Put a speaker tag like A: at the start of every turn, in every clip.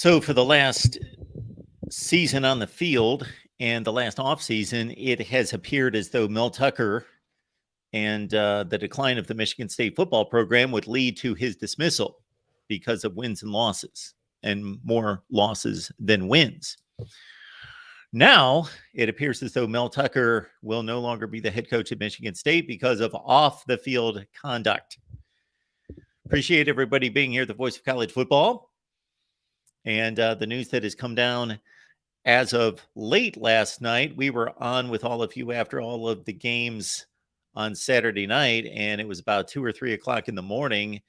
A: So for the last season on the field and the last offseason, it has appeared as though Mel Tucker and the decline of the Michigan State football program would lead to his dismissal because of wins and losses, and more losses than wins. Now it appears as though Mel Tucker will no longer be the head coach at Michigan State because of off-the-field conduct. Appreciate everybody being here at the Voice of College Football. And the news that has come down as of late last night, we were on with all of you after all of the games on Saturday night, and it was about 2 or 3 o'clock in the morning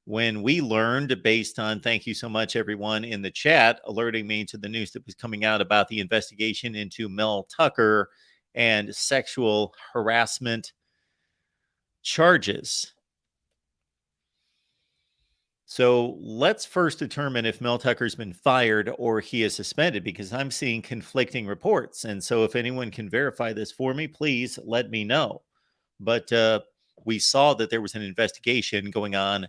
A: when we learned, based on, thank you so much, everyone in the chat, alerting me to the news that was coming out about the investigation into Mel Tucker and sexual harassment charges. So let's first determine if Mel Tucker's been fired or he is suspended, because I'm seeing conflicting reports. And so if anyone can verify this for me, please let me know. But we saw that there was an investigation going on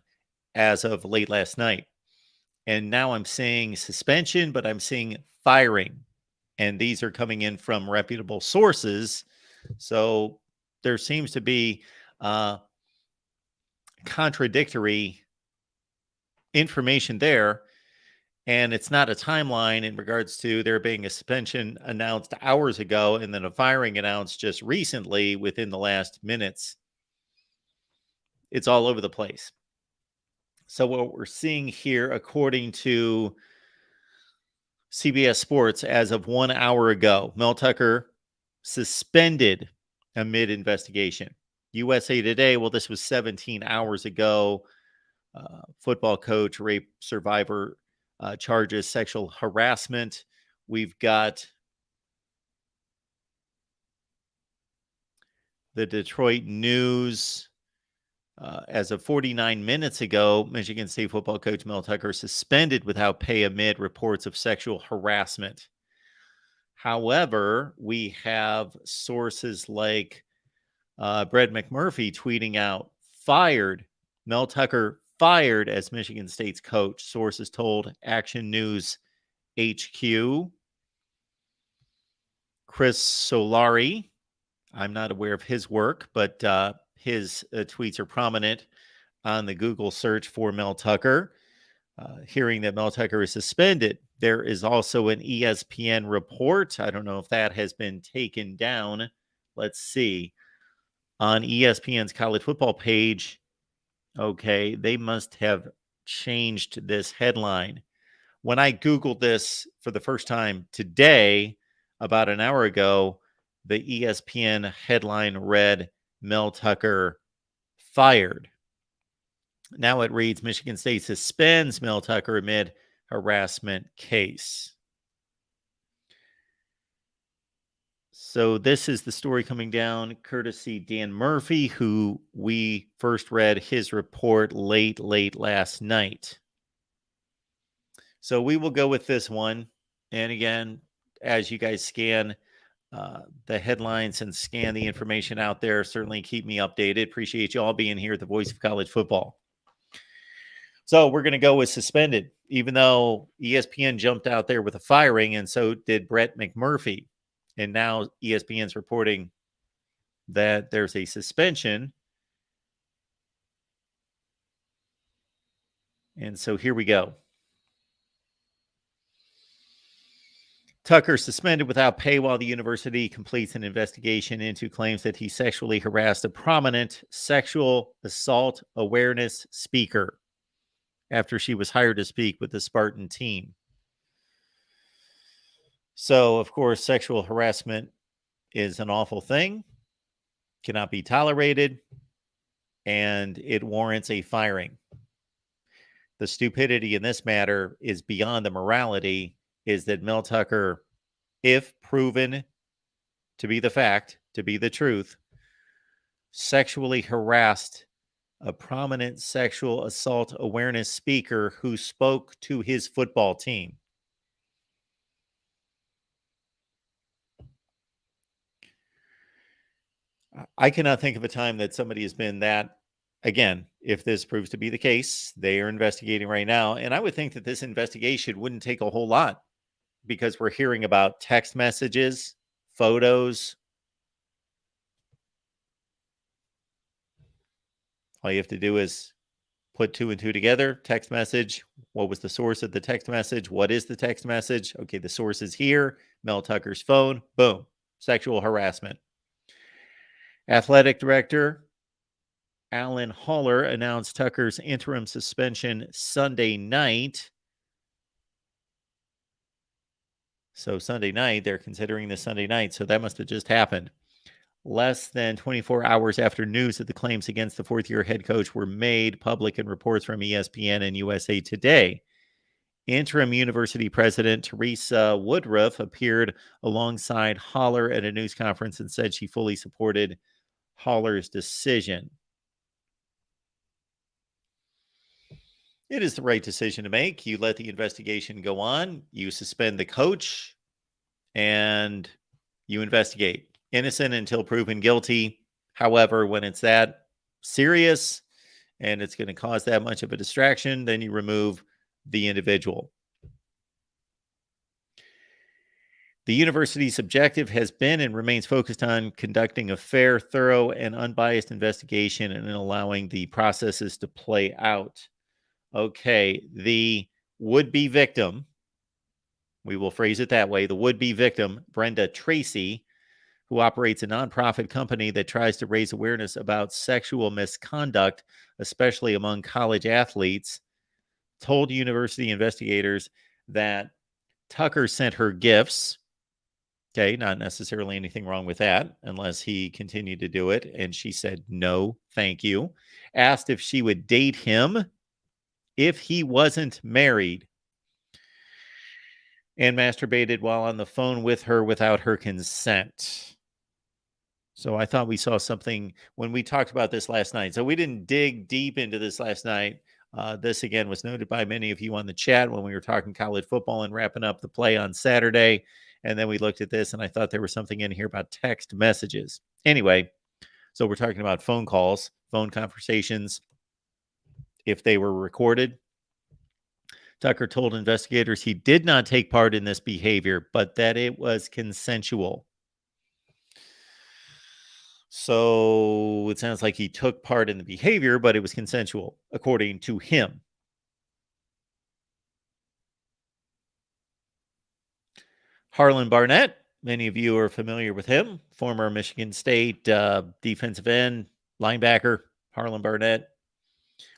A: as of late last night. And now I'm seeing suspension, but I'm seeing firing. And these are coming in from reputable sources. So there seems to be contradictory information there, and it's not a timeline in regards to there being a suspension announced hours ago and then a firing announced just recently within the last minutes. It's all over the place. So what we're seeing here, according to CBS Sports, as of 1 hour ago, Mel Tucker suspended amid investigation. USA Today, well, this was 17 hours ago. Football coach, rape survivor, charges sexual harassment. We've got the Detroit News. As of 49 minutes ago, Michigan State football coach Mel Tucker suspended without pay amid reports of sexual harassment. However, we have sources like Brett McMurphy tweeting out, fired. Mel Tucker fired as Michigan State's coach, sources told Action News HQ. Chris Solari, I'm not aware of his work, but his tweets are prominent on the Google search for Mel Tucker. Hearing that Mel Tucker is suspended. There is also an ESPN report. I don't know if that has been taken down. Let's see. On ESPN's college football page, okay, they must have changed this headline. When I Googled this for the first time today, about an hour ago, the ESPN headline read, Mel Tucker fired. Now it reads, Michigan State suspends Mel Tucker amid harassment case. So this is the story coming down courtesy Dan Murphy, who we first read his report late last night. So we will go with this one. And again, as you guys scan the headlines and scan the information out there, certainly keep me updated. Appreciate you all being here at the Voice of College Football. So we're going to go with suspended, even though ESPN jumped out there with a firing, and so did Brett McMurphy. And now ESPN's reporting that there's a suspension. And so here we go. Tucker suspended without pay while the university completes an investigation into claims that he sexually harassed a prominent sexual assault awareness speaker after she was hired to speak with the Spartan team. So, of course, sexual harassment is an awful thing, cannot be tolerated, and it warrants a firing. The stupidity in this matter is beyond the morality, is that Mel Tucker, if proven to be the fact, to be the truth, sexually harassed a prominent sexual assault awareness speaker who spoke to his football team. I cannot think of a time that somebody has been that again, if this proves to be the case, they are investigating right now. And I would think that this investigation wouldn't take a whole lot because we're hearing about text messages, photos. All you have to do is put 2 and 2 together. Text message. What was the source of the text message? What is the text message? Okay, the source is here. Mel Tucker's phone. Boom. Sexual harassment. Athletic director Alan Haller announced Tucker's interim suspension Sunday night. So Sunday night, they're considering this Sunday night. So that must have just happened. Less than 24 hours after news of the claims against the fourth-year head coach were made public in reports from ESPN and USA Today. Interim University President Teresa Woodruff appeared alongside Haller at a news conference and said she fully supported Haller's decision. It is the right decision to make. You let the investigation go on, you suspend the coach, and you investigate. Innocent until proven guilty. However, when it's that serious and it's going to cause that much of a distraction, then you remove the individual. The university's objective has been and remains focused on conducting a fair, thorough, and unbiased investigation and allowing the processes to play out. Okay, the would-be victim, we will phrase it that way, the would-be victim, Brenda Tracy, who operates a nonprofit company that tries to raise awareness about sexual misconduct, especially among college athletes, told university investigators that Tucker sent her gifts. Okay, not necessarily anything wrong with that, unless he continued to do it. And she said, no, thank you. Asked if she would date him if he wasn't married, and masturbated while on the phone with her without her consent. So I thought we saw something when we talked about this last night. So we didn't dig deep into this last night. This, again, was noted by many of you on the chat when we were talking college football and wrapping up the play on Saturday. And then we looked at this, and I thought there was something in here about text messages. Anyway, so we're talking about phone calls, phone conversations, if they were recorded. Tucker told investigators he did not take part in this behavior, but that it was consensual. So it sounds like he took part in the behavior, but it was consensual, according to him. Harlan Barnett, many of you are familiar with him, former Michigan State defensive end, linebacker. Harlan Barnett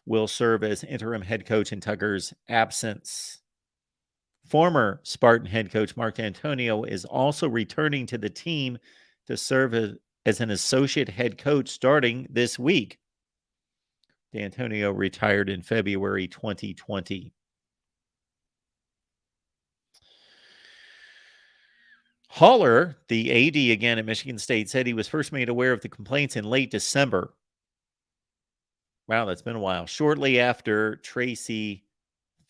A: will serve as interim head coach in Tucker's absence. Former Spartan head coach Mark D'Antonio is also returning to the team to serve as an associate head coach starting this week. D'Antonio retired in February 2020. Haller, the AD again at Michigan State, said he was first made aware of the complaints in late December. Wow, that's been a while. Shortly after Tracy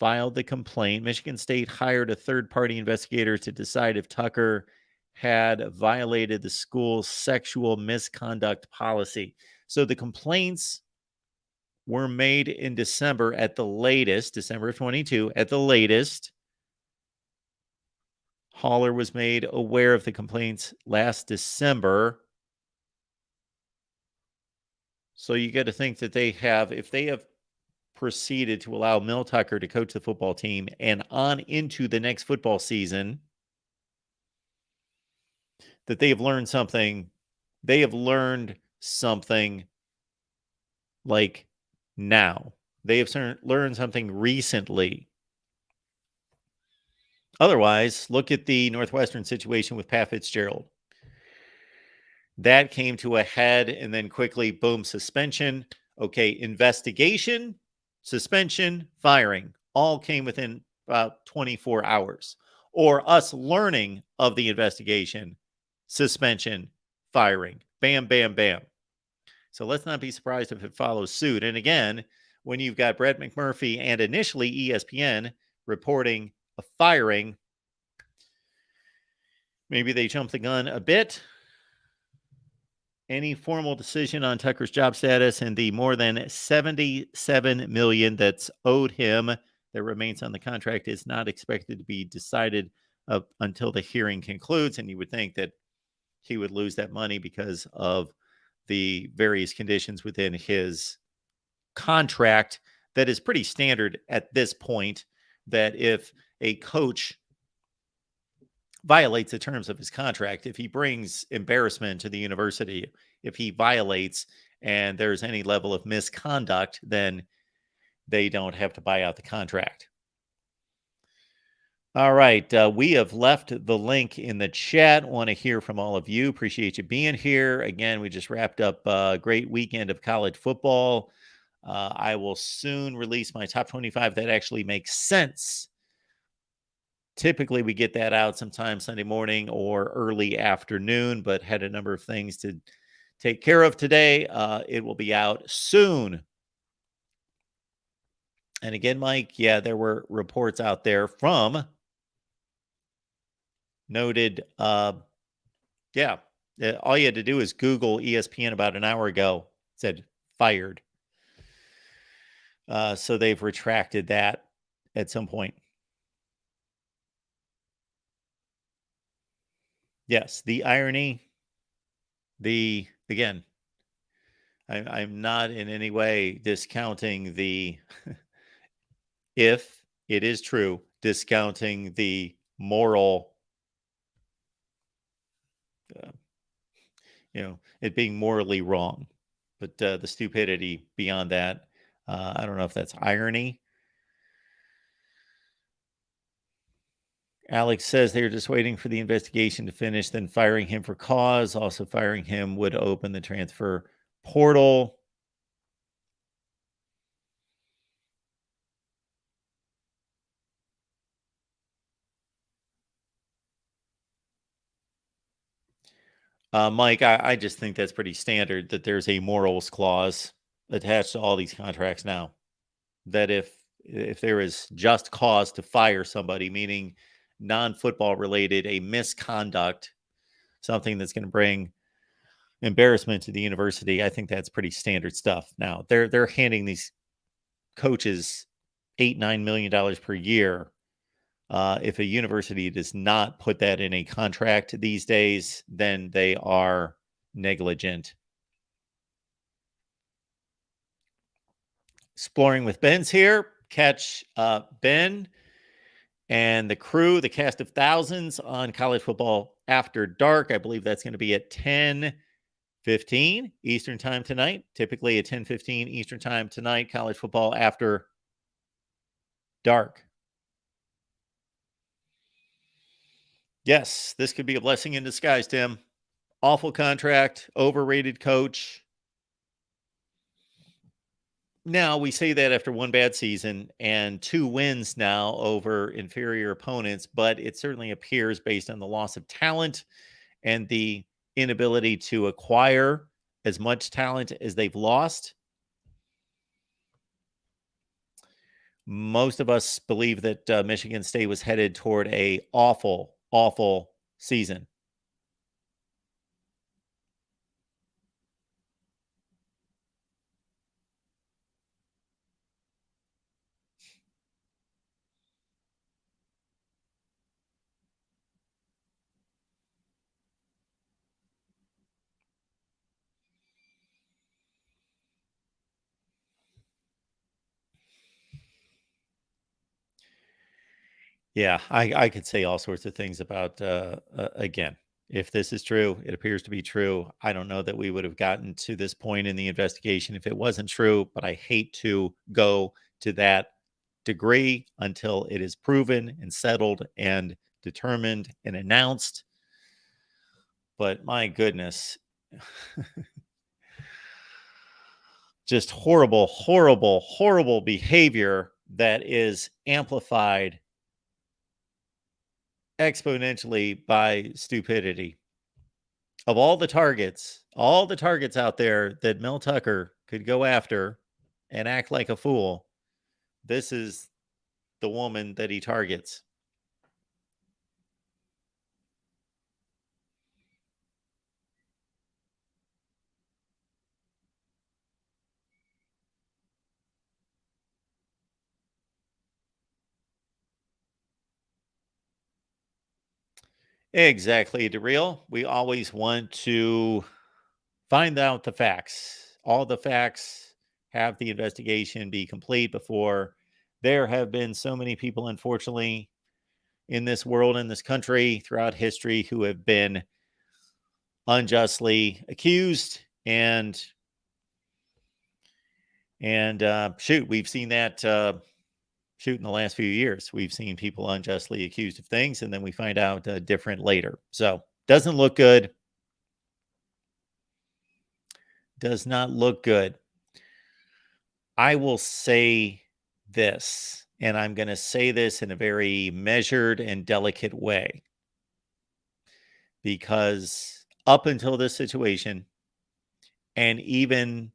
A: filed the complaint, Michigan State hired a third-party investigator to decide if Tucker had violated the school's sexual misconduct policy. So the complaints were made in December at the latest, December of 22, at the latest. Haller was made aware of the complaints last December. So you got to think that if they have proceeded to allow Mel Tucker to coach the football team and on into the next football season, that they have learned something. They have learned something like now. They have learned something recently. Otherwise, look at the Northwestern situation with Pat Fitzgerald. That came to a head and then quickly, boom, suspension. Okay, investigation, suspension, firing, all came within about 24 hours. Or us learning of the investigation, suspension, firing, bam, bam, bam. So let's not be surprised if it follows suit. And again, when you've got Brett McMurphy and initially ESPN reporting a firing, maybe they jumped the gun a bit. any formal decision on Tucker's job status and the more than $77 million that's owed him that remains on the contract is not expected to be decided until the hearing concludes. And you would think that he would lose that money because of the various conditions within his contract that is pretty standard at this point, that if a coach violates the terms of his contract, if he brings embarrassment to the university, if he violates and there's any level of misconduct, then they don't have to buy out the contract. All right. We have left the link in the chat. Want to hear from all of you. Appreciate you being here. Again, we just wrapped up a great weekend of college football. I will soon release my top 25 that actually makes sense. Typically, we get that out sometime Sunday morning or early afternoon, but had a number of things to take care of today. It will be out soon. And again, Mike, yeah, there were reports out there from noted. All you had to do is Google ESPN about an hour ago. It said fired. So they've retracted that at some point. Yes, the irony, again, I'm not in any way discounting the, if it is true, discounting the moral, it being morally wrong, but the stupidity beyond that, I don't know if that's irony. Alex says they're just waiting for the investigation to finish, then firing him for cause. Also, firing him would open the transfer portal. Mike, I just think that's pretty standard that there's a morals clause attached to all these contracts now. That if there is just cause to fire somebody, meaning non-football related, a misconduct, something that's going to bring embarrassment to the university, I think that's pretty standard stuff. Now they're handing these coaches $8-9 million per year. If a university does not put that in a contract these days, then they are negligent. Exploring with Ben's here. Catch Ben and the crew, the cast of thousands, on College Football After Dark. I believe that's going to be at 10:15 Eastern Time tonight. Typically at 10:15 Eastern Time tonight, College Football After Dark. Yes, this could be a blessing in disguise, Tim. Awful contract, overrated coach. Now, we say that after one bad season and 2 wins now over inferior opponents, but it certainly appears, based on the loss of talent and the inability to acquire as much talent as they've lost, most of us believe that Michigan State was headed toward a awful, awful season. Yeah, I could say all sorts of things about, again, if this is true, it appears to be true. I don't know that we would have gotten to this point in the investigation if it wasn't true, but I hate to go to that degree until it is proven and settled and determined and announced. But my goodness, just horrible, horrible, horrible behavior that is amplified exponentially by stupidity. Of all the targets out there that Mel Tucker could go after and act like a fool, this is the woman that he targets. Exactly, Darrell. We always want to find out the facts, all the facts, have the investigation be complete before there have been so many people, unfortunately, in this world, in this country, throughout history, who have been unjustly accused and shoot, we've seen that shoot in the last few years. We've seen people unjustly accused of things, and then we find out different later. So doesn't look good. Does not look good. I will say this, and I'm going to say this in a very measured and delicate way, because up until this situation, and even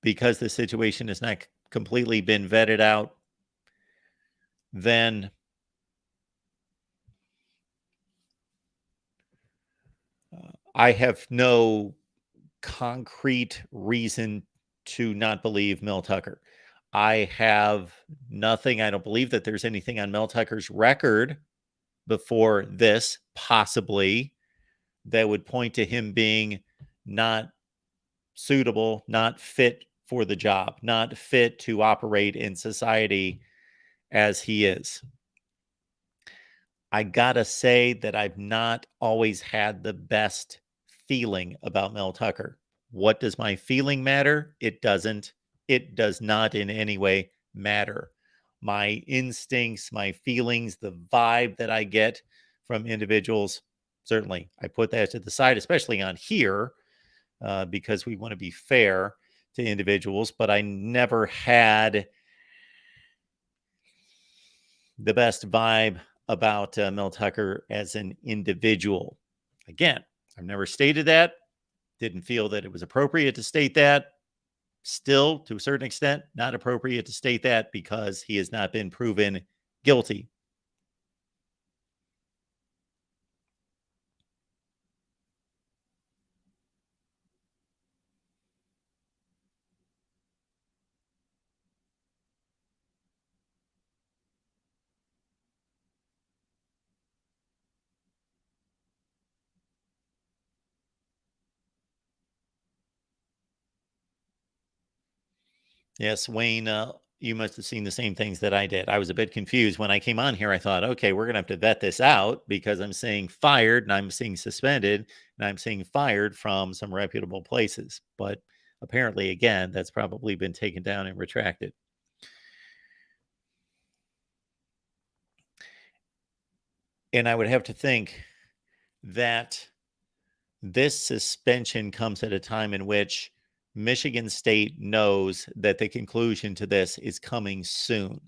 A: because the situation has not completely been vetted out, then I have no concrete reason to not believe Mel Tucker. I have nothing. I don't believe that there's anything on Mel Tucker's record before this, possibly, that would point to him being not suitable, not fit for the job, not fit to operate in society as he is. I gotta say that I've not always had the best feeling about Mel Tucker. What does my feeling matter? It doesn't. It does not in any way matter. My instincts, my feelings, the vibe that I get from individuals, certainly I put that to the side, especially on here, because we want to be fair to individuals, but I never had the best vibe about Mel Tucker as an individual. Again, I've never stated that, didn't feel that it was appropriate to state that. Still, to a certain extent, not appropriate to state that because he has not been proven guilty. Yes, Wayne, you must have seen the same things that I did. I was a bit confused when I came on here. I thought, okay, we're going to have to vet this out because I'm seeing fired and I'm seeing suspended and I'm seeing fired from some reputable places. But apparently, again, that's probably been taken down and retracted. And I would have to think that this suspension comes at a time in which Michigan State knows that the conclusion to this is coming soon.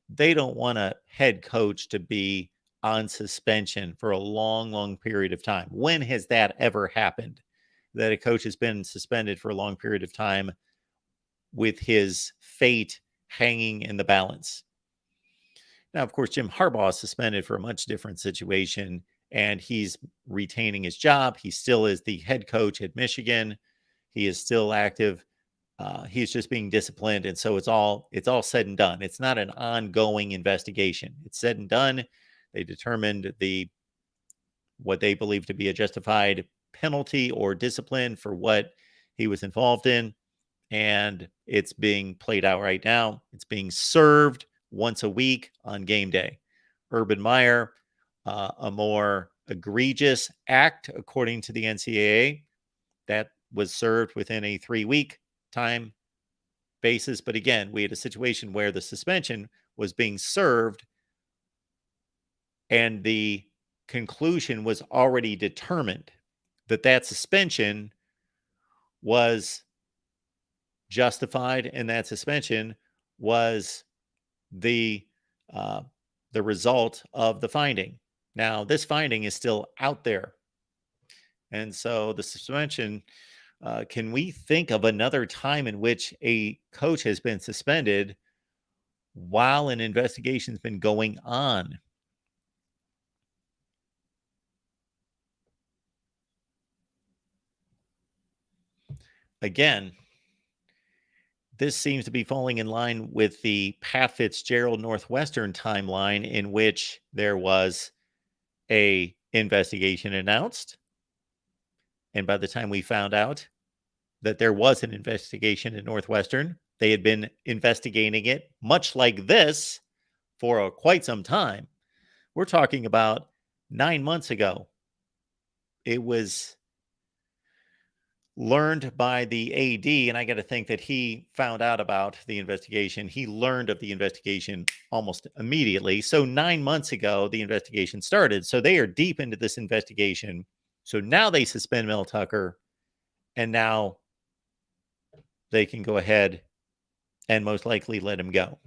A: They don't want a head coach to be on suspension for a long, long period of time. When has that ever happened? That a coach has been suspended for a long period of time with his fate hanging in the balance. Now, of course, Jim Harbaugh is suspended for a much different situation, and he's retaining his job. He still is the head coach at Michigan. He is still active. He's just being disciplined, and so it's all said and done. It's not an ongoing investigation. It's said and done. They determined what they believe to be a justified penalty or discipline for what he was involved in, and it's being played out right now. It's being served once a week on game day. Urban Meyer, a more egregious act, according to the NCAA, that was served within a 3-week time basis. But again, we had a situation where the suspension was being served and the conclusion was already determined that suspension was justified and that suspension was the result of the finding. Now, this finding is still out there. And so the suspension, can we think of another time in which a coach has been suspended while an investigation's been going on? Again, this seems to be falling in line with the Pat Fitzgerald Northwestern timeline, in which there was a investigation announced. And by the time we found out that there was an investigation at Northwestern, they had been investigating it much like this for quite some time. We're talking about 9 months ago. It was learned by the AD, and I got to think that he found out about the investigation. He learned of the investigation almost immediately. So 9 months ago, the investigation started. So they are deep into this investigation. So now they suspend Mel Tucker, and now they can go ahead and most likely let him go.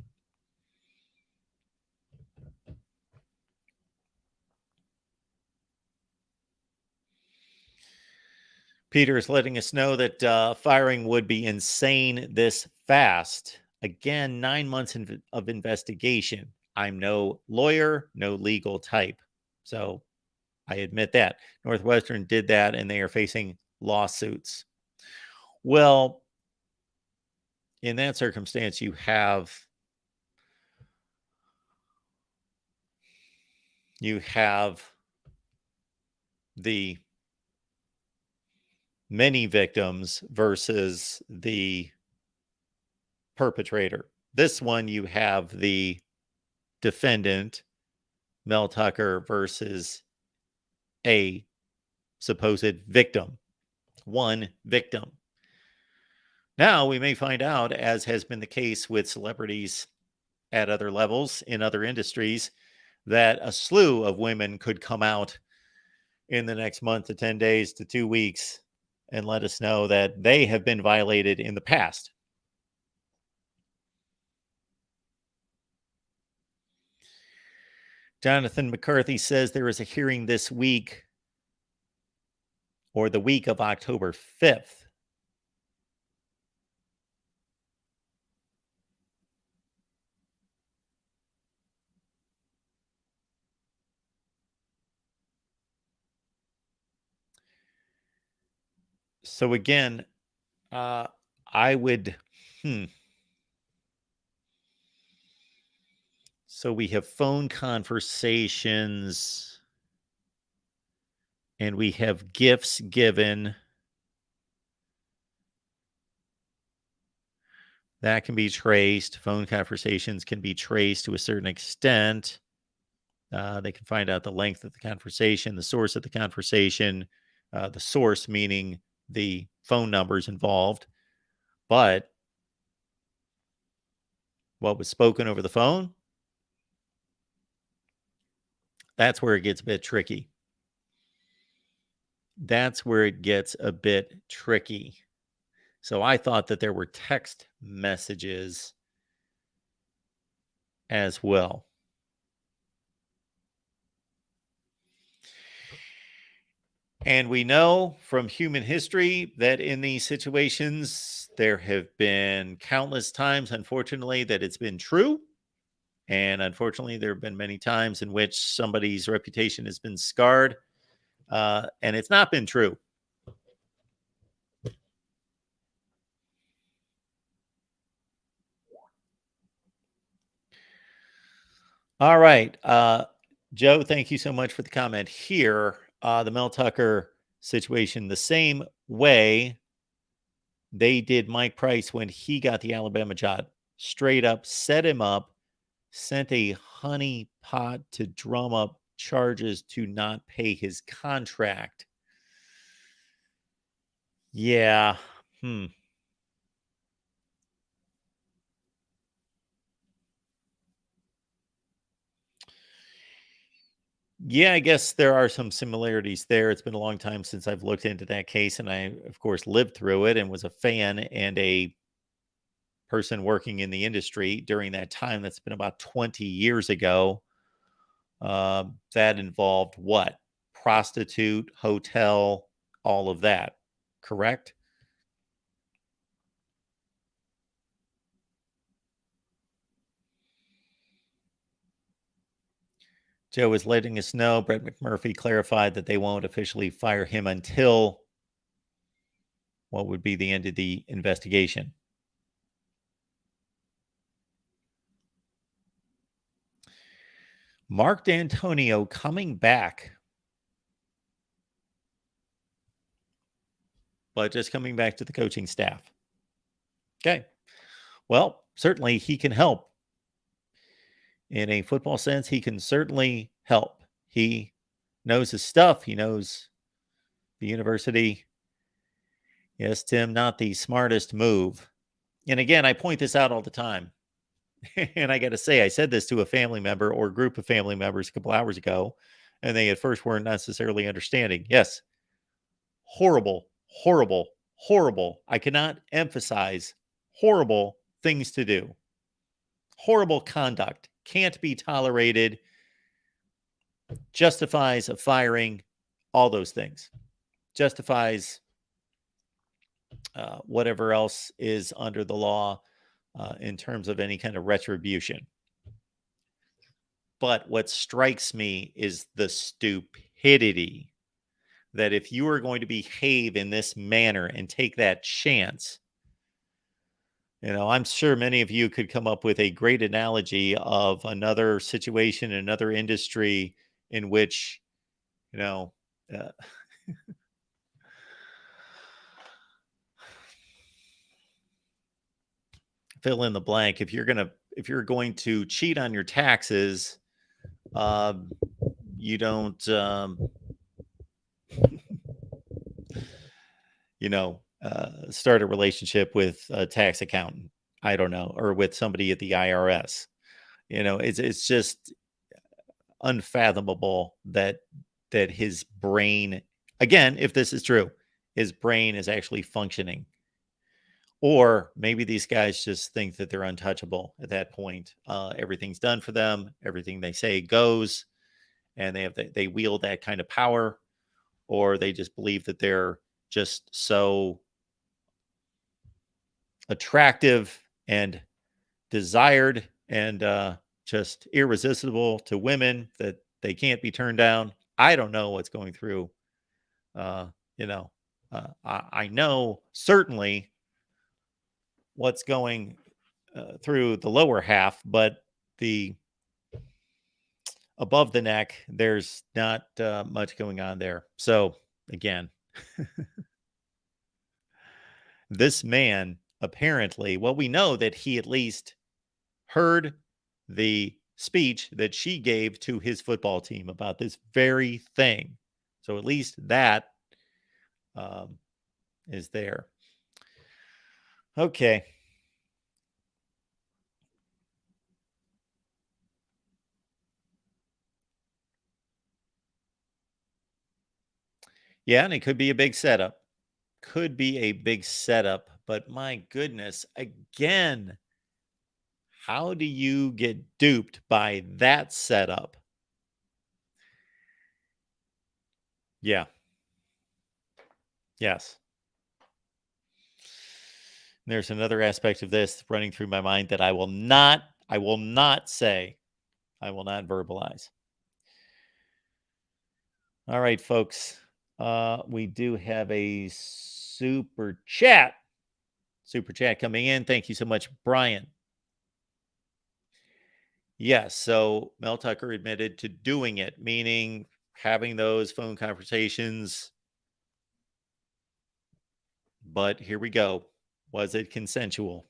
A: Peter is letting us know that firing would be insane this fast. Again, 9 months of investigation. I'm no lawyer, no legal type. So I admit that. Northwestern did that, and they are facing lawsuits. Well, in that circumstance, you have the many victims versus the perpetrator. This one, you have the defendant, Mel Tucker, versus a supposed victim. One victim. Now we may find out, as has been the case with celebrities at other levels in other industries, that a slew of women could come out in the next month to 10 days to 2 weeks and let us know that they have been violated in the past. Jonathan McCarthy says there is a hearing this week or the week of October 5th. So again, I would, So we have phone conversations and we have gifts given. That can be traced. Phone conversations can be traced to a certain extent. They can find out the length of the conversation, the source of the conversation, the source meaning the phone numbers involved. But what was spoken over the phone, that's where it gets a bit tricky. That's where it gets a bit tricky. So I thought that there were text messages as well. And we know from human history that in these situations, there have been countless times, unfortunately, that it's been true. And unfortunately, there have been many times in which somebody's reputation has been scarred, and it's not been true. All right. Joe, thank you so much for the comment here. The Mel Tucker situation, the same way they did Mike Price when he got the Alabama job. Straight up set him up, sent a honey pot to drum up charges to not pay his contract. Yeah. Yeah, I guess there are some similarities there. It's been a long time since I've looked into that case, and I, of course, lived through it and was a fan and a person working in the industry during that time. That's been about 20 years ago. That involved what? Prostitute, hotel, all of that. Correct? Joe is letting us know Brett McMurphy clarified that they won't officially fire him until what would be the end of the investigation. Mark D'Antonio coming back, but just coming back to the coaching staff. Okay. Well, certainly he can help. In a football sense, he can certainly help. He knows his stuff. He knows the university. Yes, Tim, not the smartest move. And again, I point this out all the time. And I got to say, I said this to a family member or group of family members a couple hours ago, and they at first weren't necessarily understanding. Yes, horrible, horrible, horrible. I cannot emphasize horrible things to do. Horrible conduct can't be tolerated, justifies a firing, all those things. Justifies whatever else is under the law in terms of any kind of retribution. But what strikes me is the stupidity that if you are going to behave in this manner and take that chance, I'm sure many of you could come up with a great analogy of another situation, another industry in which, uh, fill in the blank. If you're going to cheat on your taxes, you don't, start a relationship with a tax accountant. I don't know, or with somebody at the IRS. It's just unfathomable that his brain, again, if this is true, his brain is actually functioning. Or maybe these guys just think that they're untouchable at that point. Everything's done for them. Everything they say goes, and they wield that kind of power, or they just believe that they're just so attractive and desired and just irresistible to women that they can't be turned down. I don't know what's going through. I know certainly what's going through the lower half, but the above the neck, there's not much going on there. So again, this man apparently, well, we know that he at least heard the speech that she gave to his football team about this very thing. So at least that is there. Okay. Yeah, and it could be a big setup. Could be a big setup, but my goodness, again, how do you get duped by that setup? Yeah. Yes. There's another aspect of this running through my mind that I will not say. I will not verbalize. All right, folks. We do have a super chat coming in. Thank you so much, Brian. Yes, so Mel Tucker admitted to doing it, meaning having those phone conversations. But here we go. Was it consensual?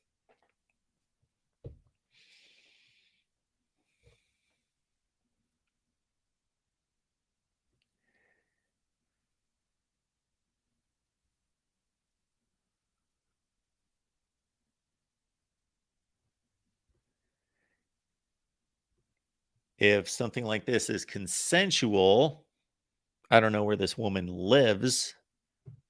A: If something like this is consensual, I don't know where this woman lives,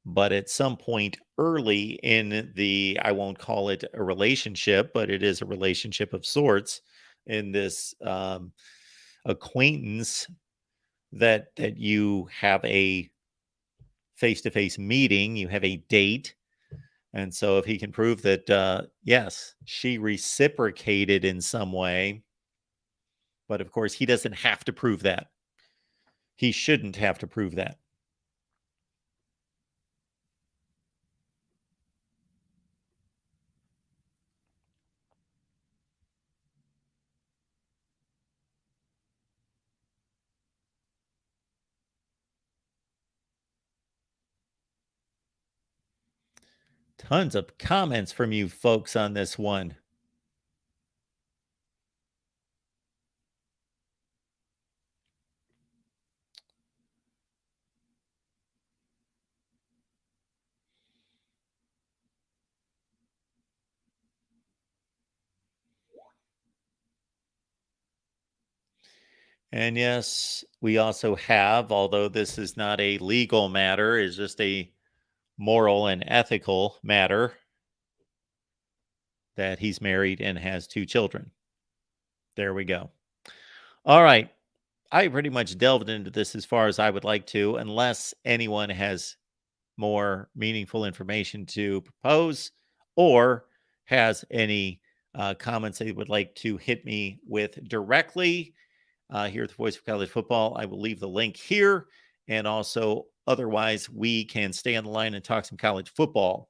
A: but at some point early in the, I won't call it a relationship, but it is a relationship of sorts in this acquaintance that you have a face-to-face meeting, you have a date. And so if he can prove that, yes, she reciprocated in some way, but of course he doesn't have to prove that. He shouldn't have to prove that. Tons of comments from you folks on this one. And yes, we also have, although this is not a legal matter, is just a moral and ethical matter, that he's married and has 2 children. There we go. All right. I pretty much delved into this as far as I would like to, unless anyone has more meaningful information to propose or has any comments they would like to hit me with directly here at the Voice of College Football. I will leave the link here. And also, otherwise, we can stay on the line and talk some college football.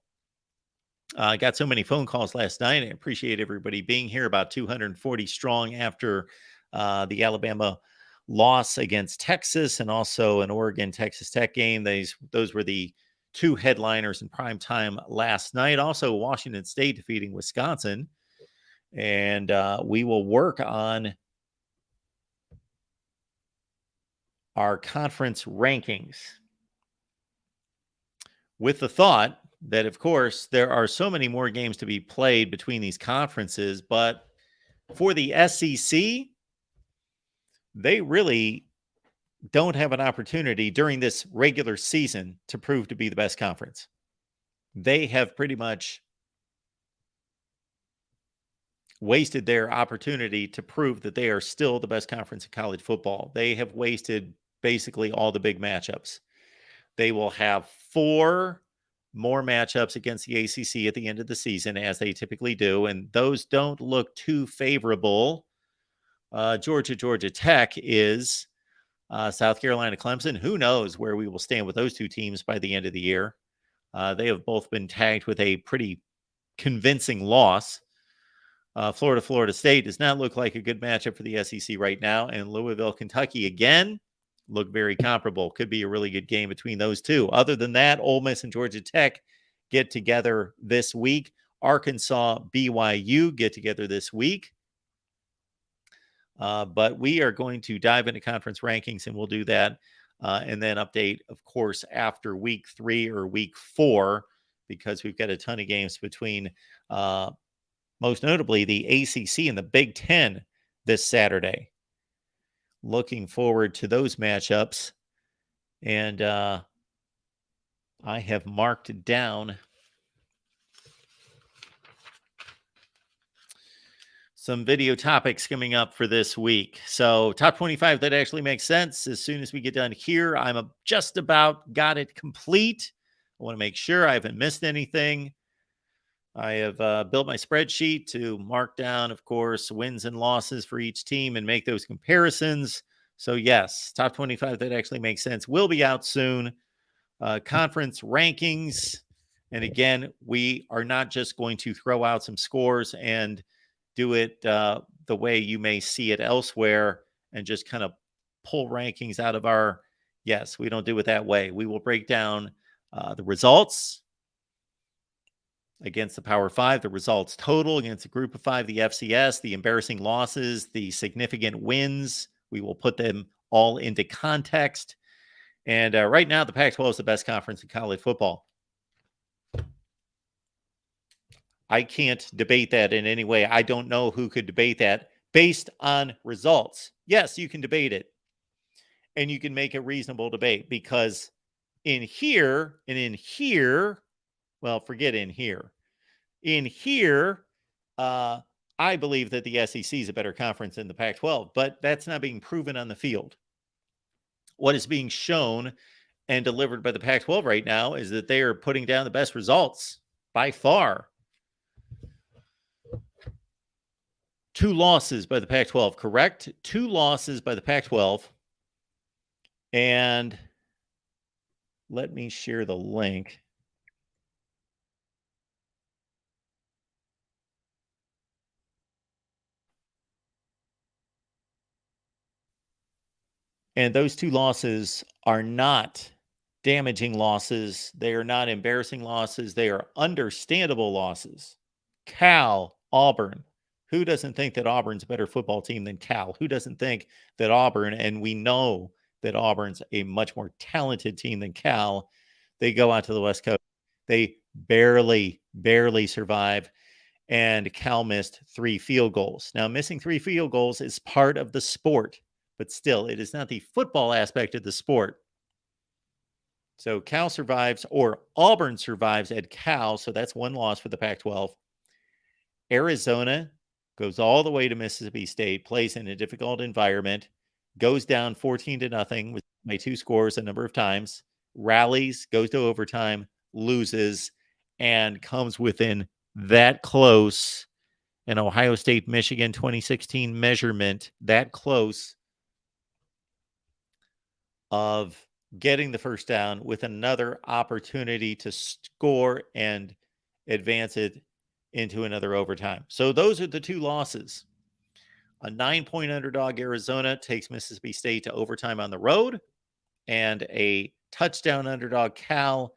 A: I got so many phone calls last night. I appreciate everybody being here, about 240 strong after the Alabama loss against Texas and also an Oregon Texas Tech game. Those were the 2 headliners in prime time last night. Also, Washington State defeating Wisconsin. And we will work on our conference rankings with the thought that, of course, there are so many more games to be played between these conferences, but for the SEC, they really don't have an opportunity during this regular season to prove to be the best conference. They have pretty much wasted their opportunity to prove that they are still the best conference in college football. They have wasted basically all the big matchups. They will have 4 more matchups against the ACC at the end of the season, as they typically do, and those don't look too favorable. Georgia Tech is South Carolina, Clemson. Who knows where we will stand with those 2 teams by the end of the year? They have both been tagged with a pretty convincing loss. Florida State does not look like a good matchup for the SEC right now, and Louisville, Kentucky again look very comparable. Could be a really good game between those 2. Other than that, Ole Miss and Georgia Tech get together this week. Arkansas, BYU get together this week. But we are going to dive into conference rankings, and we'll do that and then update, of course, after week 3 or week 4, because we've got a ton of games between most notably the ACC and the Big Ten this Saturday. Looking forward to those matchups. And I have marked down some video topics coming up for this week. So top 25 that actually makes sense. As soon as we get done here, I'm just about got it complete. I want to make sure I haven't missed anything. I have built my spreadsheet to mark down, of course, wins and losses for each team and make those comparisons. So yes, top 25 that actually makes sense will be out soon. Conference rankings. And again, we are not just going to throw out some scores and do it the way you may see it elsewhere and just kind of pull rankings out of our, yes, we don't do it that way. We will break down the results against the Power 5, the results total against the Group of 5, the FCS, the embarrassing losses, the significant wins. We will put them all into context. And right now, the Pac-12 is the best conference in college football. I can't debate that in any way. I don't know who could debate that based on results. Yes, you can debate it. And you can make a reasonable debate, because in here and in here, well, forget in here. In here, I believe that the SEC is a better conference than the Pac-12, but that's not being proven on the field. What is being shown and delivered by the Pac-12 right now is that they are putting down the best results by far. 2 losses by the Pac-12, correct? 2 losses by the Pac-12. And let me share the link. And those 2 losses are not damaging losses. They are not embarrassing losses. They are understandable losses. Cal, Auburn. Who doesn't think that Auburn's a better football team than Cal? Who doesn't think that Auburn, and we know that Auburn's a much more talented team than Cal, they go out to the West Coast. They barely survive, and Cal missed 3 field goals. Now, missing 3 field goals is part of the sport, but still, it is not the football aspect of the sport. So Cal survives, or Auburn survives at Cal, so that's 1 loss for the Pac-12. Arizona goes all the way to Mississippi State, plays in a difficult environment, goes down 14-0 with my 2 scores a number of times, rallies, goes to overtime, loses, and comes within that close an Ohio State-Michigan 2016 measurement, that close of getting the first down with another opportunity to score and advance it into another overtime. So those are the 2 losses. A 9-point underdog Arizona takes Mississippi State to overtime on the road, and a touchdown underdog Cal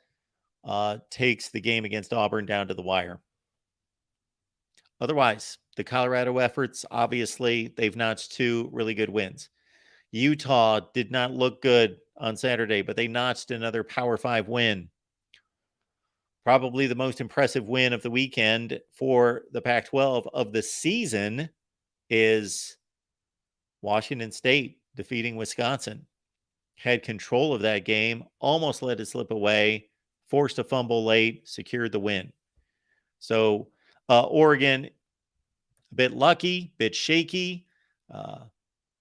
A: takes the game against Auburn down to the wire. Otherwise, the Colorado efforts, obviously, they've notched 2 really good wins. Utah did not look good on Saturday, but they notched another Power 5 win. Probably the most impressive win of the weekend for the Pac-12 of the season is Washington State defeating Wisconsin. Had control of that game, almost let it slip away, forced a fumble late, secured the win. So Oregon, a bit lucky, bit shaky,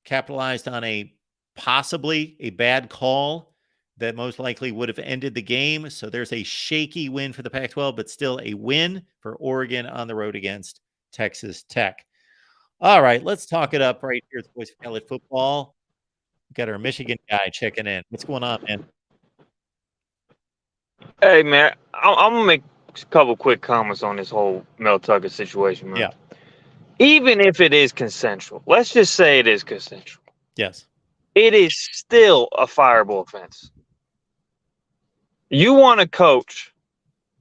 A: capitalized on possibly a bad call that most likely would have ended the game. So there's a shaky win for the Pac-12, but still a win for Oregon on the road against Texas Tech. All right, let's talk it up right here at the Voice of College Football. We've got our Michigan guy checking in. What's going on, man?
B: Hey, man, I'm going to make a couple quick comments on this whole Mel Tucker situation, man.
A: Yeah.
B: Even if it is consensual, let's just say it is consensual.
A: Yes.
B: It is still a fireable offense. You want a coach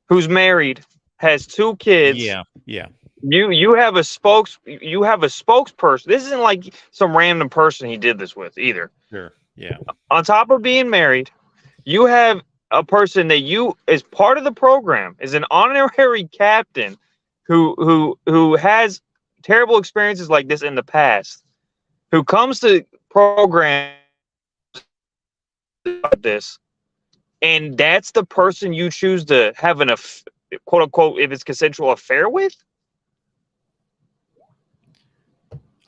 B: who's married, has 2 kids.
A: Yeah.
B: You have a spokesperson. This isn't like some random person he did this with either.
A: Sure. Yeah.
B: On top of being married, you have a person that you, as part of the program, is an honorary captain who has terrible experiences like this in the past, who comes to programs like this, and that's the person you choose to have an quote unquote, if it's consensual, affair with.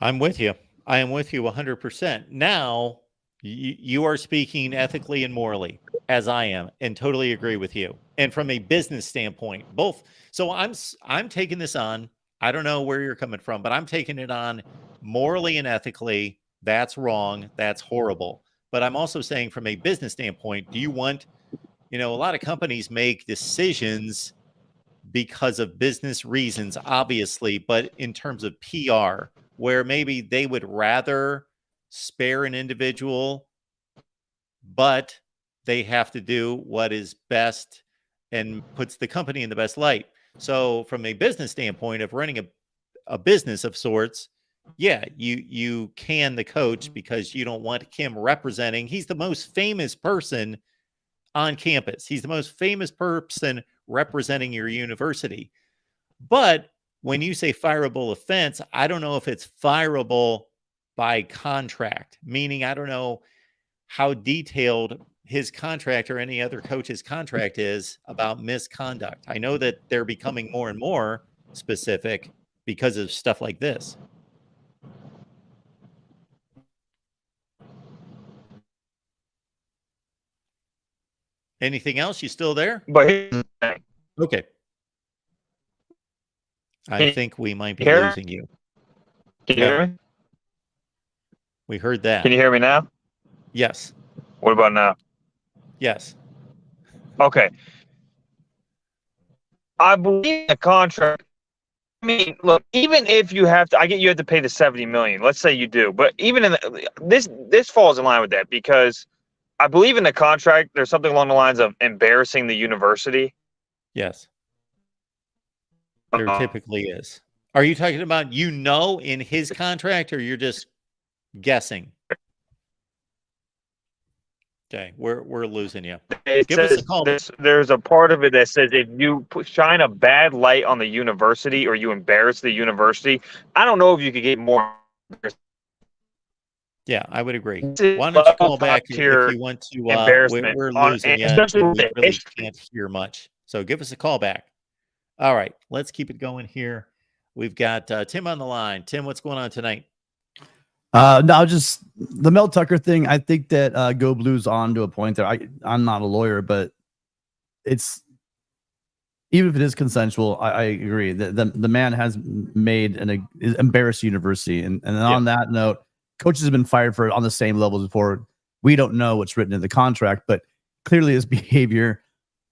A: I'm with you. I am with you 100%. Now, you are speaking ethically and morally, as I am, and totally agree with you. And from a business standpoint, both. So I'm taking this on. I don't know where you're coming from, but I'm taking it on morally and ethically. That's wrong. That's horrible. But I'm also saying from a business standpoint, do you want, a lot of companies make decisions because of business reasons, obviously, but in terms of PR, where maybe they would rather spare an individual, but they have to do what is best and puts the company in the best light. So from a business standpoint of running a business of sorts, yeah, you can the coach because you don't want him representing. He's the most famous person on campus. He's the most famous person representing your university. But when you say fireable offense, I don't know if it's fireable by contract, meaning I don't know how detailed his contract or any other coach's contract is about misconduct. I know that they're becoming more and more specific because of stuff like this. Anything else? You still there?
B: But here's the thing.
A: Okay. I think we might be losing you.
B: Can you hear me?
A: We heard that.
B: Can you hear me now?
A: Yes.
B: What about now?
A: Yes.
B: Okay. I believe the contract. I mean, look, even if you have to, I get you have to pay the $70 million. Let's say you do, but even in this falls in line with that because I believe in the contract, there's something along the lines of embarrassing the university.
A: Yes, there typically is. Are you talking about, in his contract, or you're just guessing? Okay, we're losing you.
B: It
A: Give us
B: says
A: a call.
B: there's a part of it that says if you shine a bad light on the university or you embarrass the university, I don't know if you could get more.
A: Yeah, I would agree.
B: This is
A: Why don't you call
B: level
A: back
B: top
A: if
B: tier
A: you want to?
B: embarrassment
A: We're
B: on,
A: losing you,
B: especially
A: and
B: with
A: we
B: the
A: really
B: history.
A: can't hear much. So give us a call back. All right, let's keep it going here. We've got Tim on the line. Tim, what's going on tonight?
C: No, just the Mel Tucker thing. I think that Go Blue's on to a point there. I'm not a lawyer, but it's, even if it is consensual, I agree that the man has made an embarrassed university. And on that note, coaches have been fired for on the same levels before. We don't know what's written in the contract, but clearly his behavior,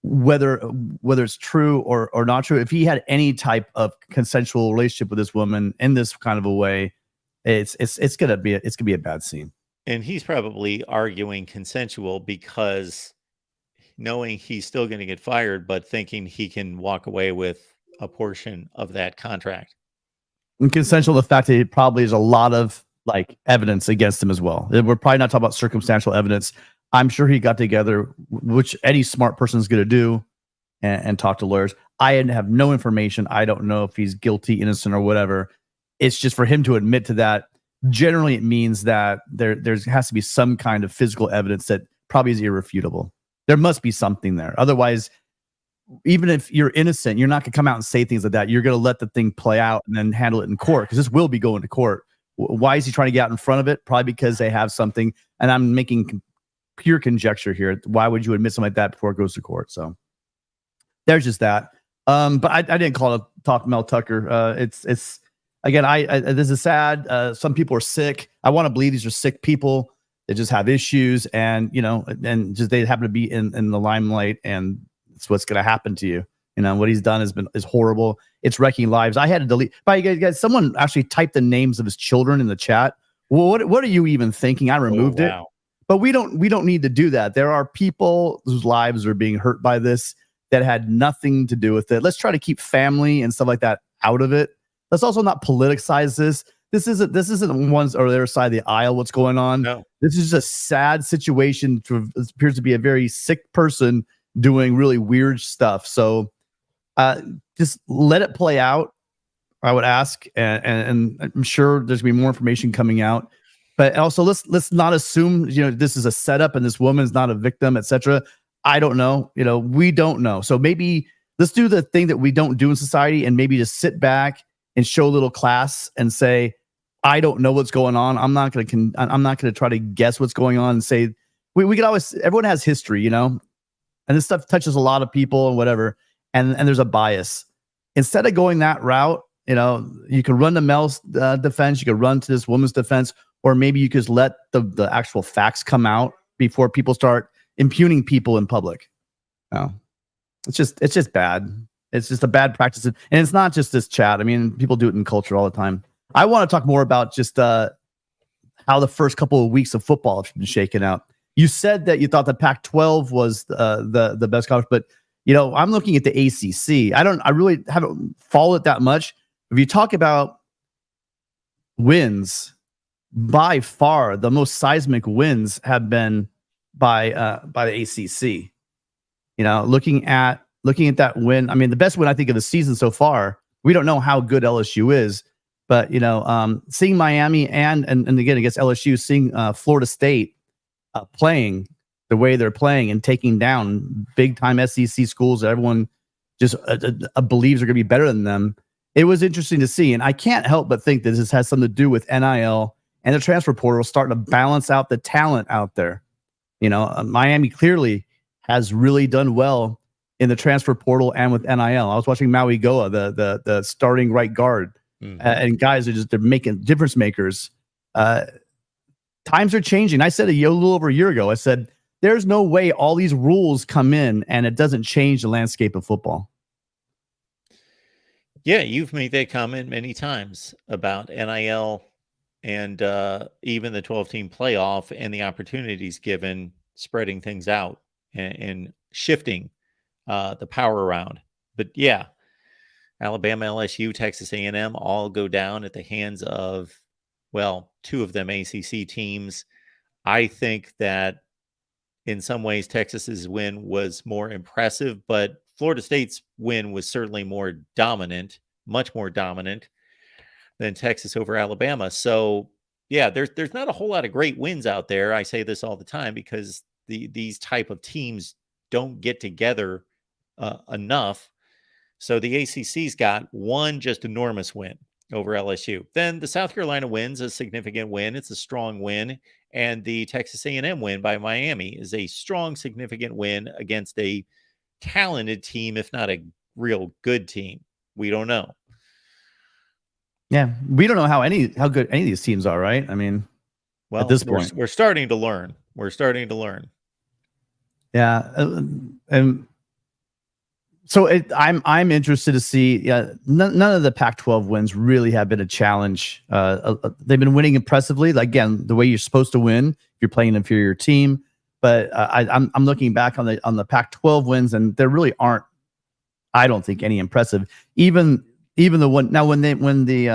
C: whether it's true or not true, if he had any type of consensual relationship with this woman in this kind of a way, it's gonna be a bad scene.
A: And he's probably arguing consensual because knowing he's still going to get fired, but thinking he can walk away with a portion of that contract.
C: And consensual, the fact that it probably is a lot of like evidence against him as well. We're probably not talking about circumstantial evidence. I'm sure he got together, which any smart person is going to do, and talk to lawyers. I have no information. I don't know if he's guilty, innocent, or whatever. It's just for him to admit to that. Generally, it means that there has to be some kind of physical evidence that probably is irrefutable. There must be something there. Otherwise, even if you're innocent, you're not going to come out and say things like that. You're going to let the thing play out and then handle it in court, because this will be going to court. Why is he trying to get out in front of it? Probably because they have something. And I'm making pure conjecture here. Why would you admit something like that before it goes to court? So there's just that. But I didn't call to talk Mel Tucker. It's again, this is sad. Some people are sick. I want to believe these are sick people. They just have issues, and and just they happen to be in the limelight, and it's what's going to happen to you. What he's done is horrible. It's wrecking lives. I had to delete. By guys, someone actually typed the names of his children in the chat. Well, what are you even thinking? I removed it. But we don't need to do that. There are people whose lives are being hurt by this that had nothing to do with it. Let's try to keep family and stuff like that out of it. Let's also not politicize this. This isn't one's or the other side of the aisle. What's going on?
A: No.
C: This is a sad situation. It appears to be a very sick person doing really weird stuff. So just let it play out, I would ask, and I'm sure there's gonna be more information coming out. But also, let's not assume this is a setup and this woman's not a victim, etc. I don't know. We don't know. So maybe let's do the thing that we don't do in society, and maybe just sit back and show a little class and say, I don't know what's going on. I'm not going to try to guess what's going on and say we can always. Everyone has history, and this stuff touches a lot of people and whatever. And there's a bias. Instead of going that route, you can run to Mel's defense. You can run to this woman's defense. Or maybe you just let the actual facts come out before people start impugning people in public. No, it's just bad. It's just a bad practice. And it's not just this chat. I mean, people do it in culture all the time. I want to talk more about just how the first couple of weeks of football have been shaken out. You said that you thought the Pac-12 was the best conference, but I'm looking at the ACC. I really haven't followed it that much. If you talk about wins, by far the most seismic wins have been by the ACC. Looking at that win, I mean, the best win I think of the season so far. We don't know how good LSU is, but seeing Miami and again against LSU, seeing Florida State playing the way they're playing and taking down big time SEC schools that everyone just believes are going to be better than them. It was interesting to see, and I can't help but think that this has something to do with NIL and the transfer portal starting to balance out the talent out there. Miami clearly has really done well in the transfer portal and with NIL. I was watching Maui Goa, the starting right guard, and guys they're making difference makers. Times are changing. I said a little over a year ago, I said, there's no way all these rules come in and it doesn't change the landscape of football.
A: Yeah, you've made that comment many times about NIL and even the 12-team playoff and the opportunities given spreading things out and shifting the power around. But yeah, Alabama, LSU, Texas A&M all go down at the hands of, well, two of them ACC teams. I think that in some ways Texas's win was more impressive, but Florida State's win was certainly more dominant, much more dominant than Texas over Alabama. So yeah, there's not a whole lot of great wins out there. I say this all the time because these type of teams don't get together enough. So the ACC's got one just enormous win over LSU. Then the South Carolina win's a significant win. It's a strong win. And the Texas A&M win by Miami is a strong, significant win against a talented team, if not a real good team. We don't know.
C: Yeah, we don't know how good any of these teams are, right? I mean,
A: well,
C: at this point,
A: we're starting to learn. We're starting to learn.
C: Yeah, and so I'm interested to see. Yeah, none of the Pac-12 wins really have been a challenge. They've been winning impressively. Like, again, the way you're supposed to win, if you're playing an inferior team. But I'm looking back on the Pac-12 wins, and there really aren't, I don't think, any impressive. Even the one now when the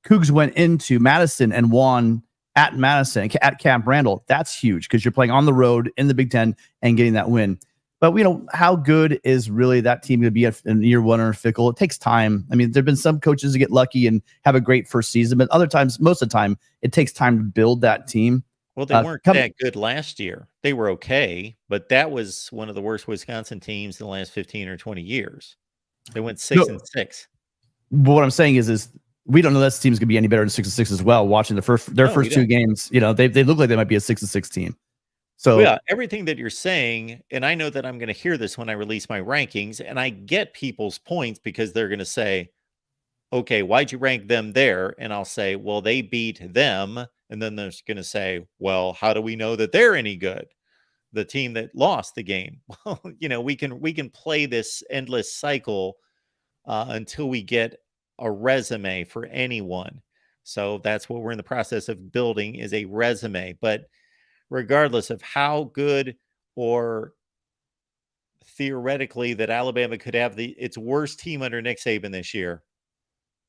C: Cougs went into Madison and won at Madison at Camp Randall, that's huge because you're playing on the road in the Big Ten and getting that win. But how good is really that team going to be in year one or fickle? It takes time. I mean, there've been some coaches that get lucky and have a great first season, but other times, most of the time, it takes time to build that team.
A: Well, they weren't that good last year. They were okay, but that was one of the worst Wisconsin teams in the last 15 or 20 years. They went 6-6.
C: But what I'm saying is we don't know that team's going to be any better than 6-6 as well. Watching their first two games, they look like they might be a 6-6 team. So
A: yeah, everything that you're saying, and I know that I'm going to hear this when I release my rankings, and I get people's points because they're going to say, okay, why'd you rank them there? And I'll say, well, they beat them. And then they're going to say, well, how do we know that they're any good? The team that lost the game. Well, we can play this endless cycle until we get a resume for anyone. So that's what we're in the process of building, is a resume. But regardless of how good or theoretically that Alabama could have its worst team under Nick Saban this year,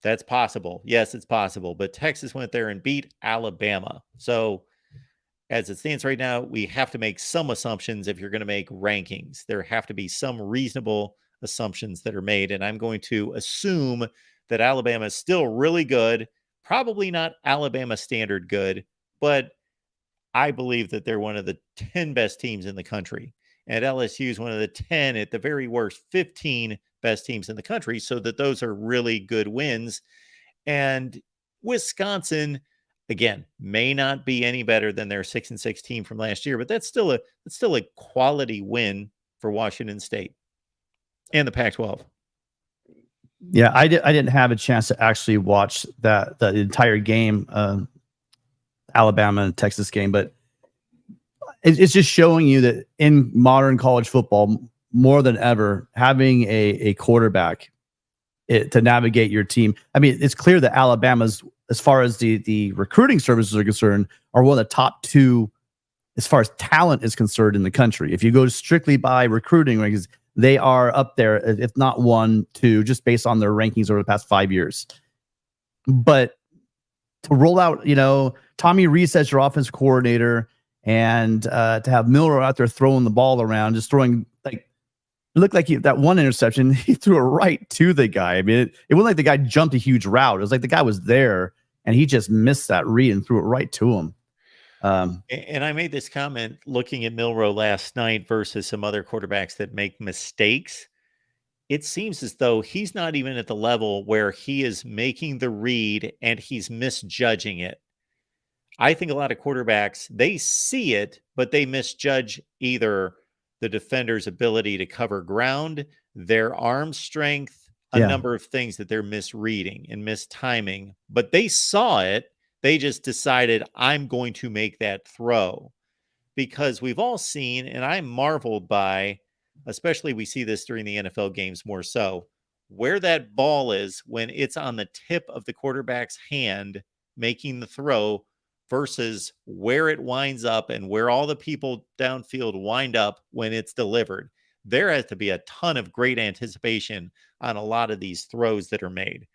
A: that's possible. Yes, it's possible. But Texas went there and beat Alabama. So as it stands right now, we have to make some assumptions if you're going to make rankings. There have to be some reasonable assumptions that are made. And I'm going to assume that Alabama is still really good, probably not Alabama standard good, but I believe that they're one of the 10 best teams in the country. And LSU is one of the 10, at the very worst, 15 best teams in the country. So that those are really good wins. And Wisconsin, again, may not be any better than their 6-6 team from last year, but that's still a quality win for Washington State and the Pac-12.
C: Yeah, I didn't have a chance to actually watch the entire game, Alabama and Texas game, but it's just showing you that in modern college football, more than ever, having a quarterback to navigate your team. I mean, it's clear that Alabama's, as far as the recruiting services are concerned, are one of the top two as far as talent is concerned in the country. If you go strictly by recruiting rankings, they are up there, if not 1, 2, just based on their rankings over the past 5 years. But to roll out, Tommy Rees as your offense coordinator, and to have Miller out there throwing the ball around, just throwing, like, it looked like that one interception, he threw it right to the guy. I mean, it wasn't like the guy jumped a huge route. It was like the guy was there and he just missed that read and threw it right to him.
A: And I made this comment looking at Milroe last night versus some other quarterbacks that make mistakes. It seems as though he's not even at the level where he is making the read and he's misjudging it. I think a lot of quarterbacks, they see it, but they misjudge either the defender's ability to cover ground, their arm strength, a number of things that they're misreading and mistiming. But they saw it. They just decided, I'm going to make that throw. Because we've all seen, and I'm marveled by, especially we see this during the NFL games more so, where that ball is when it's on the tip of the quarterback's hand making the throw versus where it winds up and where all the people downfield wind up when it's delivered. There has to be a ton of great anticipation on a lot of these throws that are made.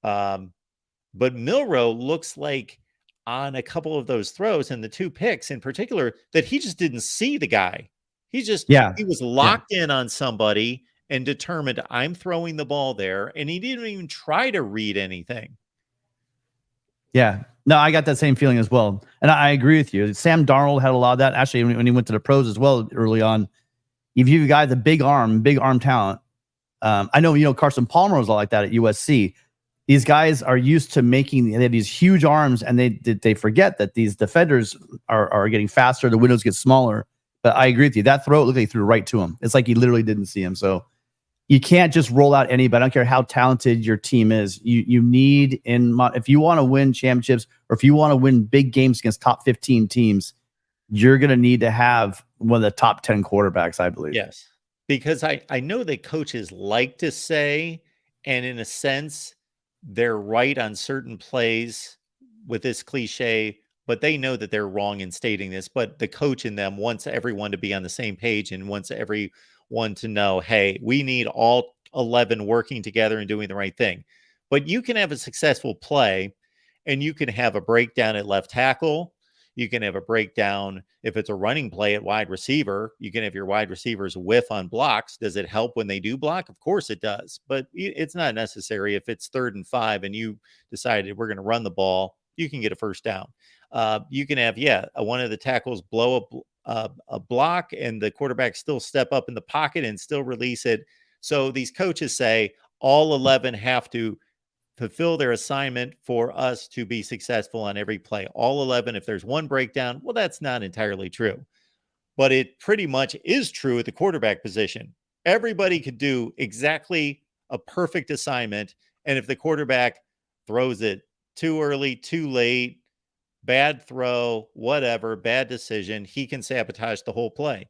A: But Milroe looks like on a couple of those throws and the 2 picks in particular that he just didn't see the guy. He was locked in on somebody and determined I'm throwing the ball there. And he didn't even try to read anything.
C: Yeah. No, I got that same feeling as well. And I agree with you. Sam Darnold had a lot of that. Actually, when he went to the pros as well early on, if you guys a big arm talent, I know, Carson Palmer was all like that at USC. These guys are used to they have these huge arms, and they forget that these defenders are getting faster. The windows get smaller. But I agree with you. That throw, looked like he threw right to him. It's like he literally didn't see him. So you can't just roll out anybody. I don't care how talented your team is. You need, if you want to win championships or if you want to win big games against top 15 teams, you're going to need to have one of the top 10 quarterbacks, I believe.
A: Yes, because I know that coaches like to say, and in a sense, they're right on certain plays with this cliche, but they know that they're wrong in stating this. But the coach in them wants everyone to be on the same page and wants everyone to know, hey, we need all 11 working together and doing the right thing. But you can have a successful play and you can have a breakdown at left tackle. You can have a breakdown if it's a running play at wide receiver. You can have your wide receivers whiff on blocks. Does it help when they do block? Of course it does, but it's not necessary. If it's 3rd and 5 and you decided we're going to run the ball, you can get a first down. You can have, one of the tackles blow up a block and the quarterback still step up in the pocket and still release it. So these coaches say all 11 have to fulfill their assignment for us to be successful on every play. All 11, if there's one breakdown, well, that's not entirely true. But it pretty much is true at the quarterback position. Everybody could do exactly a perfect assignment. And if the quarterback throws it too early, too late, bad throw, whatever, bad decision, he can sabotage the whole play.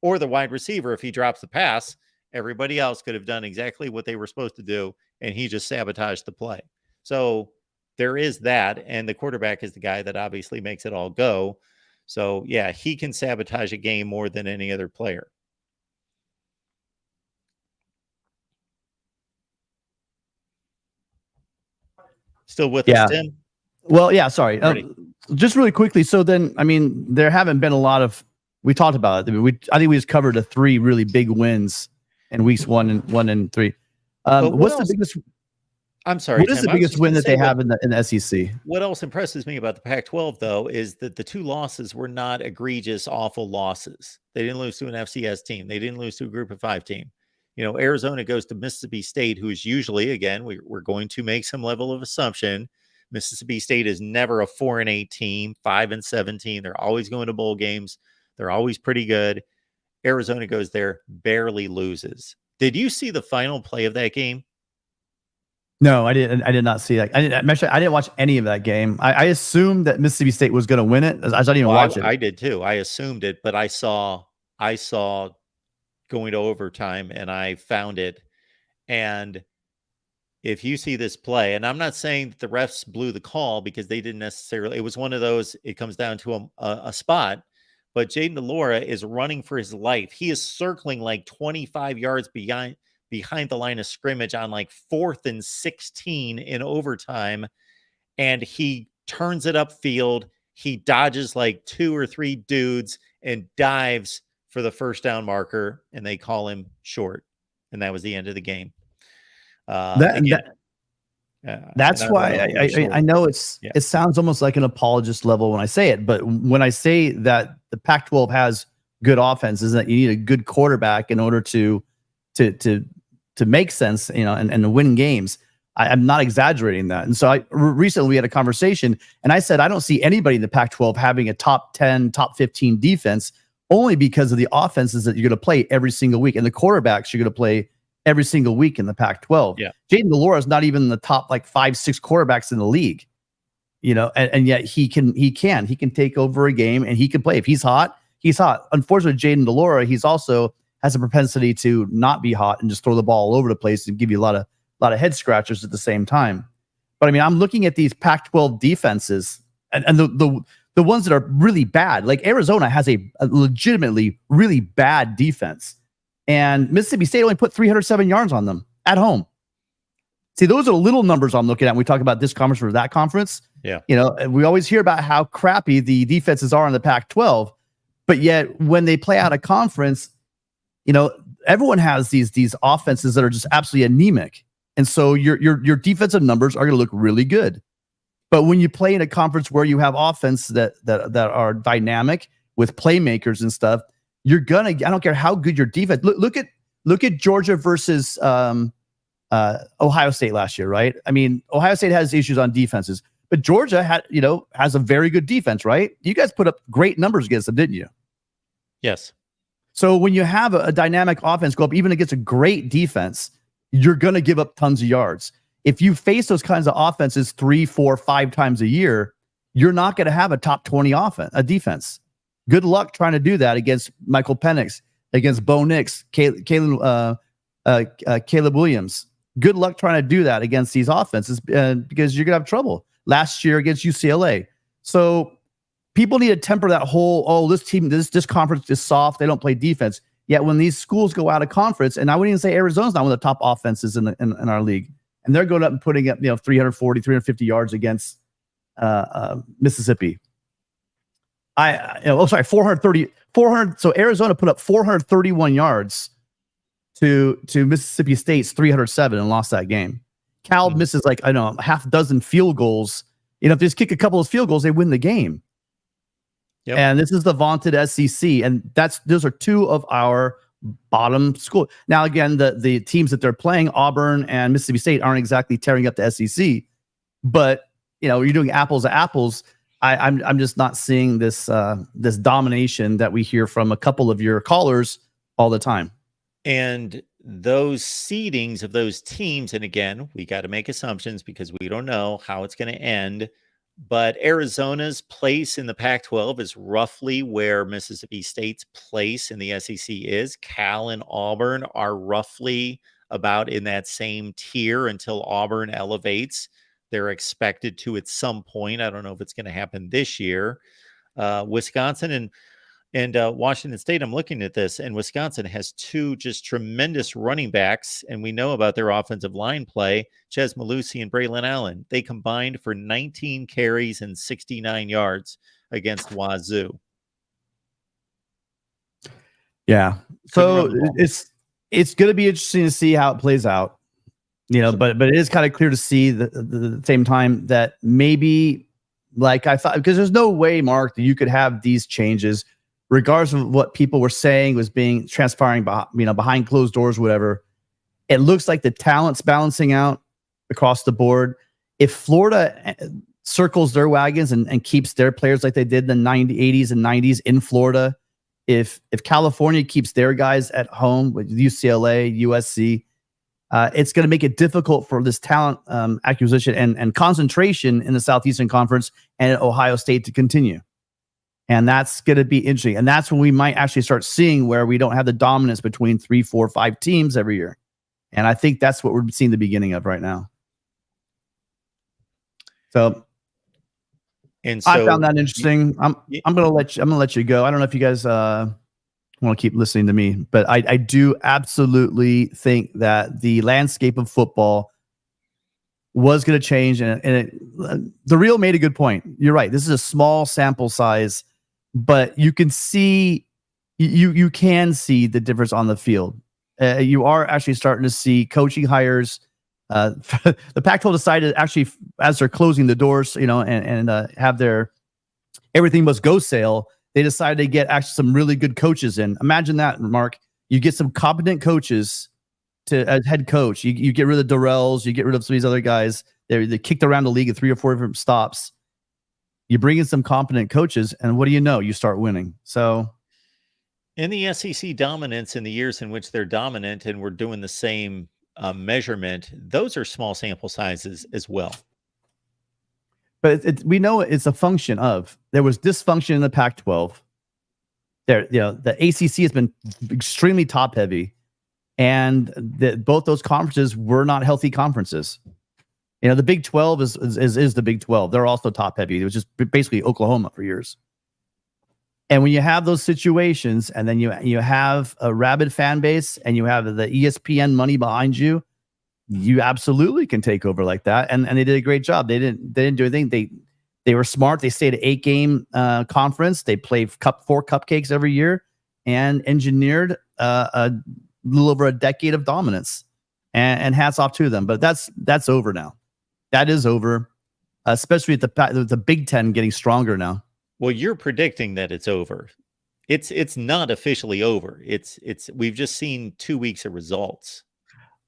A: Or the wide receiver, if he drops the pass, everybody else could have done exactly what they were supposed to do, and he just sabotaged the play. So there is that, and the quarterback is the guy that obviously makes it all go. So, yeah, he can sabotage a game more than any other player. Still with us, Tim?
C: Well, yeah, sorry. Just really quickly. So then, there haven't been a lot of, we talked about it. I think we just covered the 3 really big wins in weeks 1 and 3. What's the biggest?
A: I'm sorry.
C: What is the biggest win that they have in the SEC?
A: What else impresses me about the Pac-12, though, is that the 2 losses were not egregious, awful losses. They didn't lose to an FCS team. They didn't lose to a Group of 5 team. Arizona goes to Mississippi State, who is usually, again, we're going to make some level of assumption. Mississippi State is never a 4-8 team, 5-7 team. They're always going to bowl games. They're always pretty good. Arizona goes there, barely loses. Did you see the final play of that game?
C: No, I didn't. I did not see that. I didn't watch any of that game. I assumed that Mississippi State was going to win it. I didn't even watch it.
A: I did too. I assumed it, but I saw going to overtime and I found it. And if you see this play, and I'm not saying that the refs blew the call because they didn't necessarily, it was one of those, it comes down to a spot, but Jaden DeLora is running for his life. He is circling like 25 yards behind the line of scrimmage on like 4th and 16 in overtime. And he turns it upfield. He dodges like 2 or 3 dudes and dives for the first down marker. And they call him short. And that was the end of the game.
C: That's why I know it sounds almost like an apologist level when I say it. But when I say that the Pac-12 has good offenses, that you need a good quarterback in order to make sense, and to win games. I'm not exaggerating that. And so recently we had a conversation and I said, I don't see anybody in the Pac-12 having a top 10, top 15 defense, only because of the offenses that you're going to play every single week and the quarterbacks you're going to play every single week in the Pac-12. Yeah. Jaden DeLora is not even in the top like 5-6 quarterbacks in the league, and yet he can take over a game and he can play. If he's hot, he's hot. Unfortunately, Jaden DeLora, he's also has a propensity to not be hot and just throw the ball all over the place and give you a lot of head scratchers at the same time. But I'm looking at these Pac-12 defenses and the ones that are really bad, like Arizona has a legitimately really bad defense, and Mississippi State only put 307 yards on them at home. See, those are the little numbers I'm looking at when we talk about this conference or that conference.
A: Yeah.
C: We always hear about how crappy the defenses are in the Pac-12, but yet when they play out a conference, everyone has these offenses that are just absolutely anemic. And so your defensive numbers are going to look really good. But when you play in a conference where you have offense that are dynamic with playmakers and stuff, you're gonna. I don't care how good your defense. Look at Georgia versus Ohio State last year, right? I mean, Ohio State has issues on defenses, but Georgia has a very good defense, right? You guys put up great numbers against them, didn't you?
A: Yes.
C: So when you have a dynamic offense go up, even against a great defense, you're going to give up tons of yards. If you face those kinds of offenses 3, 4, 5 times a year, you're not going to have a top 20 defense. Good luck trying to do that against Michael Penix, against Bo Nix, Caleb Williams. Good luck trying to do that against these offenses because you're going to have trouble. Last year against UCLA. So people need to temper that whole, this conference is soft. They don't play defense. Yet when these schools go out of conference, and I wouldn't even say Arizona's not one of the top offenses in our league, and they're going up and putting up 340, 350 yards against Mississippi. 400. So Arizona put up 431 yards to Mississippi State's 307 and lost that game. Cal misses half dozen field goals. If they just kick a couple of field goals, they win the game. Yep. And this is the vaunted SEC, and those are two of our bottom school. Now, again, the teams that they're playing, Auburn and Mississippi State, aren't exactly tearing up the SEC, but you're doing apples to apples. I'm just not seeing this domination that we hear from a couple of your callers all the time. And
A: those seedings of those teams, and again, we got to make assumptions because we don't know how it's going to end. But Arizona's place in the Pac-12 is roughly where Mississippi State's place in the SEC is. Cal and Auburn are roughly about in that same tier until Auburn elevates. They're expected to at some point. I don't know if it's going to happen this year. Wisconsin and Washington State, I'm looking at this, and Wisconsin has two just tremendous running backs, and we know about their offensive line play, Ches Malusi and Braylon Allen. They combined for 19 carries and 69 yards against Wazoo.
C: Yeah. So it's going to be interesting to see how it plays out, but it is kind of clear to see the same time that maybe, like I thought, because there's no way, Mark, that you could have these changes regardless of what people were saying was being transpiring behind closed doors, whatever. It looks like the talent's balancing out across the board. If Florida circles their wagons and keeps their players like they did in the 80s and 90s in Florida, if California keeps their guys at home with UCLA, USC, it's going to make it difficult for this talent acquisition and concentration in the Southeastern Conference and Ohio State to continue. And that's going to be interesting. And that's when we might actually start seeing where we don't have the dominance between 3, 4, 5 teams every year. And I think that's what we're seeing the beginning of right now. So I found that interesting. I'm going to let you go. I don't know if you guys want to keep listening to me, but I do absolutely think that the landscape of football was going to change. And the Real made a good point. You're right. This is a small sample size, but you can see, you can see the difference on the field. You are actually starting to see coaching hires. The Pac-12 decided actually, as they're closing the doors, and have their everything must go sale, they decided to get actually some really good coaches in. Imagine that, Mark. You get some competent coaches as head coach. You get rid of Durrells, you get rid of some of these other guys. They kicked around the league at 3 or 4 different stops. You bring in some competent coaches, and what do you know? You start winning. So,
A: in the SEC dominance in the years in which they're dominant, and we're doing the same measurement, those are small sample sizes as well.
C: But we know it's a function of there was dysfunction in the Pac-12. The ACC has been extremely top heavy, and both those conferences were not healthy conferences. You know, the Big 12 is the Big 12. They're also top heavy. It was just basically Oklahoma for years. And when you have those situations, and then you have a rabid fan base, and you have the ESPN money behind you, you absolutely can take over like that. And they did a great job. They didn't do anything. They were smart. They stayed at 8-game conference. They played 4 cupcakes every year and engineered a little over a decade of dominance. And hats off to them. But that's over now. That is over, especially at the Big Ten getting stronger now.
A: Well, you're predicting that it's over. It's not officially over. We've just seen 2 weeks of results.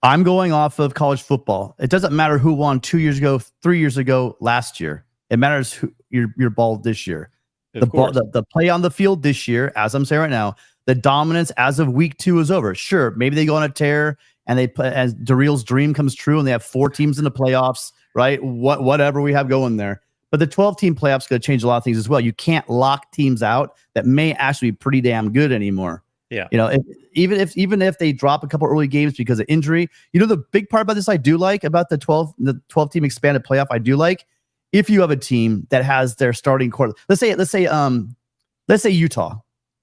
C: I'm going off of college football. It doesn't matter who won 2 years ago, 3 years ago, last year. It matters who your ball this year. The play on the field this year, as I'm saying right now, the dominance as of week 2 is over. Sure, maybe they go on a tear and they play as Darreel's dream comes true and they have 4 teams in the playoffs, right? Whatever we have going there. But the 12-team playoffs going to change a lot of things as well. You can't lock teams out that may actually be pretty damn good anymore.
A: Yeah.
C: You know, even if they drop a couple early games because of injury, you know, the big part about this I do like about the 12-team expanded playoff, I do like if you have a team that has their starting quarter. Let's say Utah,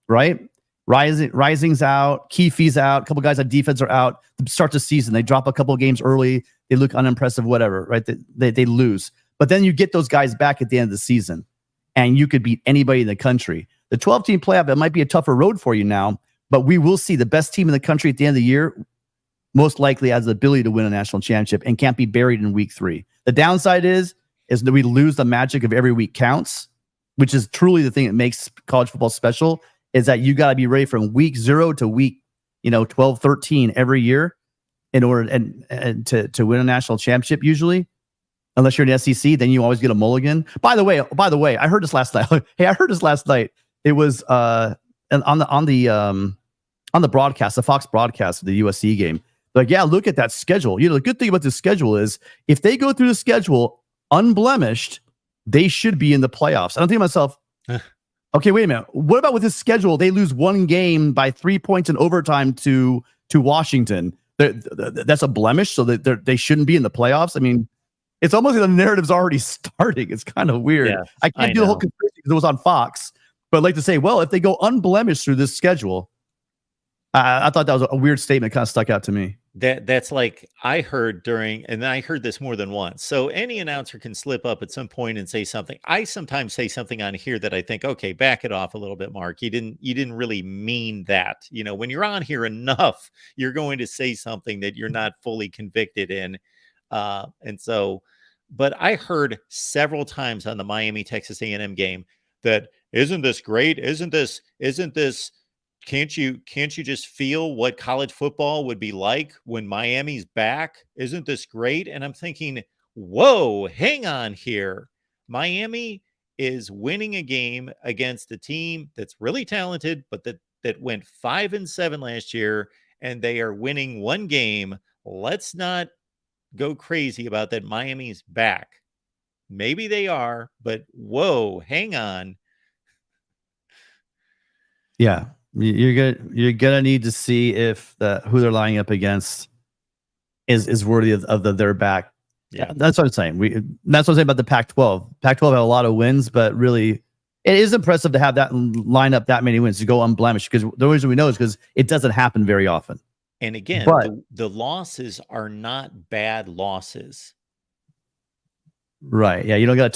C: right? Rising's out, Keefe's out, a couple guys on defense are out. To start the season, they drop a couple of games early, they look unimpressive, whatever, right? They lose. But then you get those guys back at the end of the season, and you could beat anybody in the country. The 12-team playoff, it might be a tougher road for you now, but we will see the best team in the country at the end of the year most likely has the ability to win a national championship and can't be buried in week 3. The downside is that we lose the magic of every week counts, which is truly the thing that makes college football special, is that you got to be ready from week 0 to week 12, 13 every year in order and to win a national championship usually. Unless you're in the SEC, then you always get a mulligan. By the way, I heard this last night. Hey, I heard this last night. It was on the broadcast, the Fox broadcast of the USC game. Like, yeah, look at that schedule. You know, the good thing about this schedule is if they go through the schedule unblemished, they should be in the playoffs. I'm thinking to myself, okay, wait a minute. What about with this schedule? They lose 1 game by 3 points in overtime to Washington. That's a blemish, so that they shouldn't be in the playoffs. I mean, it's almost like the narrative's already starting. It's kind of weird.
A: Yeah,
C: I can't do the whole conspiracy because it was on Fox. But I'd like to say, well, if they go unblemished through this schedule, I thought that was a weird statement. Kind of stuck out to me.
A: That's like I heard and I heard this more than once. So any announcer can slip up at some point and say something. I sometimes say something on here that I think, okay, back it off a little bit, Mark. You didn't really mean that. You know, when you're on here enough, you're going to say something that you're not fully convicted in. But I heard several times on the Miami Texas A&M game that isn't this great? Isn't this can't you just feel what college football would be like when Miami's back? Isn't this great? And I'm thinking, whoa, hang on here. Miami is winning a game against a team that's really talented, but that went 5-7 last year, and they are winning 1 game. Let's not go crazy about that. Miami's back. Maybe they are, but whoa, hang on.
C: Yeah, you're gonna need to see if who they're lining up against is worthy of their back. Yeah, that's what I'm saying. That's what I'm saying about the Pac-12. Pac-12 had a lot of wins, but really, it is impressive to have that line up that many wins to go unblemished. Because the reason we know is because it doesn't happen very often.
A: And again, the losses are not bad losses.
C: Right. Yeah. You don't have to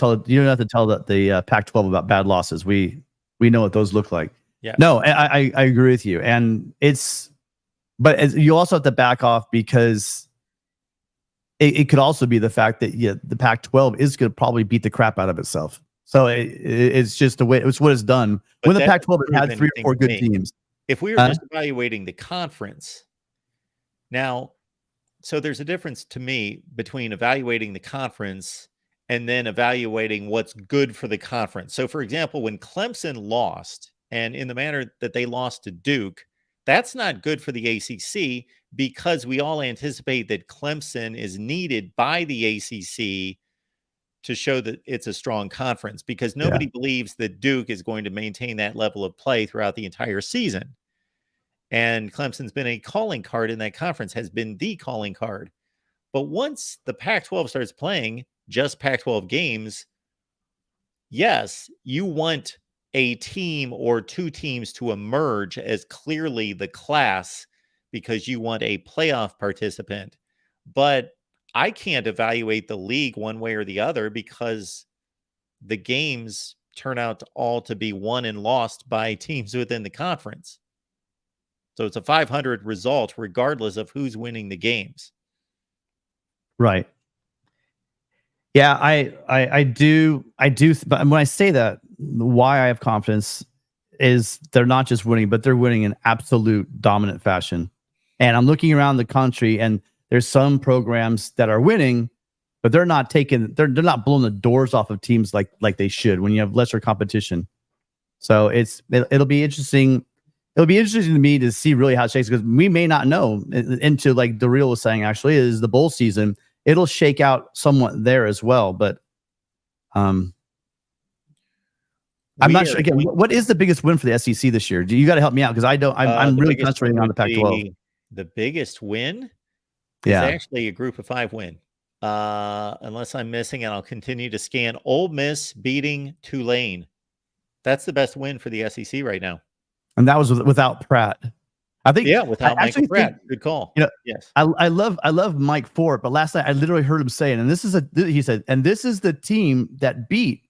C: tell the Pac-12 about bad losses. We know what those look like.
A: Yeah.
C: No, I agree with you. And but you also have to back off because it could also be the fact that the Pac-12 is going to probably beat the crap out of itself. So it's just the way it's what it's done.
A: But
C: when the Pac-12 had 3 or 4 good teams.
A: If we were just evaluating the conference. Now, so there's a difference to me between evaluating the conference and then evaluating what's good for the conference. So, for example, when Clemson lost, and in the manner that they lost to Duke, that's not good for the ACC because we all anticipate that Clemson is needed by the ACC to show that it's a strong conference because nobody believes that Duke is going to maintain that level of play throughout the entire season. And Clemson's been a calling card in that conference, has been the calling card. But once the Pac-12 starts playing just Pac-12 games, yes, you want a team or two teams to emerge as clearly the class because you want a playoff participant. But I can't evaluate the league one way or the other because the games turn out all to be won and lost by teams within the conference. So it's a 500 result regardless of who's winning the games.
C: Right. Yeah, I do. But when I say that, why I have confidence is they're not just winning, but they're winning in absolute dominant fashion. And I'm looking around the country, and there's some programs that are winning, but they're not not blowing the doors off of teams like they should when you have lesser competition. So it'll be interesting. It'll be interesting to me to see really how it shakes, because we may not know into, like Daryl was saying, actually, is the bowl season. It'll shake out somewhat there as well. But I'm not sure. Again, what is the biggest win for the SEC this year? You got to help me out, because I don't. I'm really concentrating on the Pac-12.
A: The biggest win is actually a Group of 5 win. Unless I'm missing, and I'll continue to scan. Ole Miss beating Tulane. That's the best win for the SEC right now.
C: And that was without Pratt. I think,
A: without Michael Pratt. Good call. Yes.
C: I love Mike Ford, but last night I literally heard him say, and he said, and this is the team that beat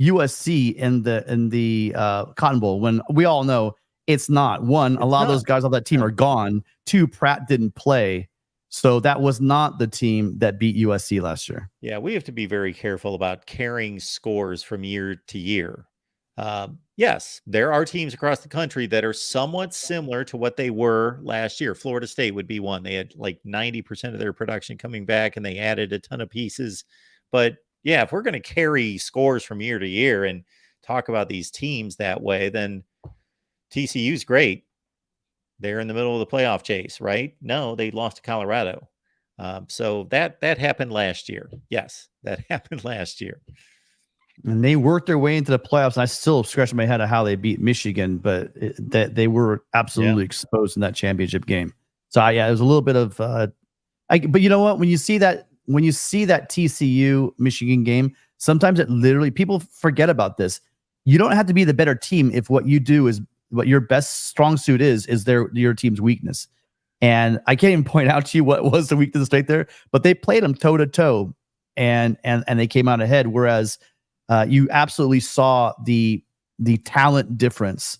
C: USC in the Cotton Bowl, when we all know it's not. One, a lot of those guys on that team are gone. Two, Pratt didn't play. So that was not the team that beat USC last year.
A: Yeah, we have to be very careful about carrying scores from year to year. Yes, there are teams across the country that are somewhat similar to what they were last year. Florida State would be one. They had like 90% of their production coming back, and they added a ton of pieces. But yeah, if we're going to carry scores from year to year and talk about these teams that way, then TCU's great. They're in the middle of the playoff chase, right? No, they lost to Colorado. So that happened last year. Yes, that happened last year.
C: And they worked their way into the playoffs. And I still scratch my head at how they beat Michigan, but that they were absolutely exposed in that championship game. So it was a little bit of. But you know what? When you see that TCU Michigan game, sometimes it literally, people forget about this. You don't have to be the better team if what you do is what your best strong suit is your team's weakness. And I can't even point out to you what was the weakness right there, but they played them toe to toe, and they came out ahead. Whereas you absolutely saw the talent difference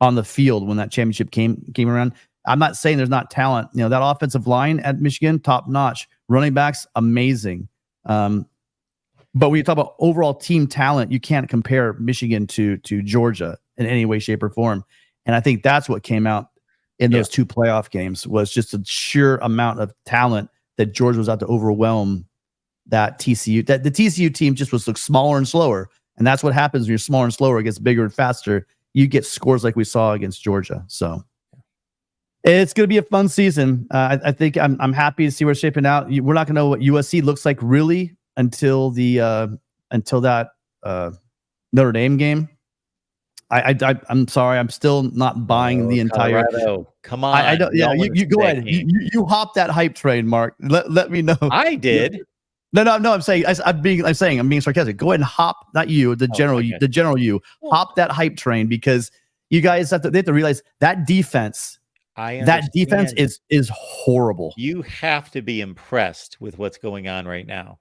C: on the field when that championship came around. I'm not saying there's not talent. You know, that offensive line at Michigan, top notch. Running backs, amazing. But when you talk about overall team talent, you can't compare Michigan to Georgia in any way, shape, or form. And I think that's what came out in those two playoff games, was just a sheer amount of talent that Georgia was out to overwhelm that TCU. That the TCU team just was smaller and slower. And that's what happens when you're smaller and slower. It gets bigger and faster. You get scores like we saw against Georgia. So it's going to be a fun season. I think I'm happy to see where it's shaping out. We're not going to know what USC looks like really until that Notre Dame game. I'm sorry, I'm still not buying the entire.
A: Colorado. Come on,
C: I don't. Yeah, you go ahead. You hop that hype train, Mark. Let me know.
A: I did.
C: No. I'm saying I'm being sarcastic. Go ahead and hop. Not you, the general. Okay. The general you. Hop that hype train, because you guys they have to realize that defense. That defense is horrible.
A: You have to be impressed with what's going on right now.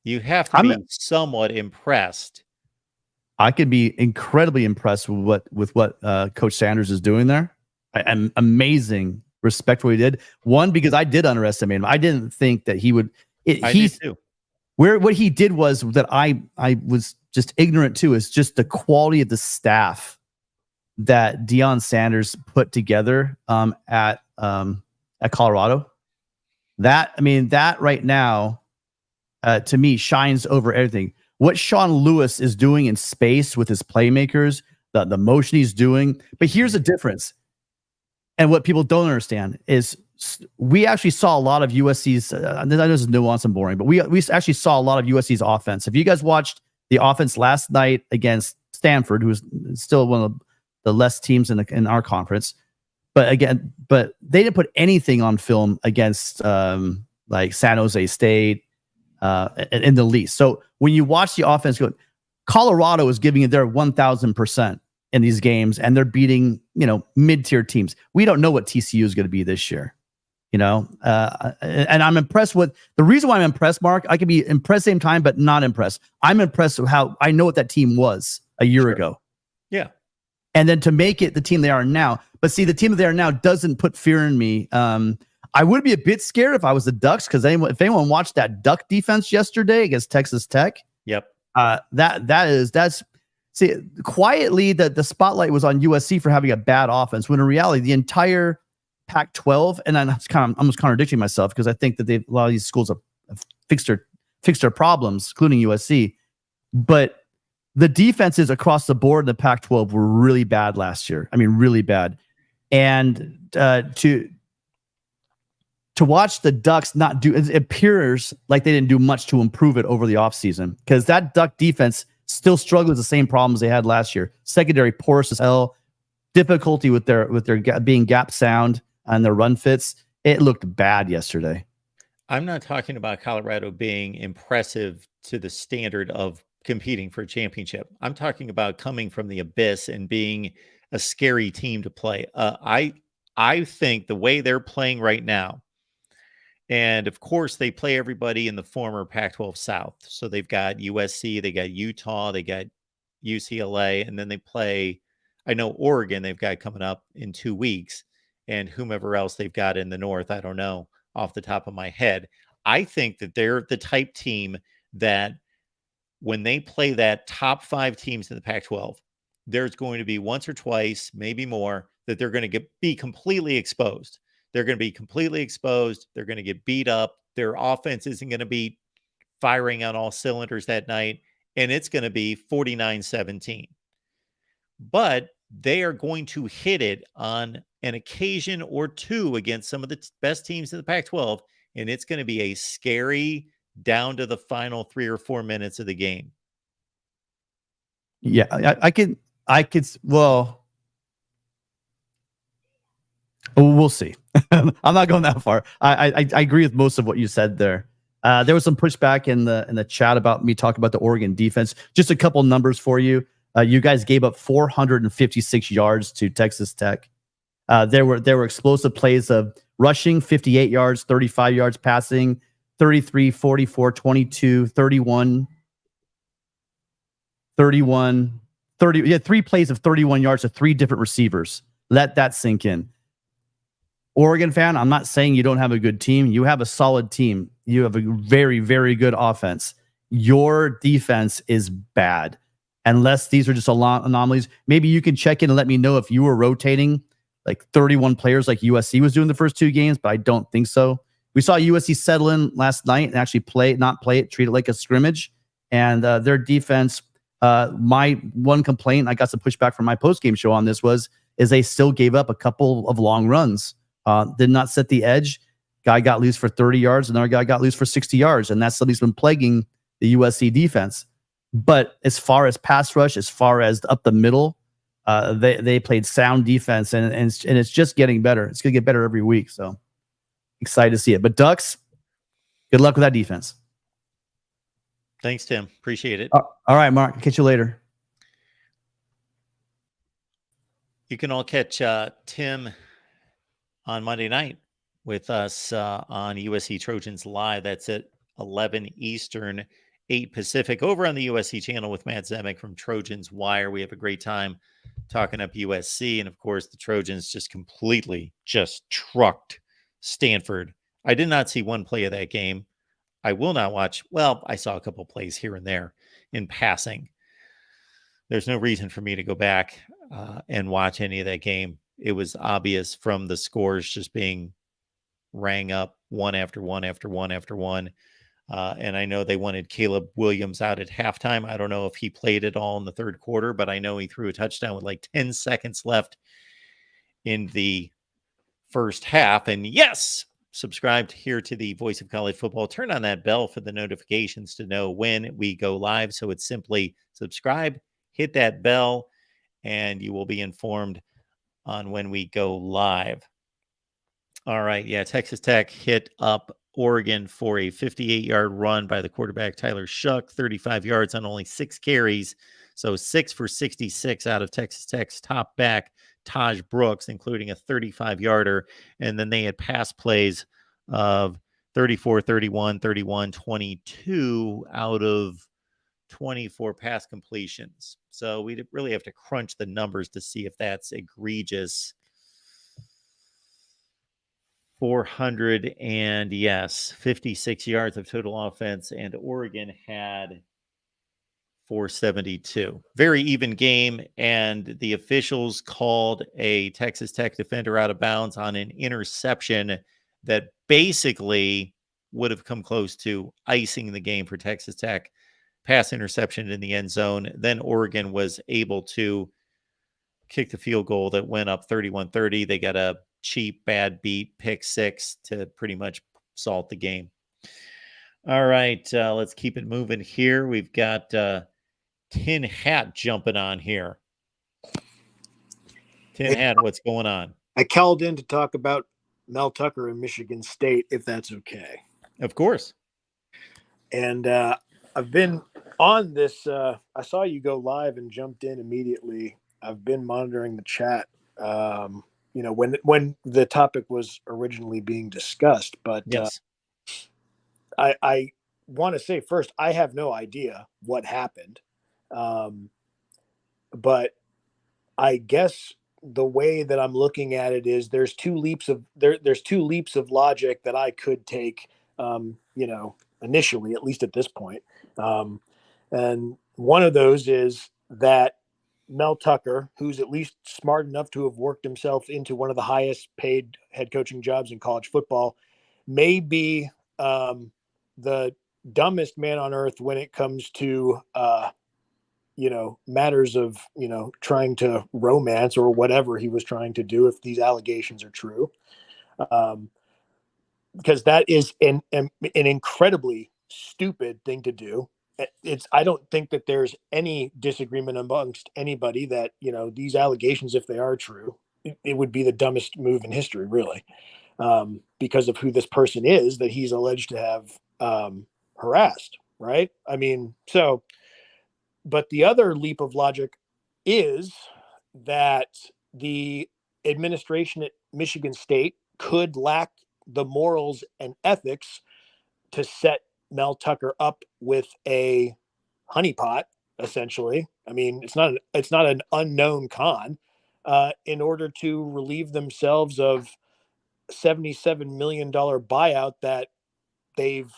A: You have to be somewhat impressed.
C: I could be incredibly impressed with what Coach Sanders is doing there. I'm amazing. Respect for what he did. One, because I did underestimate him. I didn't think that he would.
A: I did too.
C: What he did was that I was just ignorant to, is just the quality of the staff that Deion Sanders put together at Colorado. That right now, to me, shines over everything. What Sean Lewis is doing in space with his playmakers, the motion he's doing. But here's the difference. And what people don't understand is we actually saw a lot of USC's, I know this is nuanced and boring, but we actually saw a lot of USC's offense. If you guys watched the offense last night against Stanford, who is still one of the less teams in our conference, but they didn't put anything on film against like San Jose State, in the least. So when you watch the offense go, Colorado is giving it their 1,000% in these games, and they're beating, mid-tier teams. We don't know what TCU is going to be this year, and I'm impressed with the reason why I'm impressed, Mark. I can be impressed same time, but not impressed. I'm impressed with how I know what that team was a year ago.
A: Yeah.
C: And then to make it the team they are now. But see, the team that they are now doesn't put fear in me. I would be a bit scared if I was the Ducks, because if anyone watched that Duck defense yesterday against Texas Tech,
A: yep,
C: that's see, quietly the spotlight was on USC for having a bad offense, when in reality the entire Pac-12, and I'm almost contradicting myself, because I think that a lot of these schools have fixed their problems, including USC, but the defenses across the board in the Pac-12 were really bad last year. I mean, really bad. And to watch the Ducks not do, it appears like they didn't do much to improve it over the offseason, because that Duck defense still struggles with the same problems they had last year. Secondary porous as hell, difficulty with their being gap sound and their run fits. It looked bad yesterday.
A: I'm not talking about Colorado being impressive to the standard of competing for a championship. I'm talking about coming from the abyss and being a scary team to play. I think the way they're playing right now, and of course they play everybody in the former Pac-12 South. So they've got USC, they got Utah, they got UCLA, and then they play, I know Oregon they've got coming up in 2 weeks, and whomever else they've got in the North, I don't know off the top of my head. I think that they're the type team that when they play that top 5 teams in the Pac-12, there's going to be once or twice, maybe more, that they're going to be completely exposed. They're going to be completely exposed. They're going to get beat up. Their offense isn't going to be firing on all cylinders that night, and it's going to be 49-17. But they are going to hit it on an occasion or two against some of the best teams in the Pac-12, and it's going to be a scary down to the final 3 or 4 minutes of the game.
C: Yeah, I could. Well, we'll see. I'm not going that far. I agree with most of what you said there. There was some pushback in the chat about me talking about the Oregon defense. Just a couple numbers for you. You guys gave up 456 yards to Texas Tech. There were explosive plays of rushing, 58 yards, 35 yards passing, 33, 44, 22, 31, 30. Yeah, 3 plays of 31 yards to 3 different receivers. Let that sink in. Oregon fan, I'm not saying you don't have a good team. You have a solid team. You have a very, very good offense. Your defense is bad. Unless these are just anomalies. Maybe you can check in and let me know if you were rotating like 31 players like USC was doing the first 2 games, but I don't think so. We saw USC settle in last night and actually not play it, treat it like a scrimmage. And their defense, my one complaint, I got some pushback from my post-game show on this is they still gave up a couple of long runs. Did not set the edge. Guy got loose for 30 yards. Another guy got loose for 60 yards. And that's something that's been plaguing the USC defense. But as far as pass rush, as far as up the middle, they played sound defense, and it's just getting better. It's going to get better every week. So excited to see it. But Ducks, good luck with that defense.
A: Thanks, Tim. Appreciate it.
C: All right, Mark. Catch you later.
A: You can all catch Tim on Monday night with us on USC Trojans Live. That's at 11 Eastern, 8 Pacific, over on the USC channel with Matt Zemek from Trojans Wire. We have a great time talking up USC. And of course, the Trojans just completely trucked Stanford. I did not see one play of that game. I will not watch. Well, I saw a couple plays here and there in passing. There's no reason for me to go back and watch any of that game. It was obvious from the scores just being rang up one after one after one after one. And I know they wanted Caleb Williams out at halftime. I don't know if he played at all in the third quarter, but I know he threw a touchdown with like 10 seconds left in the first half. And yes, subscribe here to the Voice of College Football. Turn on that bell for the notifications to know when we go live. So it's simply subscribe, hit that bell, and you will be informed on when we go live. All right. Yeah. Texas Tech hit up Oregon for a 58-yard run by the quarterback Tyler Shuck, 35 yards on only 6 carries. So 6 for 66 out of Texas Tech's top back, Taj Brooks, including a 35-yarder. And then they had pass plays of 34, 31, 31, 22 out of 24 pass completions. So we really have to crunch the numbers to see if that's egregious. 400 and 56 yards of total offense, and Oregon had 472. Very even game, and the officials called a Texas Tech defender out of bounds on an interception that basically would have come close to icing the game for Texas Tech. Pass interception in the end zone. Then Oregon was able to kick the field goal that went up 31-30. They got a cheap, bad beat, pick 6 to pretty much salt the game. All right, let's keep it moving here. We've got Tin Hat jumping on here. Tin Hat, what's going on?
D: I called in to talk about Mel Tucker in Michigan State, if that's okay.
A: Of course.
D: And I've been on this. I saw you go live and jumped in immediately. I've been monitoring the chat. When the topic was originally being discussed, but
A: yes.
D: I want to say first, I have no idea what happened. But I guess the way that I'm looking at it is there's two leaps of logic that I could take, initially, at least at this point. And one of those is that Mel Tucker, who's at least smart enough to have worked himself into one of the highest paid head coaching jobs in college football, may be the dumbest man on earth when it comes to, matters of, trying to romance or whatever he was trying to do, if these allegations are true. Because that is an incredibly stupid thing to do. I don't think that there's any disagreement amongst anybody that, these allegations, if they are true, it would be the dumbest move in history, really, because of who this person is that he's alleged to have harassed. Right. I mean, but the other leap of logic is that the administration at Michigan State could lack the morals and ethics to set Mel Tucker up with a honeypot, essentially. I mean, it's not an unknown con, in order to relieve themselves of $77 million buyout that they've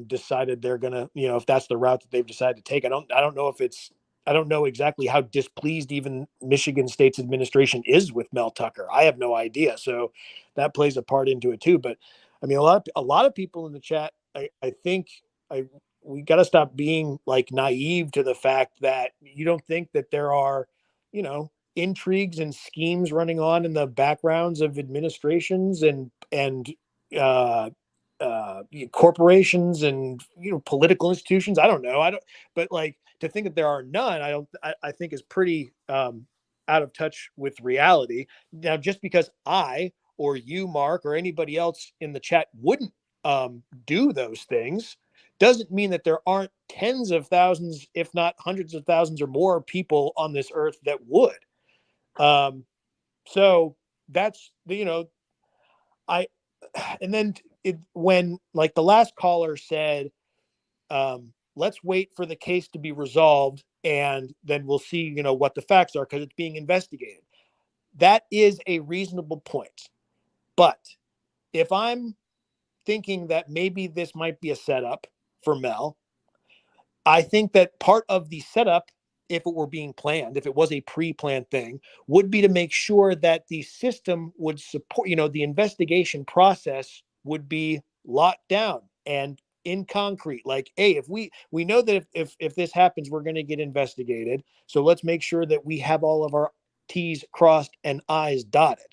D: decided they're gonna, if that's the route that they've decided to take. I don't know exactly how displeased even Michigan State's administration is with Mel Tucker. I have no idea. So that plays a part into it too. But I mean, a lot of people in the chat, I think we got to stop being like naive to the fact that you don't think that there are, intrigues and schemes running on in the backgrounds of administrations and corporations and political institutions. I don't know. But like, to think that there are none, I think is pretty out of touch with reality. Now, just because I or you, Mark, or anybody else in the chat wouldn't do those things doesn't mean that there aren't tens of thousands, if not hundreds of thousands or more people on this earth that would. So that's, and then when like the last caller said, let's wait for the case to be resolved and then we'll see, what the facts are because it's being investigated. That is a reasonable point. But if I'm thinking that maybe this might be a setup for Mel, I think that part of the setup, if it were being planned, if it was a pre-planned thing, would be to make sure that the system would support, the investigation process would be locked down and in concrete. Like, hey, if we know that if this happens, we're going to get investigated. So let's make sure that we have all of our T's crossed and I's dotted.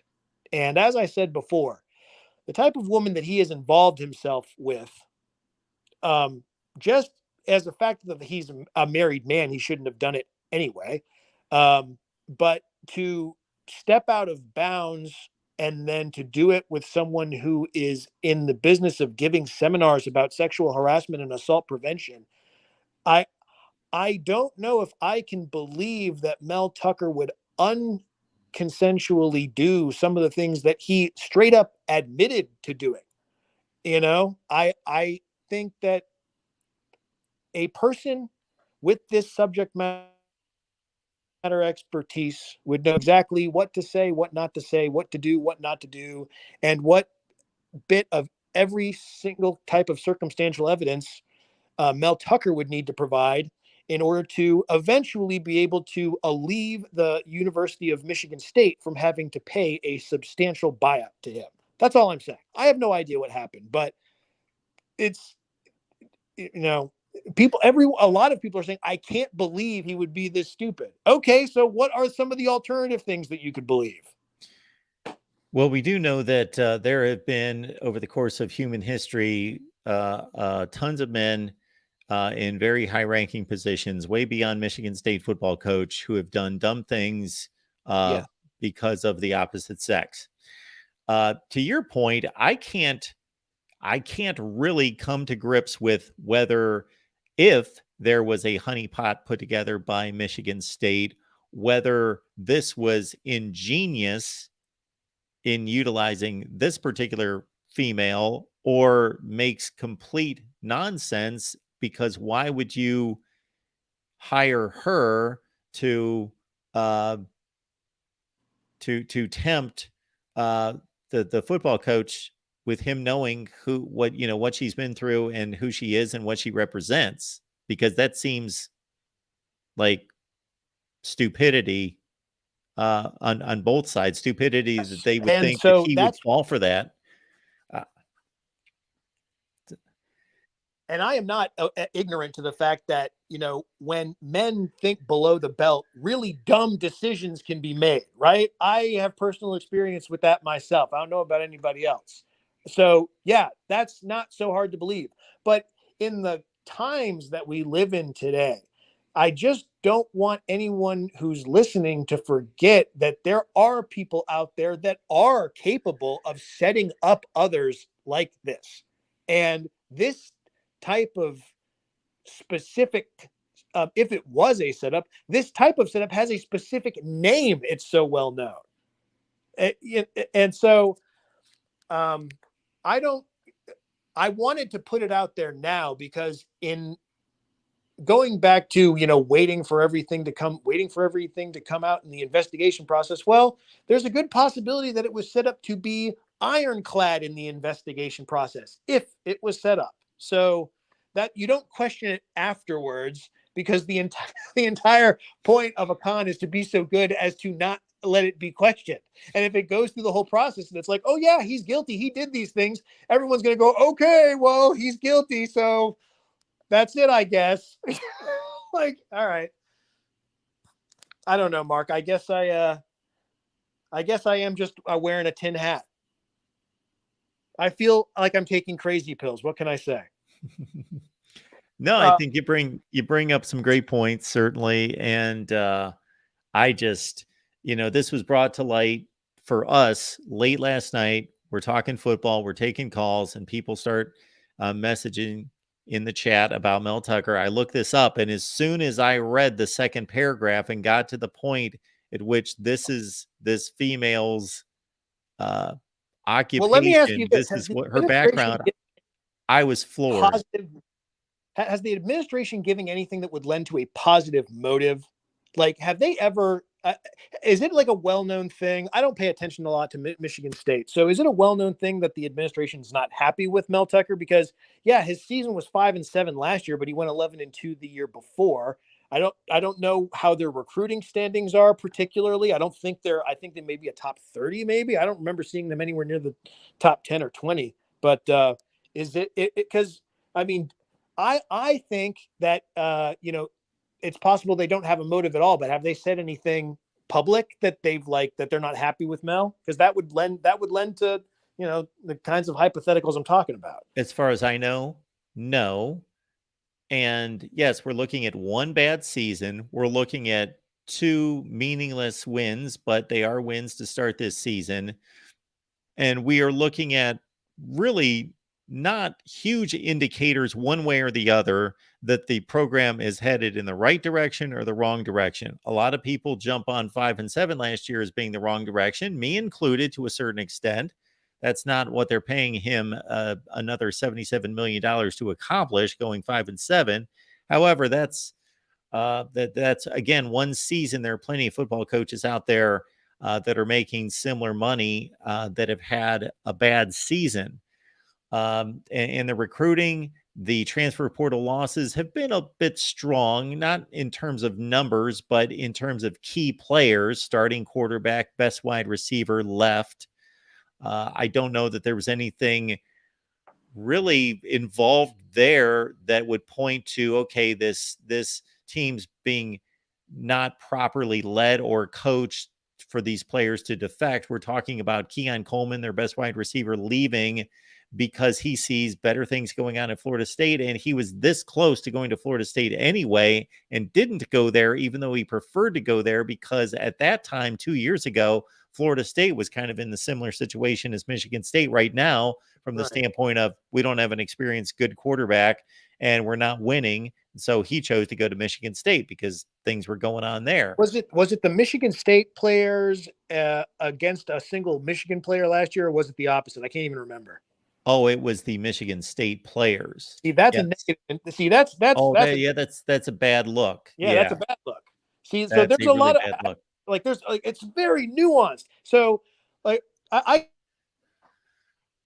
D: And as I said before, the type of woman that he has involved himself with, just as the fact that he's a married man, he shouldn't have done it anyway. But to step out of bounds and then to do it with someone who is in the business of giving seminars about sexual harassment and assault prevention, I don't know if I can believe that Mel Tucker would unconsensually do some of the things that he straight up admitted to doing. I think that a person with this subject matter expertise would know exactly what to say, what not to say, what to do, what not to do, and what bit of every single type of circumstantial evidence Mel Tucker would need to provide in order to eventually be able to alleviate the University of Michigan State from having to pay a substantial buyout to him. That's all I'm saying. I have no idea what happened, but it's, a lot of people are saying, I can't believe he would be this stupid. Okay, so what are some of the alternative things that you could believe?
A: Well, we do know that there have been, over the course of human history, tons of men in very high-ranking positions, way beyond Michigan State football coach, who have done dumb things because of the opposite sex. To your point, I can't really come to grips with whether, if there was a honeypot put together by Michigan State, whether this was ingenious in utilizing this particular female or makes complete nonsense, because why would you hire her to tempt the football coach, with him knowing what she's been through and who she is and what she represents? Because that seems like stupidity on both sides. Stupidity that they would think that he would fall for that.
D: And I am not ignorant to the fact that, when men think below the belt, really dumb decisions can be made, right? I have personal experience with that myself. I don't know about anybody else. So, yeah, that's not so hard to believe. But in the times that we live in today, I just don't want anyone who's listening to forget that there are people out there that are capable of setting up others like this. And this type of specific, if it was a setup, this type of setup has a specific name. It's so well known. And so I wanted to put it out there now, because in going back to, waiting for everything to come out in the investigation process, well, there's a good possibility that it was set up to be ironclad in the investigation process if it was set up, so that you don't question it afterwards, because the entire point of a con is to be so good as to not let it be questioned. And if it goes through the whole process and it's like, oh yeah, he's guilty, he did these things, everyone's going to go, okay, well, he's guilty, so that's it, I guess. Like, all right. I don't know, Mark. I guess I am just wearing a tin hat. I feel like I'm taking crazy pills. What can I say?
A: No, I think you bring up some great points, certainly. And I just, this was brought to light for us late last night. We're talking football, we're taking calls, and people start messaging in the chat about Mel Tucker. I looked this up, and as soon as I read the second paragraph and got to the point at which this is this female's occupation,
D: well, let me ask you
A: this is what her background, I was floored.
D: Has the administration given anything that would lend to a positive motive? Like, have they ever, is it like a well-known thing? I don't pay attention a lot to Michigan State. So is it a well-known thing that the administration is not happy with Mel Tucker? Because yeah, his season was 5-7 last year, but he went 11-2 the year before. I don't know how their recruiting standings are particularly. I think they may be a top 30, maybe. I don't remember seeing them anywhere near the top 10 or 20, but is it, because I mean, I think that, it's possible they don't have a motive at all, but have they said anything public that that they're not happy with Mel? Because that would lend to, the kinds of hypotheticals I'm talking about.
A: As far as I know, no. And yes, we're looking at one bad season. We're looking at 2 meaningless wins, but they are wins to start this season. And we are looking at really not huge indicators one way or the other that the program is headed in the right direction or the wrong direction. A lot of people jump on 5-7 last year as being the wrong direction, me included to a certain extent. That's not what they're paying him another $77 million to accomplish, going 5-7. However, that's again one season. There are plenty of football coaches out there that are making similar money that have had a bad season. And the recruiting, the transfer portal losses have been a bit strong, not in terms of numbers, but in terms of key players. Starting quarterback, best wide receiver left. I don't know that there was anything really involved there that would point to, okay, this team's being not properly led or coached for these players to defect. We're talking about Keon Coleman, their best wide receiver, leaving because he sees better things going on at Florida State. And he was this close to going to Florida State anyway and didn't go there, even though he preferred to go there, because at that time, 2 years ago, Florida State was kind of in the similar situation as Michigan State right now, from the standpoint of we don't have an experienced good quarterback and we're not winning. So he chose to go to Michigan State because things were going on there.
D: Was it the Michigan State players against a single Michigan player last year, or was it the opposite? I can't even remember.
A: Oh, it was the Michigan State players.
D: See, that's a negative. See, that's
A: that's a bad look.
D: Yeah, that's a bad look. See, so
A: That's
D: there's a lot of
A: bad look.
D: like there's like it's very nuanced. So like I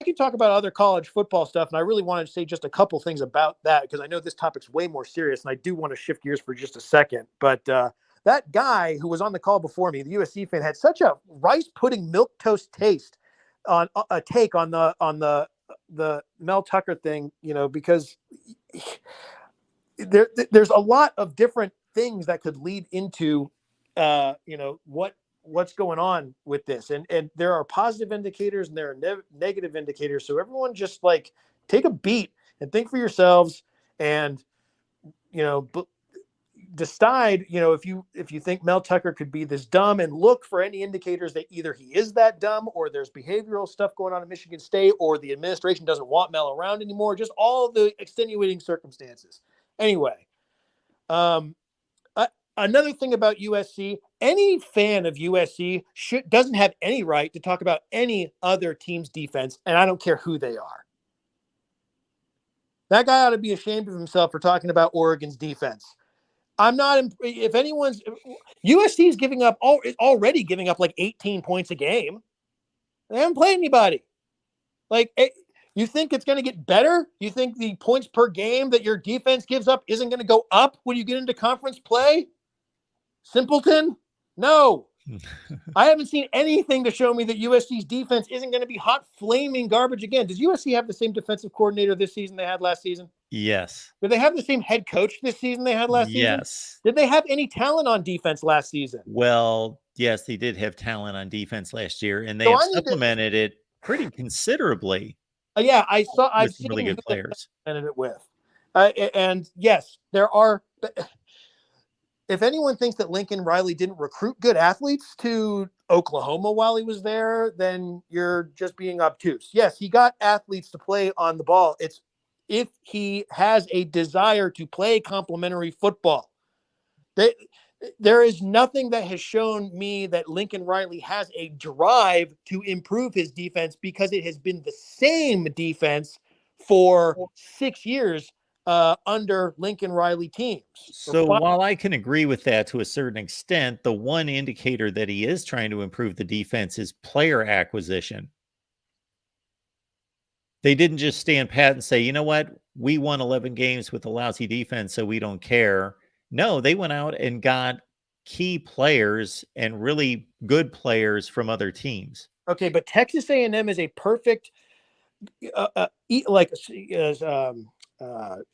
D: can talk about other college football stuff, and I really wanted to say just a couple things about that because I know this topic's way more serious, and I do want to shift gears for just a second. But that guy who was on the call before me, the USC fan, had such a rice pudding milk toast taste on a take on the Mel Tucker thing, because there's a lot of different things that could lead into what's going on with this, and there are positive indicators and there are negative indicators. So everyone just like take a beat and think for yourselves, and decide if you think Mel Tucker could be this dumb, and look for any indicators that either he is that dumb, or there's behavioral stuff going on at Michigan State, or the administration doesn't want Mel around anymore. Just all the extenuating circumstances. Anyway, another thing about USC, any fan of USC doesn't have any right to talk about any other team's defense, and I don't care who they are. That guy ought to be ashamed of himself for talking about Oregon's defense. I'm not. If anyone's, USC is already giving up like 18 points a game. They haven't played anybody. Like, you think it's going to get better? You think the points per game that your defense gives up isn't going to go up when you get into conference play? Simpleton? No. I haven't seen anything to show me that USC's defense isn't going to be hot, flaming garbage again. Does USC have the same defensive coordinator this season they had last season?
A: Yes.
D: Did they have the same head coach this season they had last season?
A: Yes.
D: Did they have any talent on defense last season?
A: Well, yes, they did have talent on defense last year, and they have supplemented it pretty considerably.
D: Yeah, I've seen
A: really good players.
D: Supplemented it with, and yes, there are. If anyone thinks that Lincoln Riley didn't recruit good athletes to Oklahoma while he was there, then you're just being obtuse. Yes, he got athletes to play on the ball. It's if he has a desire to play complementary football. There is nothing that has shown me that Lincoln Riley has a drive to improve his defense, because it has been the same defense for 6 years under Lincoln Riley teams.
A: So while I can agree with that to a certain extent, the one indicator that he is trying to improve the defense is player acquisition. They didn't just stand pat and say, you know what, we won 11 games with a lousy defense, so we don't care. No, they went out and got key players and really good players from other teams.
D: Okay, but Texas A&M is a perfect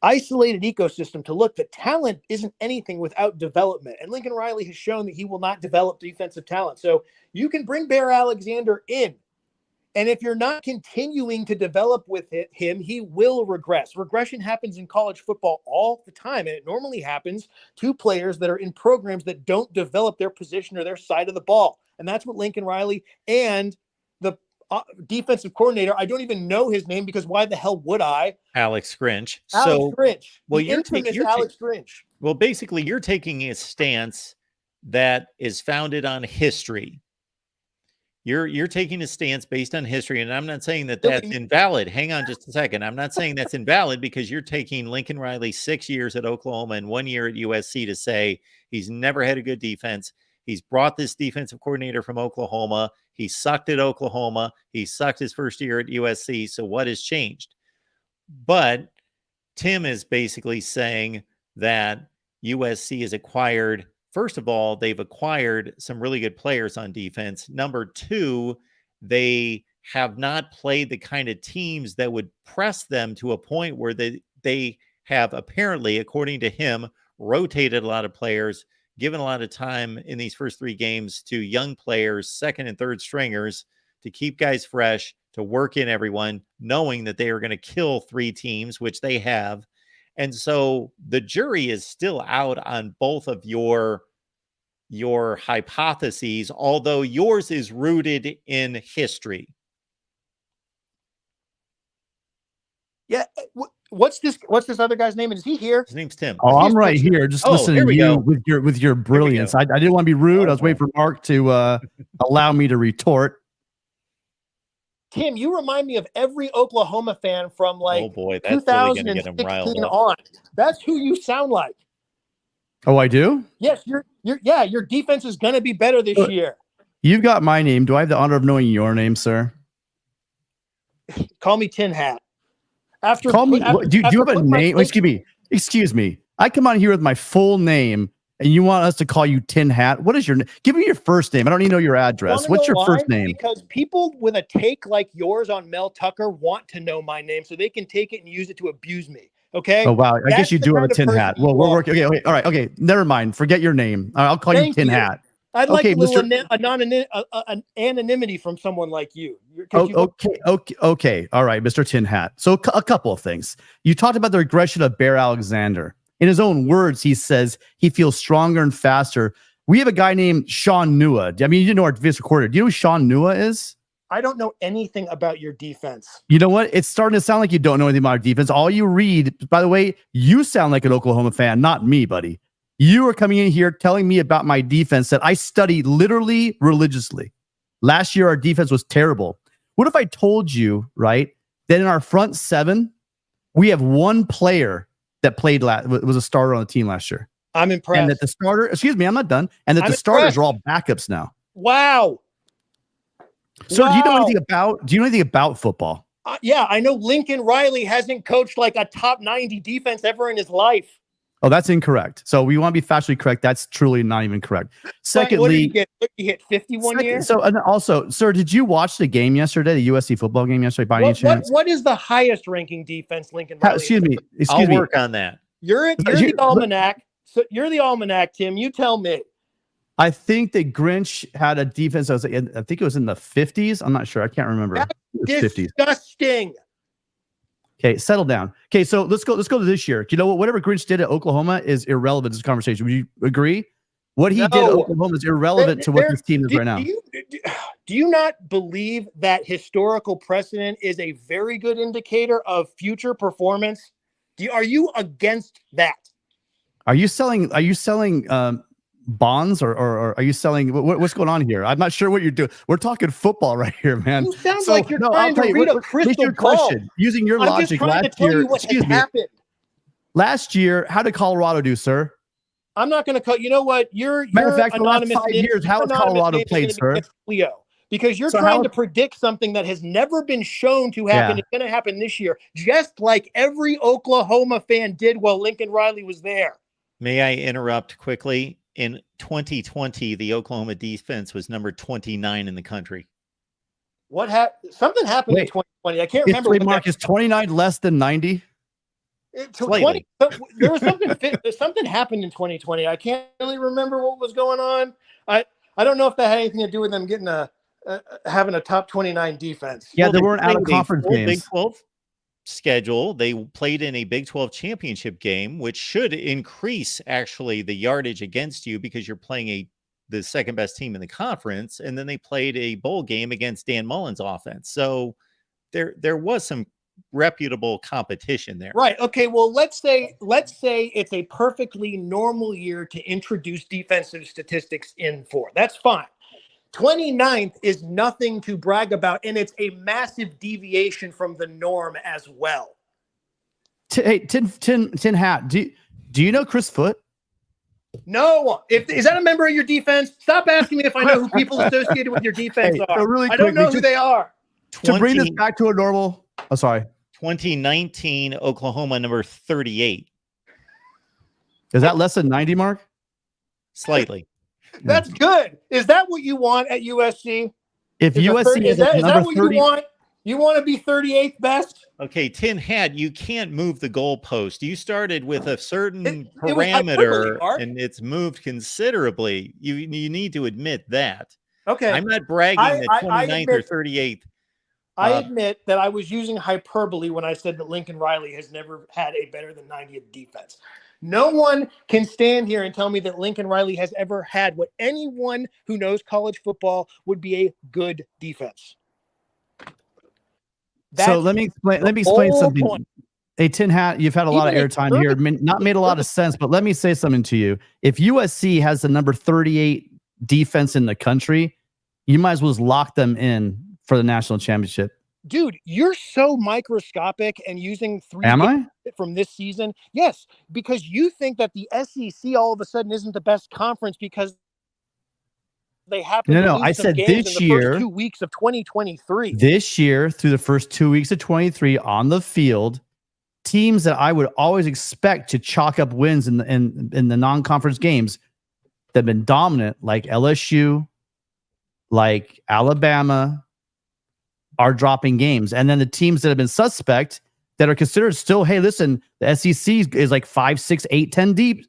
D: isolated ecosystem to look. That talent isn't anything without development, and Lincoln Riley has shown that he will not develop defensive talent. So you can bring Bear Alexander in, and if you're not continuing to develop with him, he will regress. Regression happens in college football all the time, and it normally happens to players that are in programs that don't develop their position or their side of the ball. And that's what Lincoln Riley and the defensive coordinator. I don't even know his name because why the hell would I?
A: Alex Grinch.
D: Alex Grinch.
A: well,
D: The interim is Alex Grinch.
A: Well, basically, you're taking a stance that is founded on history. You're taking a stance based on history, and I'm not saying that that's invalid. Hang on just a second. I'm not saying that's invalid because you're taking Lincoln Riley 6 years at Oklahoma and 1 year at USC to say he's never had a good defense. He's brought this defensive coordinator from Oklahoma. He sucked at Oklahoma. He sucked his first year at USC. So what has changed? But Tim is basically saying that USC has acquired, first of all, they've acquired some really good players on defense. Number two, they have not played the kind of teams that would press them to a point where they have apparently, according to him, rotated a lot of players, given a lot of time in these first 3 games to young players, second and third stringers, to keep guys fresh, to work in everyone, knowing that they are going to kill 3 teams, which they have. And so the jury is still out on both of your hypotheses, although yours is rooted in history.
D: Yeah. What's this other guy's name? Is he here?
A: His name's Tim.
C: Oh, I'm right here, just listening to you with your brilliance. I didn't want to be rude. I was waiting for Mark to allow me to retort.
D: Tim, you remind me of every Oklahoma fan from like
A: 2016
D: on. That's who you sound like.
C: Oh, I do?
D: Yes, your defense is going to be better this year.
C: You've got my name. Do I have the honor of knowing your name, sir?
D: Call me Tin Hat.
C: Do you have a name? Excuse me. I come on here with my full name, and you want us to call you Tin Hat? What is your name? Give me your first name. I don't even know your address. What's your first name?
D: Because people with a take like yours on Mel Tucker want to know my name so they can take it and use it to abuse me. Okay.
C: Oh, wow. I guess you do have a tin hat. Well, we're working. Okay. All right. Okay. Never mind. Forget your name. I'll call you Tin Hat.
D: I'd like a little anonymity from someone like you.
C: Okay. All right, Mr. Tin Hat. So a couple of things. You talked about the regression of Bear Alexander. In his own words, he says he feels stronger and faster. We have a guy named Sean Nua. I mean, you didn't know our defense recorder. Do you know who Sean Nua is?
D: I don't know anything about your defense.
C: You know what? It's starting to sound like you don't know anything about our defense. All you read, by the way, you sound like an Oklahoma fan, not me, buddy. You are coming in here telling me about my defense that I study literally religiously. Last year, our defense was terrible. What if I told you, right, that in our front 7, we have one player that played was a starter on the team last year?
D: I'm impressed.
C: And that the starter, excuse me, I'm not done. And that the starters are all backups now.
D: Wow.
C: So do you know anything about football?
D: Yeah, I know Lincoln Riley hasn't coached like a top 90 defense ever in his life.
C: Oh, that's incorrect. So we want to be factually correct. That's truly not even correct. Secondly,
D: what did you get? You hit 51 years.
C: So, and also, sir, did you watch the game yesterday, the USC football game yesterday by any chance?
D: What is the highest ranking defense Lincoln Riley?
C: Excuse me.
A: I'll work on that.
D: You're the almanac. So you're the almanac, Tim. You tell me.
C: I think that Grinch had a defense. I think it was in the 50s. I'm not sure. I can't remember.
D: That's disgusting.
C: Okay, settle down. Okay, so let's go to this year. You know what? Whatever Grinch did at Oklahoma is irrelevant to this conversation. Would you agree? What he did at Oklahoma is irrelevant to what this team is right now.
D: Do you not believe that historical precedent is a very good indicator of future performance? Are you against that?
C: Are you selling bonds or are you selling what's going on here? I'm not sure what you're doing. We're talking football right here, man.
D: You sound like you're trying to read a crystal ball.
C: Using your logic, last year, last year, how did Colorado do, sir?
D: I'm not going to call. You know what? You're
C: matter of fact, for the last 5 years, how has Colorado played, sir?
D: Leo, because you're trying to predict something that has never been shown to happen. It's going to happen this year, just like every Oklahoma fan did while Lincoln Riley was there.
A: May I interrupt quickly? In 2020, the Oklahoma defense was number 29 in the country.
D: What happened? Something happened in 2020. I can't remember.
C: Mark, is 29 less than 90?
D: There was something happened in 2020. I can't really remember what was going on. I don't know if that had anything to do with them getting having a top 29 defense.
C: Yeah, they weren't out of conference games.
A: Big 12 schedule. They played in a Big 12 championship game, which should increase actually the yardage against you because you're playing a the second best team in the conference, and then they played a bowl game against Dan Mullen's offense. So there was some reputable competition there.
D: Right. Okay. Well, let's say it's a perfectly normal year to introduce defensive statistics in for. That's fine. 29th is nothing to brag about, and it's a massive deviation from the norm as well.
C: Hey, Tin Hat, do you know Chris Foote?
D: No. Is that a member of your defense? Stop asking me if I know who people associated with your defense
C: Hey,
D: are.
C: so really
D: I don't know who they are.
C: To bring this back to a normal. Oh, sorry.
A: 2019 Oklahoma number 38.
C: Is that less than 90, Mark?
A: Slightly.
D: That's good. Is that what you want at USC?
C: If
D: Is
C: USC
D: is that what
C: 30,
D: you want? You want to be 38th best?
A: Okay, Tin Hat, you can't move the goalpost. You started with a certain
D: It was hyperbole,
A: parameter,
D: Mark.
A: and it's moved considerably. You need to admit that.
D: Okay.
A: I'm not bragging that 29th or 38th.
D: I admit that I was using hyperbole when I said that Lincoln Riley has never had a better than 90th defense. No one can stand here and tell me that Lincoln Riley has ever had what anyone who knows college football would be a good defense.
C: So let me explain something.
D: Point.
C: Hey, Tin Hat, you've had a lot of airtime here. Not made a lot of sense, but let me say something to you. If USC has the number 38 defense in the country, you might as well just lock them in for the national championship.
D: Dude, you're so microscopic and using three
C: Am I?
D: from this season. Yes, because you think that the SEC all of a sudden isn't the best conference because they happen to lose
C: I
D: some
C: said
D: games
C: this
D: in the
C: year,
D: first 2 weeks of 2023.
C: This year, through the first 2 weeks of 23 on the field, teams that I would always expect to chalk up wins in the non-conference games that have been dominant, like LSU, like Alabama, are dropping games. And then the teams that have been suspect that are considered still, hey, listen, the SEC is like 5, 6, 8, 10 deep.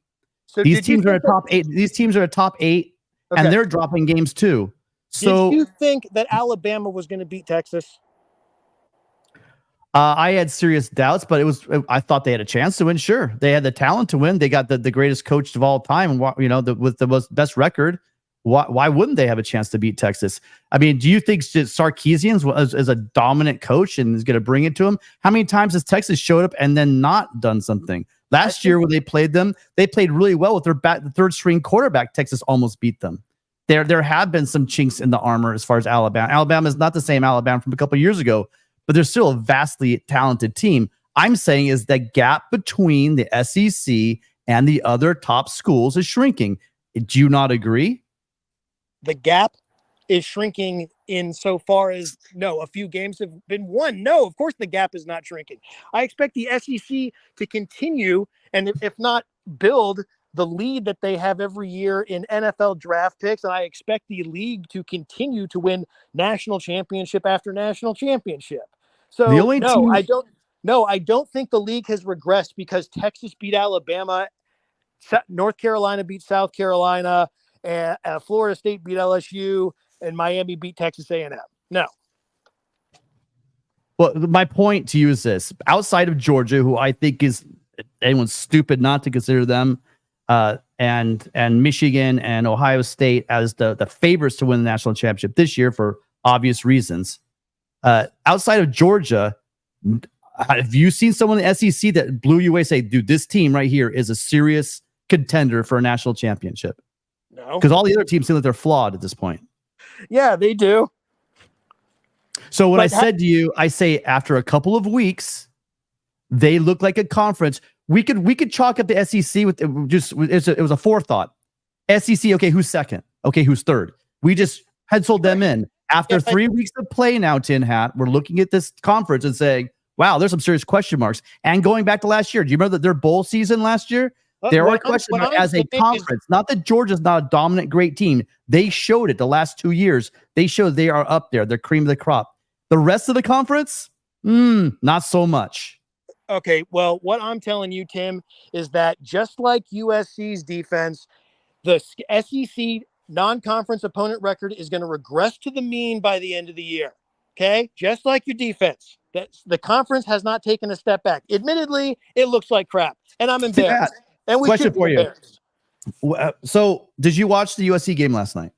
D: So
C: These teams are a top 8. These teams are a top 8, and they're dropping games too. So
D: did you think that Alabama was going to beat Texas?
C: I had serious doubts, but I thought they had a chance to win. Sure, they had the talent to win. They got the greatest coach of all time, and with the best record. Why wouldn't they have a chance to beat Texas? I mean, do you think Sarkisian is a dominant coach and is going to bring it to him? How many times has Texas showed up and then not done something? Last year when they played them, they played really well with the third string quarterback. Texas almost beat them. There have been some chinks in the armor as far as Alabama. Alabama is not the same Alabama from a couple of years ago, but they're still a vastly talented team. I'm saying is the gap between the SEC and the other top schools is shrinking. Do you not agree?
D: The gap is shrinking in so far as, no, a few games have been won. No, of course the gap is not shrinking. I expect the SEC to continue, and if not build, the lead that they have every year in NFL draft picks, and I expect the league to continue to win national championship after national championship. So I don't think the league has regressed because Texas beat Alabama, North Carolina beat South Carolina, and Florida State beat LSU, and Miami beat Texas A&M. No.
C: Well, my point to you is this: outside of Georgia, who I think is anyone's stupid not to consider them, and Michigan and Ohio State as the favorites to win the national championship this year for obvious reasons. Outside of Georgia, have you seen someone in the SEC that blew you away? Say, dude, this team right here is a serious contender for a national championship.
D: No,
C: because all the other teams seem like they're flawed at this point.
D: Yeah, they do.
C: So what I said to you, I say after a couple of weeks, they look like a conference. We could chalk up the SEC with it was a forethought. SEC, okay, who's second? Okay, who's third? We just penciled them in. After 3 weeks of play now, Tin Hat, we're looking at this conference and saying, wow, there's some serious question marks. And going back to last year, do you remember their bowl season last year? There are question marks as a conference. Not that Georgia's not a dominant, great team. They showed it the last 2 years. They showed they are up there. They're cream of the crop. The rest of the conference, not so much.
D: Okay, well, what I'm telling you, Tim, is that just like USC's defense, the SEC non-conference opponent record is going to regress to the mean by the end of the year. Okay, just like your defense. The conference has not taken a step back. Admittedly, it looks like crap, and I'm embarrassed. And we
C: question for you. So, did you watch the USC game last night?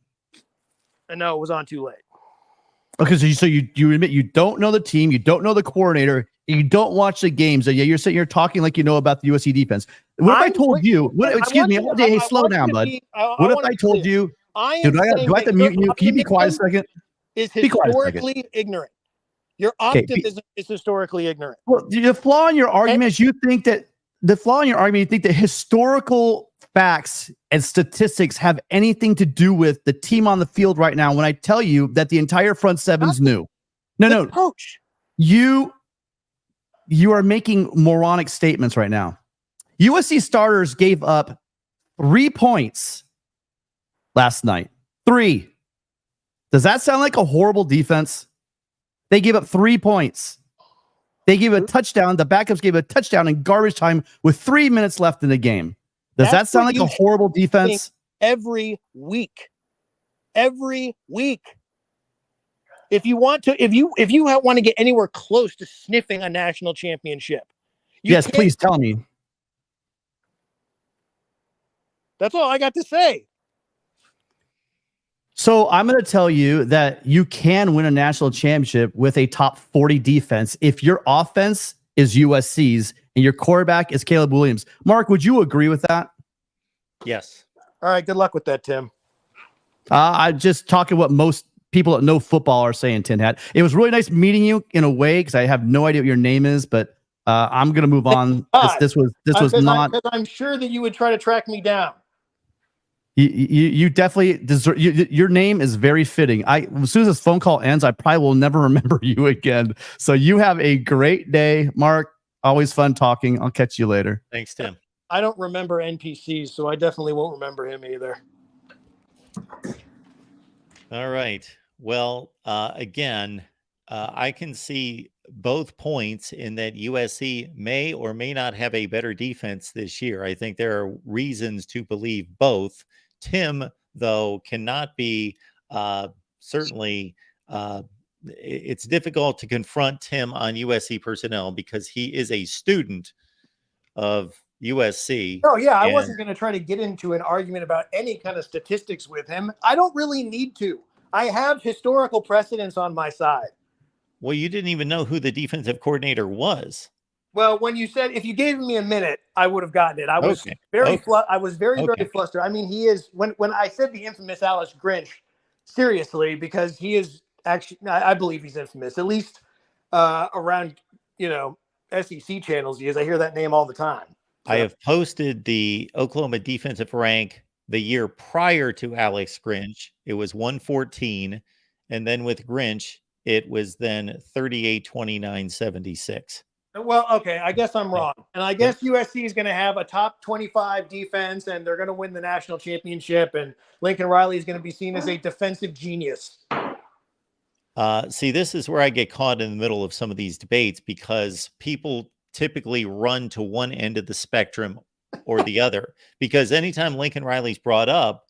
D: No, it was on too late.
C: Okay, so you admit you don't know the team, you don't know the coordinator, you don't watch the games. So yeah, you're sitting here talking like you know about the USC defense. What if I told you? Excuse me. Hey, slow down, bud. What if I told you? Do I have to mute you? Can you be quiet a second?
D: Is historically ignorant. Your optimism is historically ignorant.
C: Well, the flaw in your argument is you think that historical facts and statistics have anything to do with the team on the field right now. When I tell you that the entire front seven's new, no,
D: coach,
C: you are making moronic statements right now. USC starters gave up 3 points last night. 3. Does that sound like a horrible defense? They gave up 3 points. They gave a touchdown. The backups gave a touchdown in garbage time with 3 minutes left in the game. Does that sound like a horrible defense?
D: Every week. If you want to get anywhere close to sniffing a national championship,
C: yes, please tell me.
D: That's all I got to say.
C: So I'm going to tell you that you can win a national championship with a top 40 defense if your offense is USC's and your quarterback is Caleb Williams. Mark, would you agree with that?
A: Yes.
D: All right. Good luck with that, Tim.
C: I'm just talking what most people that know football are saying, Tin Hat. It was really nice meeting you in a way because I have no idea what your name is, but I'm going to move on. This was not.
D: Because I'm sure that you would try to track me down.
C: You definitely deserve. Your name is very fitting. As soon as this phone call ends, I probably will never remember you again. So you have a great day, Mark. Always fun talking. I'll catch you later.
A: Thanks, Tim.
D: I don't remember NPCs, so I definitely won't remember him either.
A: All right. Well, again, I can see both points in that USC may or may not have a better defense this year. I think there are reasons to believe both. Tim, though, cannot be certainly. It's difficult to confront Tim on USC personnel because he is a student of USC.
D: Oh, yeah. I wasn't going to try to get into an argument about any kind of statistics with him. I don't really need to. I have historical precedence on my side.
A: Well, you didn't even know who the defensive coordinator was.
D: Well, when you said if you gave me a minute, I would have gotten it. I was very flustered. I mean, he is when I said the infamous Alice Grinch, seriously, because he is actually, I believe he's infamous, at least around, SEC channels. I hear that name all the time. So.
A: I have posted the Oklahoma defensive rank the year prior to Alex Grinch. It was 114. And then with Grinch, it was then 38, 29, 76.
D: Well, okay, I guess I'm wrong. And I guess USC is going to have a top 25 defense, and they're going to win the national championship, and Lincoln Riley is going to be seen as a defensive genius.
A: See, this is where I get caught in the middle of some of these debates because people typically run to one end of the spectrum or the other. Because anytime Lincoln Riley's brought up,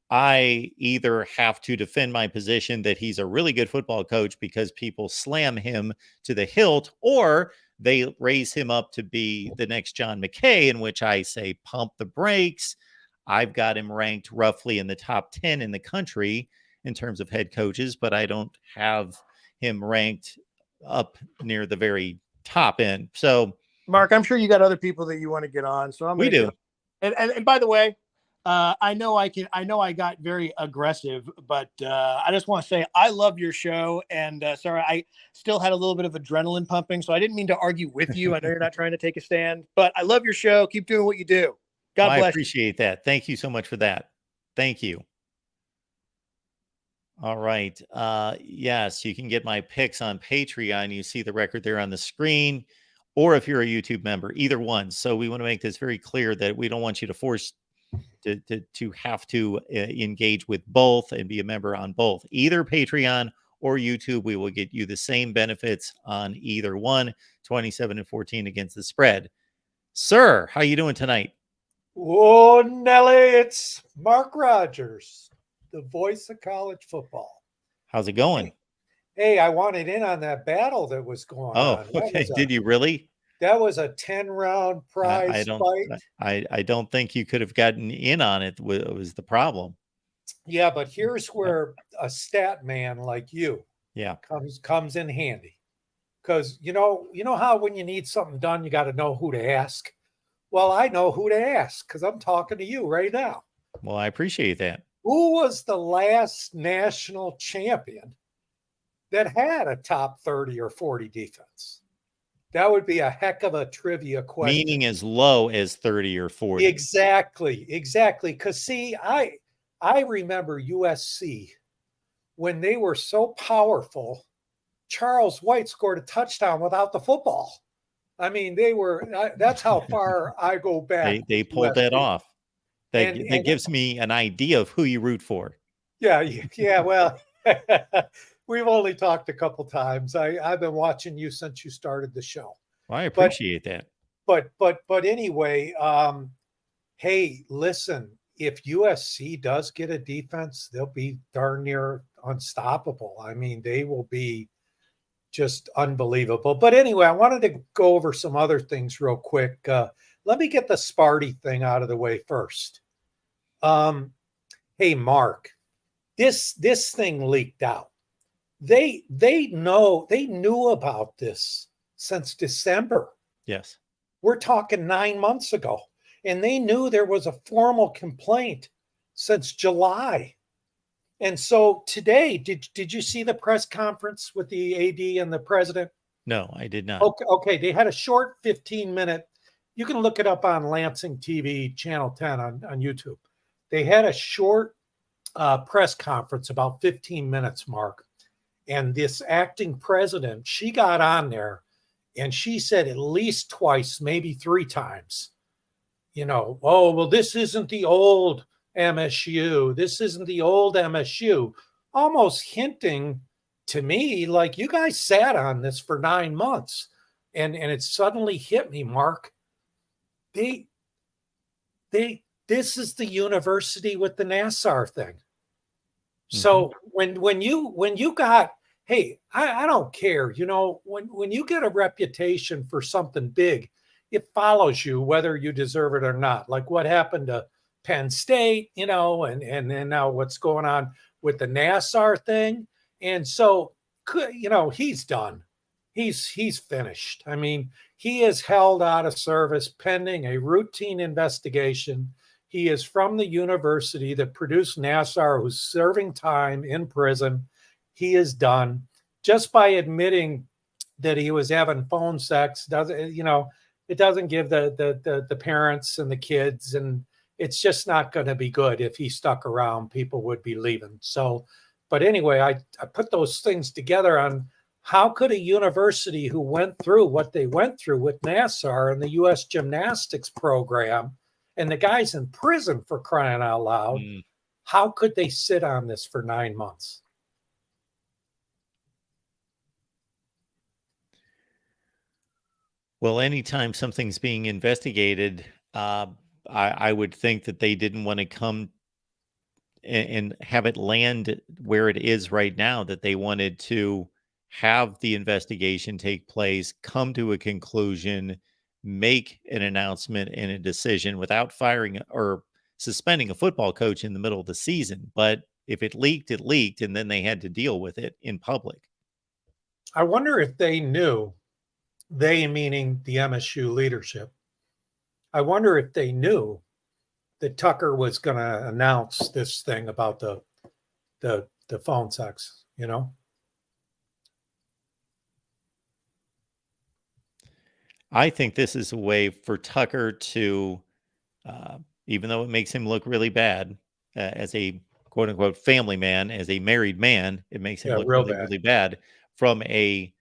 A: I either have to defend my position that he's a really good football coach because people slam him to the hilt, or they raise him up to be the next John McKay, in which I say, pump the brakes. I've got him ranked roughly in the top 10 in the country in terms of head coaches, but I don't have him ranked up near the very top end. So,
D: Mark, I'm sure you got other people that you want to get on. So
A: we do.
D: And by the way, I know I got very aggressive, but I just want to say I love your show. And sorry, I still had a little bit of adrenaline pumping, so I didn't mean to argue with you. I know you're not trying to take a stand, but I love your show. Keep doing what you do. God bless.
A: I appreciate that. Thank you so much for that. Thank you. All right. Yes, you can get my picks on Patreon. You see the record there on the screen, or if you're a YouTube member, either one. So we want to make this very clear that we don't want you to force to have to engage with both and be a member on both, either Patreon or YouTube. We will get you the same benefits on either one. 27-14 against the spread. Sir, how you doing tonight?
E: Oh, Nelly, it's Mark Rogers, the voice of college football.
A: How's it going?
E: Hey, I wanted in on that battle that was going on.
A: Oh, okay. Did you really?
E: That was a 10-round
A: I
E: prize
A: don't.
E: fight.
A: I don't think you could have gotten in on it. Was the problem?
E: Yeah, but here's where a stat man like you
A: Yeah.
E: comes in handy. Because you know how when you need something done, you got to know who to ask. Well, I know who to ask because I'm talking to you right now.
A: Well, I appreciate that.
E: Who was the last national champion that had a top 30 or 40 defense? That would be a heck of a trivia question.
A: Meaning as low as 30 or 40.
E: Exactly. Because see, I remember USC when they were so powerful. Charles White scored a touchdown without the football. I mean, that's how far I go back.
A: They pulled that off. That gives me an idea of who you root for.
E: Yeah. Well, we've only talked a couple times. I've been watching you since you started the show.
A: Well, I appreciate that.
E: But anyway, hey, listen, if USC does get a defense, they'll be darn near unstoppable. I mean, they will be just unbelievable. But anyway, I wanted to go over some other things real quick. Let me get the Sparty thing out of the way first. Hey, Mark, this thing leaked out. They knew about this since December.
A: Yes.
E: We're talking 9 months ago, and they knew there was a formal complaint since July. And so today, did you see the press conference with the AD and the president?
A: No, I did not.
E: Okay. They had a short 15-minute. You can look it up on Lansing TV, Channel 10 on YouTube. They had a short press conference, about 15 minutes, Mark. And this acting president, she got on there and she said at least twice, maybe 3 times, oh, well, this isn't the old MSU. This isn't the old MSU. Almost hinting to me like you guys sat on this for 9 months. And it suddenly hit me, Mark. This is the university with the Nassar thing. So when you got, hey, I don't care, when you get a reputation for something big, it follows you whether you deserve it or not. Like what happened to Penn State, and now what's going on with the Nassar thing. And so, he's done. He's finished. I mean, he is held out of service pending a routine investigation. He is from the university that produced Nassar, who's serving time in prison. He is done. Just by admitting that he was having phone sex, it doesn't give the parents and the kids, and it's just not going to be good. If he stuck around, people would be leaving. So, but anyway, I put those things together on how could a university who went through what they went through with Nassar and the U.S. gymnastics program, and the guy's in prison for crying out loud, how could they sit on this for 9 months?
A: Well, anytime something's being investigated, I would think that they didn't want to come and have it land where it is right now, that they wanted to have the investigation take place, come to a conclusion, make an announcement and a decision without firing or suspending a football coach in the middle of the season. But if it leaked, and then they had to deal with it in public.
E: I wonder if they knew, they meaning the MSU leadership, I wonder if they knew that Tucker was going to announce this thing about the phone sex,
A: I think this is a way for Tucker to, even though it makes him look really bad as a quote unquote family man, as a married man, it makes him look really, really bad. From a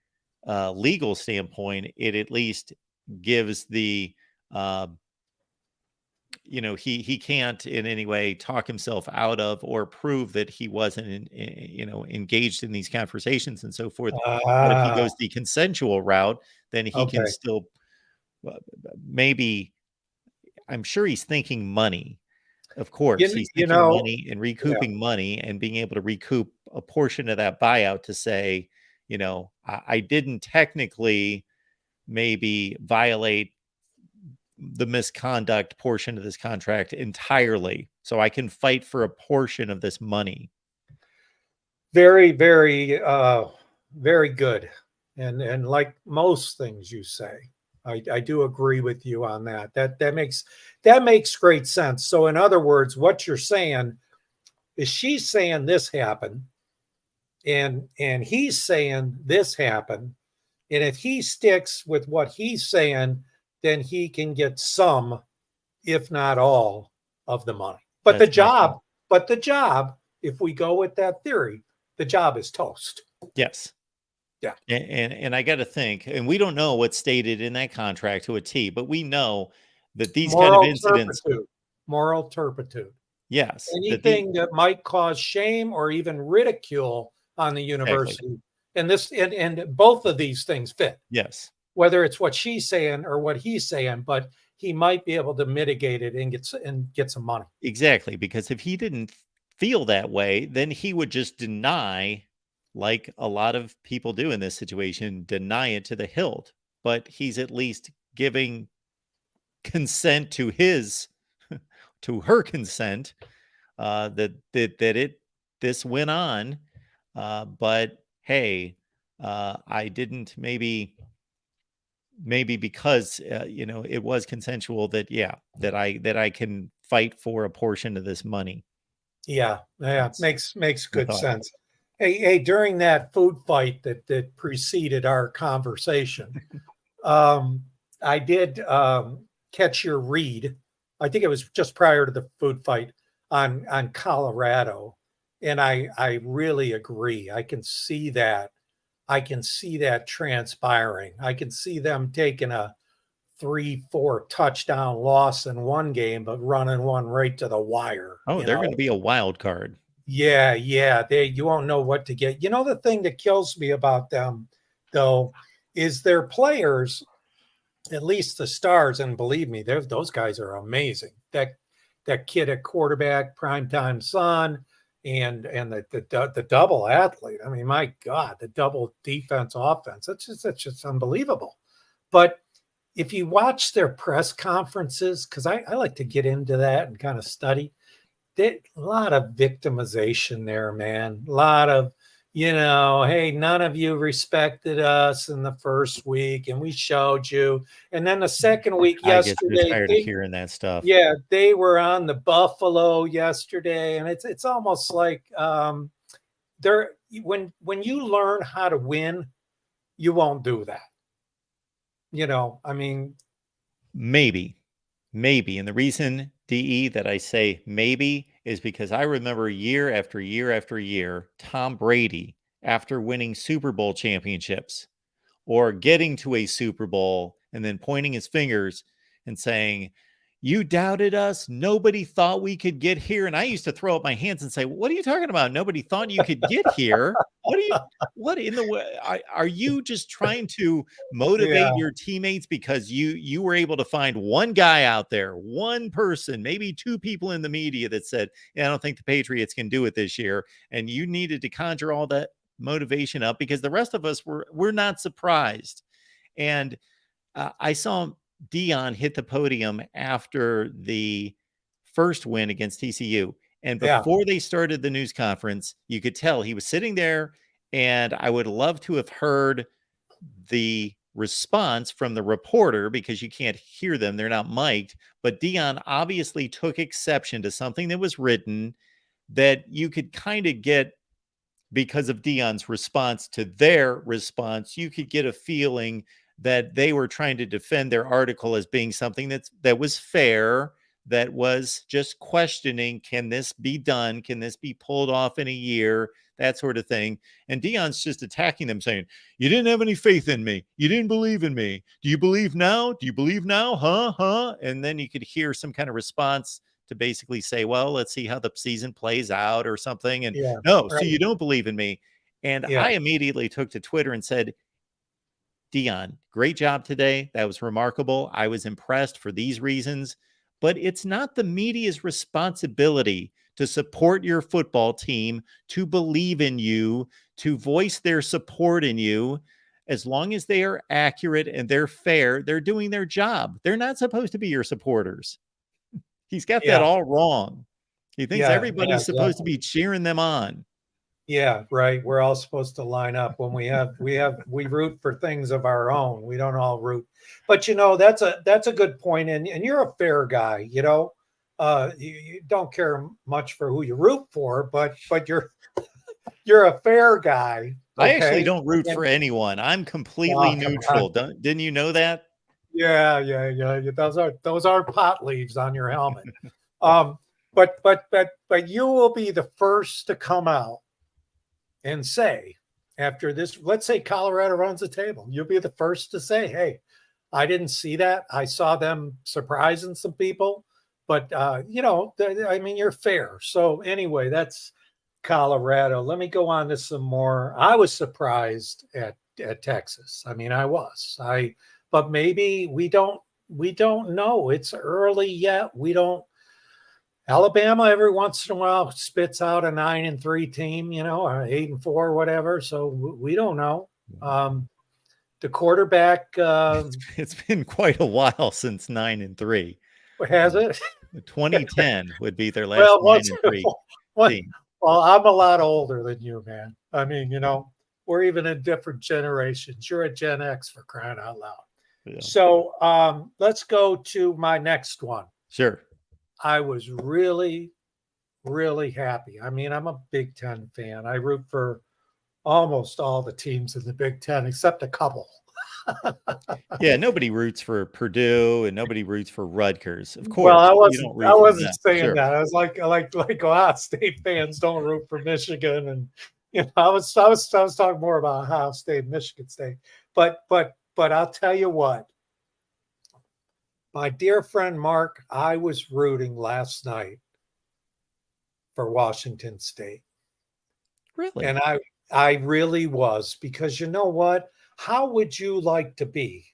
A: legal standpoint, it at least gives the, he can't in any way talk himself out of or prove that he wasn't, engaged in these conversations and so forth. But if he goes the consensual route, then he can still maybe, I'm sure he's thinking money. Of course, he's thinking money and recouping money and being able to recoup a portion of that buyout to say, I didn't technically maybe violate the misconduct portion of this contract entirely, so I can fight for a portion of this money.
E: Very, very, very good. And like most things you say, I do agree with you on that. That makes great sense. So in other words, what you're saying is she's saying this happened, and he's saying this happened. And if he sticks with what he's saying, then he can get some, if not all, of the money. But the job, if we go with that theory, the job is toast.
A: Yes.
E: Yeah.
A: And I got to think, and we don't know what's stated in that contract to a T, but we know that these kind of incidents.
E: Moral turpitude.
A: Yes.
E: Anything that might cause shame or even ridicule on the university. Exactly. And both of these things fit.
A: Yes.
E: Whether it's what she's saying or what he's saying, but he might be able to mitigate it and get some money.
A: Exactly. Because if he didn't feel that way, then he would just deny, like a lot of people do in this situation, deny it to the hilt. But he's at least giving consent to her consent this went on. But hey, I didn't, maybe because it was consensual, that I can fight for a portion of this money.
E: Yeah, makes good sense. Hey, during that food fight that preceded our conversation, I did catch your read. I think it was just prior to the food fight on Colorado, and I really agree. I can see that transpiring. I can see them taking a 3-4 touchdown loss in one game, but running one right to the wire.
A: Oh, they're going to be a wild card.
E: Yeah. You won't know what to get. You know, the thing that kills me about them, though, is their players, at least the stars, and believe me, those guys are amazing. That kid at quarterback, primetime son, and the double athlete. I mean, my God, the double defense offense. It's just unbelievable. But if you watch their press conferences, because I like to get into that and kind of study, a lot of victimization there, man. A lot of, hey, none of you respected us in the first week, and we showed you. And then the second week yesterday,
A: I get tired of hearing that stuff.
E: Yeah, they were on the Buffalo yesterday, and it's almost like when you learn how to win, you won't do that. I mean, maybe.
A: And the reason, DE, that I say maybe is because I remember year after year after year, Tom Brady, after winning Super Bowl championships or getting to a Super Bowl and then pointing his fingers and saying, "You doubted us. Nobody thought we could get here." And I used to throw up my hands and say, "What are you talking about? Nobody thought you could get here. What in the way? Are you just trying to motivate your teammates because you were able to find one guy out there, one person, maybe two people in the media that said, I don't think the Patriots can do it this year." And you needed to conjure all that motivation up because the rest of us we're not surprised. And I saw Dion hit the podium after the first win against TCU. And before they started the news conference, you could tell he was sitting there, and I would love to have heard the response from the reporter because you can't hear them. They're not mic'd. But Dion obviously took exception to something that was written that you could kind of get because of Dion's response to their response. You could get a feeling that they were trying to defend their article as being something that was fair, that was just questioning, can this be done? Can this be pulled off in a year? That sort of thing. And Dion's just attacking them, saying, "You didn't have any faith in me. You didn't believe in me. Do you believe now? Do you believe now? Huh? And then you could hear some kind of response to basically say, well, let's see how the season plays out or something. And so you don't believe in me. And I immediately took to Twitter and said, "Dion, great job today. That was remarkable. I was impressed for these reasons, but it's not the media's responsibility to support your football team, to believe in you, to voice their support in you. as long as they are accurate and they're fair, they're doing their job. They're not supposed to be your supporters. He's got that all wrong. He thinks everybody's supposed to be cheering them on.
E: Yeah, right. We're all supposed to line up when we root for things of our own. We don't all root. But that's a good point. And you're a fair guy, you don't care much for who you root for, but you're a fair guy.
A: Okay? I actually don't root for anyone. I'm completely neutral. Didn't you know that?
E: Yeah. Those are pot leaves on your helmet. But you will be the first to come out and say, after this, let's say Colorado runs the table, you'll be the first to say, hey, I didn't see that. I saw them surprising some people, but you're fair. So anyway, that's Colorado. Let me go on to some more. I was surprised at Texas. But maybe we don't know. It's early yet. Alabama every once in a while spits out a 9-3 team, or 8-4, whatever. So we don't know. The quarterback.
A: It's been quite a while since 9-3.
E: Has it?
A: 2010 would be their last 9-3 team.
E: Well, I'm a lot older than you, man. We're even in different generations. You're a Gen X, for crying out loud. Yeah. So let's go to my next one.
A: Sure.
E: I was really, really happy. I'm a Big Ten fan. I root for almost all the teams in the Big Ten except a couple.
A: Yeah, nobody roots for Purdue and nobody roots for Rutgers. Of course.
E: Well, I wasn't saying that. I was like Ohio State fans don't root for Michigan, and I was talking more about Ohio State, Michigan State. But I'll tell you what. My dear friend Mark, I was rooting last night for Washington State.
A: Really?
E: And I really was, because you know what? How would you like to be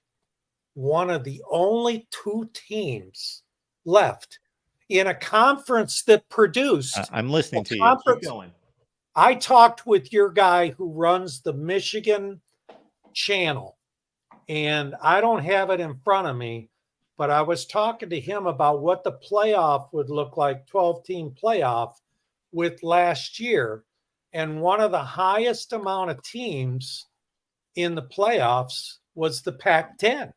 E: one of the only two teams left in a conference that produced?
A: I'm listening to you. Keep going.
E: I talked with your guy who runs the Michigan channel, and I don't have it in front of me. But I was talking to him about what the playoff would look like, 12-team playoff with last year. And one of the highest amount of teams in the playoffs was the Pac-10.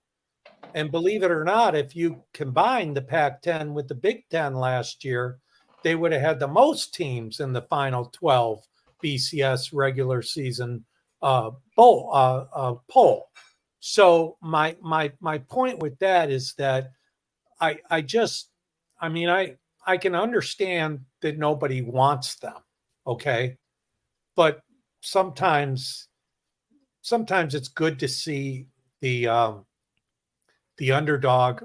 E: And believe it or not, if you combine the Pac-10 with the Big Ten last year, they would have had the most teams in the final 12 BCS regular season poll. So my point with that is that I can understand that nobody wants them, okay? But sometimes it's good to see the underdog,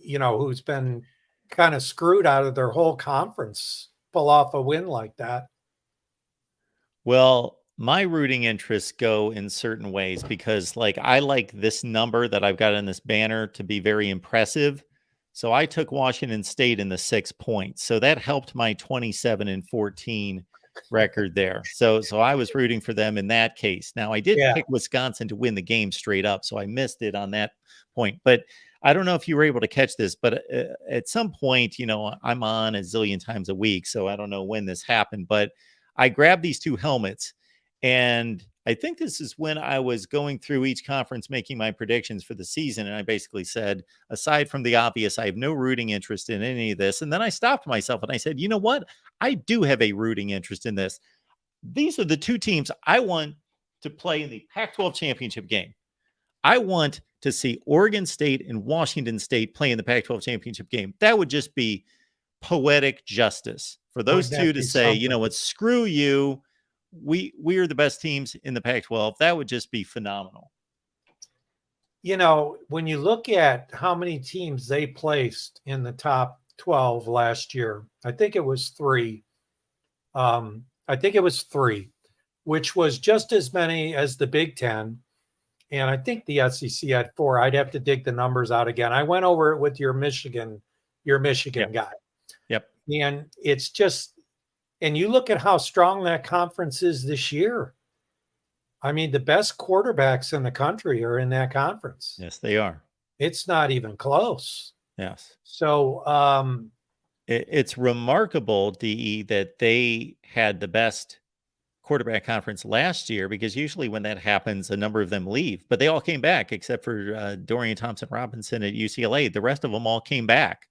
E: who's been kind of screwed out of their whole conference, pull off a win like that.
A: Well, my rooting interests go in certain ways because I like this number that I've got in this banner to be very impressive. So I took Washington State in the 6 points. So that helped my 27-14 record there. So I was rooting for them in that case. Now I did pick Wisconsin to win the game straight up. So I missed it on that point, but I don't know if you were able to catch this, but at some point, I'm on a zillion times a week. So I don't know when this happened, but I grabbed these two helmets. And I think this is when I was going through each conference making my predictions for the season. And I basically said, aside from the obvious, I have no rooting interest in any of this. And then I stopped myself and I said, you know what? I do have a rooting interest in this. These are the two teams I want to play in the Pac-12 championship game. I want to see Oregon State and Washington State play in the Pac-12 championship game. That would just be poetic justice for those two to say, you know what, screw you. We are the best teams in the Pac-12. That would just be phenomenal.
E: When you look at how many teams they placed in the top 12 last year, I think it was three, which was just as many as the Big Ten. And I think the SEC had 4. I'd have to dig the numbers out again. I went over it with your Michigan guy.
A: Yep.
E: And it's just, and you look at how strong that conference is this year. I mean, the best quarterbacks in the country are in that conference.
A: Yes, they are.
E: It's not even close.
A: Yes.
E: So,
A: It's remarkable, DE, that they had the best quarterback conference last year, because usually when that happens, a number of them leave, but they all came back except for Dorian Thompson-Robinson at UCLA. The rest of them all came back.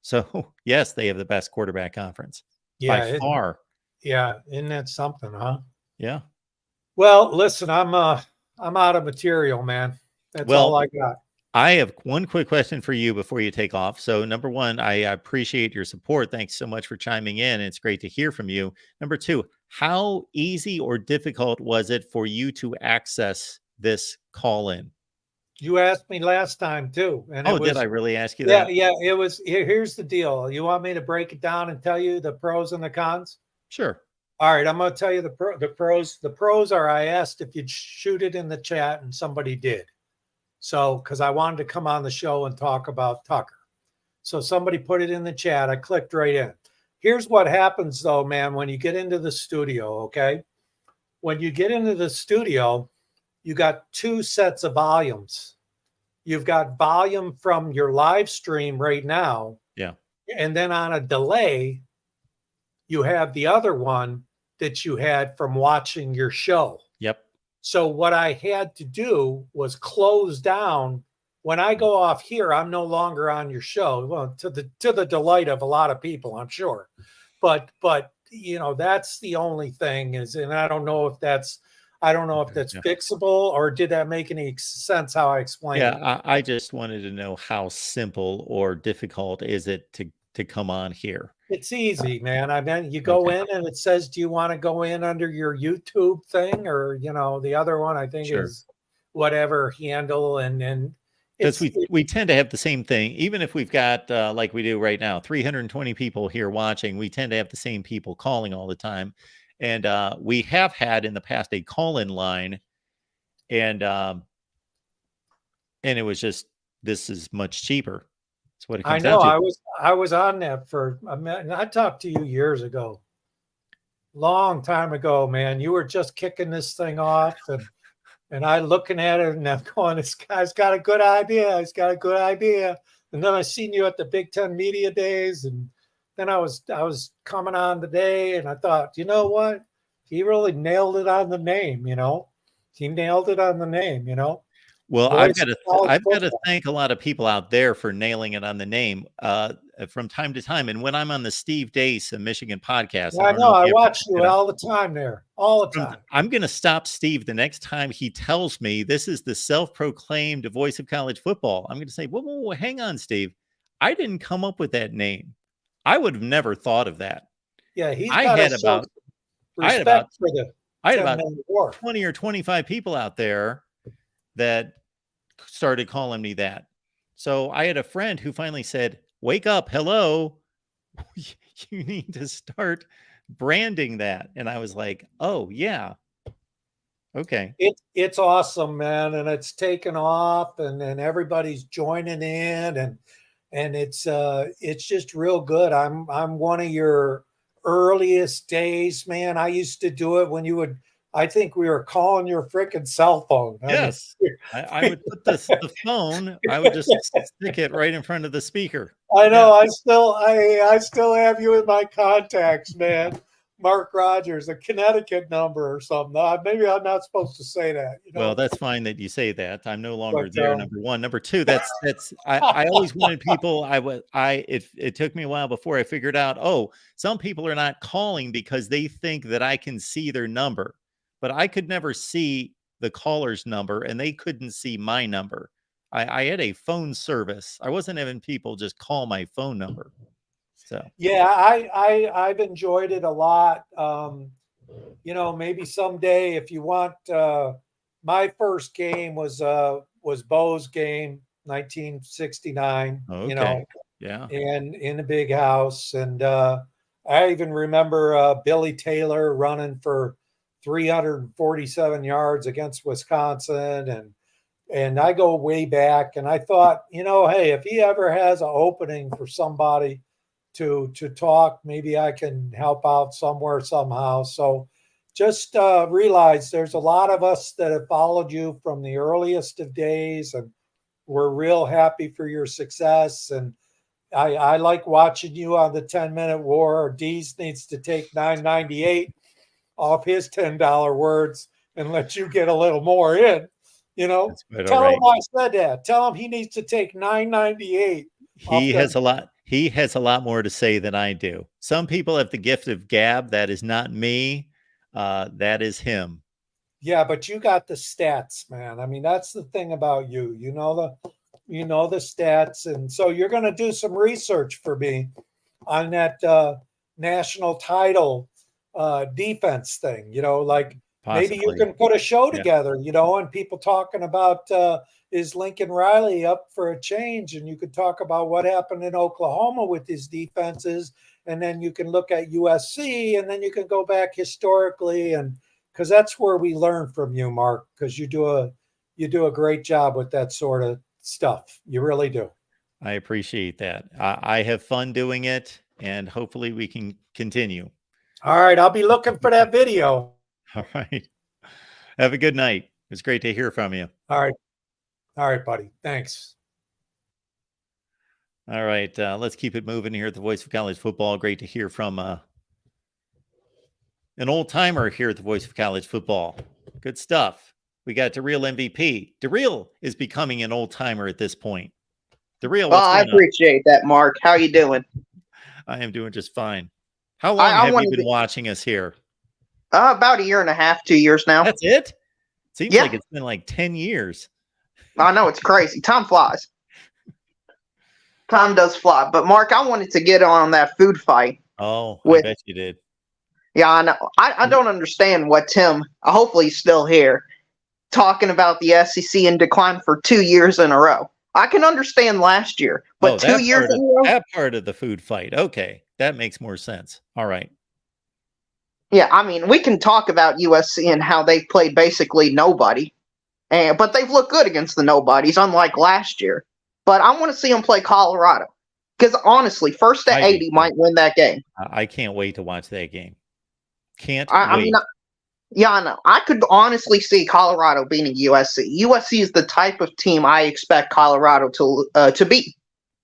A: So yes, they have the best quarterback conference by far.
E: Yeah, isn't that something, huh?
A: Yeah.
E: Well, listen, I'm out of material, man. That's all I got.
A: I have one quick question for you before you take off. So, number one, I appreciate your support. Thanks so much for chiming in. It's great to hear from you. Number two, how easy or difficult was it for you to access this call in?
E: You asked me last time too. And
A: did I really ask you that?
E: Yeah, it was. Here's the deal. You want me to break it down and tell you the pros and the cons?
A: Sure.
E: All right, I'm going to tell you the pros. The pros are, I asked if you'd shoot it in the chat, and somebody did. So, because I wanted to come on the show and talk about Tucker. So somebody put it in the chat. I clicked right in. Here's what happens, though, man, when you get into the studio, okay? When you get into the studio, you got two sets of volumes. You've got volume from your live stream right now.
A: Yeah.
E: And then on a delay, you have the other one that you had from watching your show.
A: Yep.
E: So what I had to do was close down. When I go off here, I'm no longer on your show. Well, to the delight of a lot of people, I'm sure. But you know, that's the only thing is, and I don't know if that's fixable, or did that make any sense how I explained it?
A: Yeah, I just wanted to know how simple or difficult is it to come on here?
E: It's easy, man. I mean, you go in and it says, do you want to go in under your YouTube thing? Or, you know, the other one I think is whatever handle. And
A: because we tend to have the same thing, even if we've got, like we do right now, 320 people here watching, we tend to have the same people calling all the time. And we have had in the past a call-in line, and it was just, this is much cheaper. That's what it comes down to.
E: I was on that for a minute. I talked to you years ago, long time ago, man. You were just kicking this thing off, and I looking at it and I'm going, this guy's got a good idea. He's got a good idea. And then I seen you at the Big Ten Media Days, and then I was coming on today, and I thought, you know what? He really nailed it on the name, you know. He nailed it on the name, you know.
A: Well, I've got to thank a lot of people out there for nailing it on the name from time to time. And when I'm on the Steve Deace Michigan podcast,
E: I know I watch you all the time there, all the time.
A: I'm going to stop Steve the next time he tells me this is the self-proclaimed voice of college football. I'm going to say, whoa, hang on, Steve. I didn't come up with that name. I would have never thought of that.
E: Yeah, I had about
A: 20 or 25 people out there that started calling me that. So I had a friend who finally said, wake up, hello, you need to start branding that. And I was like, oh yeah. Okay.
E: It's awesome, man. And it's taken off, and everybody's joining in, and it's just real good. I'm one of your earliest days, man. I used to do it when you would, I think we were calling your freaking cell phone.
A: Yes. I would put the phone, I would just stick it right in front of the speaker.
E: I know. Yeah. I still have you in my contacts, man. Mark Rogers, a Connecticut number or something. Maybe I'm not supposed to say that. You know?
A: Well, that's fine that you say that. I'm no longer there. Number one. Number two, I always wanted people. It took me a while before I figured out, some people are not calling because they think that I can see their number. But I could never see the caller's number, and they couldn't see my number. I had a phone service. I wasn't having people just call my phone number. So
E: yeah, I've enjoyed it a lot. You know, maybe someday if you want. My first game was Bo's game, 1969.
A: Okay.
E: You know,
A: yeah,
E: and in a big house, and I even remember Billy Taylor running for 347 yards against Wisconsin, and I go way back, and I thought, you know, hey, if he ever has an opening for somebody to talk, maybe I can help out somewhere somehow. So just realize there's a lot of us that have followed you from the earliest of days, and we're real happy for your success. And I like watching you on the 10-minute war. Dees needs to take $9.98 off his $10 words and let you get a little more in. You know, tell him I said that. Tell him he needs to take $9.98.
A: He has a lot more to say than I do. Some people have the gift of gab. That is not me. That is him.
E: Yeah, but you got the stats, man. I mean, that's the thing about you. You know the stats, and so you're going to do some research for me on that national title defense thing. You know, like
A: Possibly.
E: maybe you can put a show together. You know, and people talking about is Lincoln Riley up for a change, and you could talk about what happened in Oklahoma with his defenses, and then you can look at USC, and then you can go back historically, and because that's where we learn from you, Mark, because you do a great job with that sort of stuff. You really do.
A: I appreciate that. I have fun doing it, and hopefully we can continue.
E: All right. I'll be looking for that video.
A: All right. Have a good night. It was great to hear from you.
E: All right. All right, buddy. Thanks.
A: All right. Let's keep it moving here at the Voice of College Football. Great to hear from an old timer here at the Voice of College Football. Good stuff. We got DeReal MVP. DeReal is becoming an old timer at this point. DeReal,
F: well, I appreciate that, Mark. How you doing?
A: I am doing just fine. How long have you been watching us here?
F: About 1.5 years, 2 years now.
A: That's it? Seems like it's been like 10 years.
F: I know, it's crazy. Time flies. Time does fly. But, Mark, I wanted to get on that food fight.
A: Oh, I bet you did.
F: Yeah, I know. I don't understand what Tim, hopefully he's still here, talking about the SEC in decline for 2 years in a row. I can understand last year, but 2 years in a row?
A: That part of the food fight. Okay, that makes more sense. All right.
F: Yeah, I mean, we can talk about USC and how they've played basically nobody, but they've looked good against the nobodies, unlike last year. But I want to see them play Colorado because, honestly, 1st to 80 might win that game.
A: I can't wait to watch that game. Can't
F: wait. I mean, yeah, I know. I could honestly see Colorado beating USC. USC is the type of team I expect Colorado to beat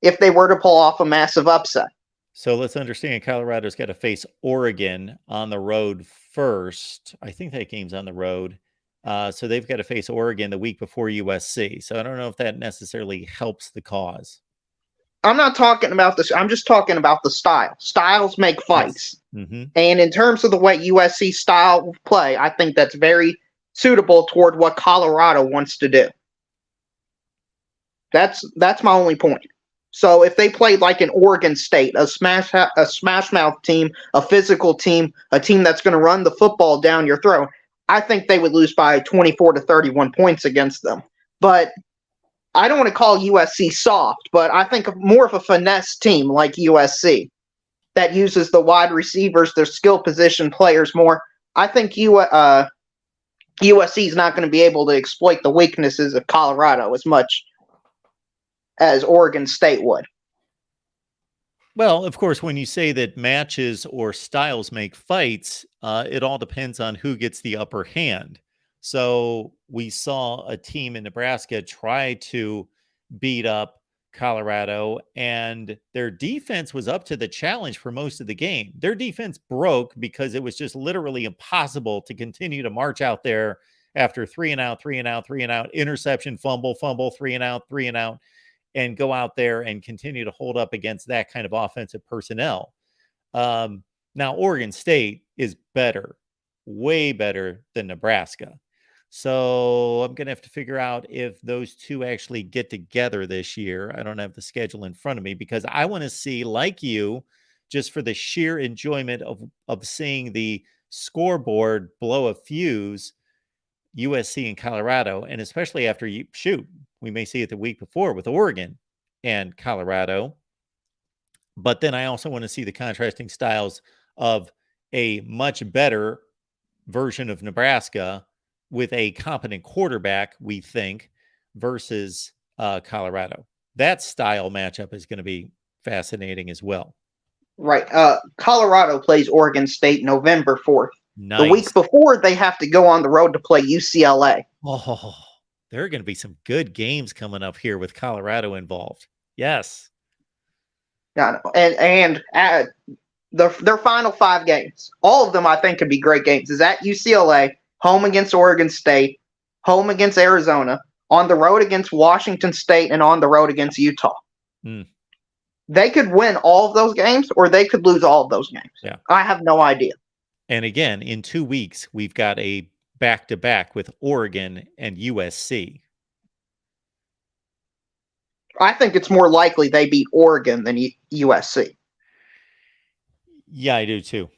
F: if they were to pull off a massive upset.
A: So let's understand Colorado's got to face Oregon on the road first. I think that game's on the road. So they've got to face Oregon the week before USC. So I don't know if that necessarily helps the cause.
F: I'm not talking about this. I'm just talking about the style. Styles make fights.
A: Yes. Mm-hmm.
F: And in terms of the way USC style of play, I think that's very suitable toward what Colorado wants to do. That's my only point. So if they played like an Oregon State, a smash mouth team, a physical team, a team that's going to run the football down your throat, I think they would lose by 24 to 31 points against them. But I don't want to call USC soft, but I think more of a finesse team like USC that uses the wide receivers, their skill position players more. I think USC is not going to be able to exploit the weaknesses of Colorado as much as Oregon State would.
A: Well, of course, when you say that matches or styles make fights, it all depends on who gets the upper hand. So we saw a team in Nebraska try to beat up Colorado, and their defense was up to the challenge for most of the game. Their defense broke because it was just literally impossible to continue to march out there after 3 and out, interception, fumble, 3 and out, and go out there and continue to hold up against that kind of offensive personnel. Now, Oregon State is better, way better than Nebraska. So I'm going to have to figure out if those two actually get together this year. I don't have the schedule in front of me because I want to see, like you, just for the sheer enjoyment of seeing the scoreboard blow a fuse, USC and Colorado, and especially after we may see it the week before with Oregon and Colorado. But then I also want to see the contrasting styles of a much better version of Nebraska with a competent quarterback, we think, versus Colorado. That style matchup is going to be fascinating as well.
F: Right. Colorado plays Oregon State November 4th. The week before, they have to go on the road to play UCLA.
A: Oh, there are going to be some good games coming up here with Colorado involved. Yes.
F: Yeah, and their final 5 games, all of them I think could be great games. Is at UCLA, home against Oregon State, home against Arizona, on the road against Washington State, and on the road against Utah. They could win all of those games, or they could lose all of those games.
A: Yeah.
F: I have no idea.
A: And again, in 2 weeks, we've got a back-to-back with Oregon and USC.
F: I think it's more likely they beat Oregon than USC.
A: Yeah, I do too.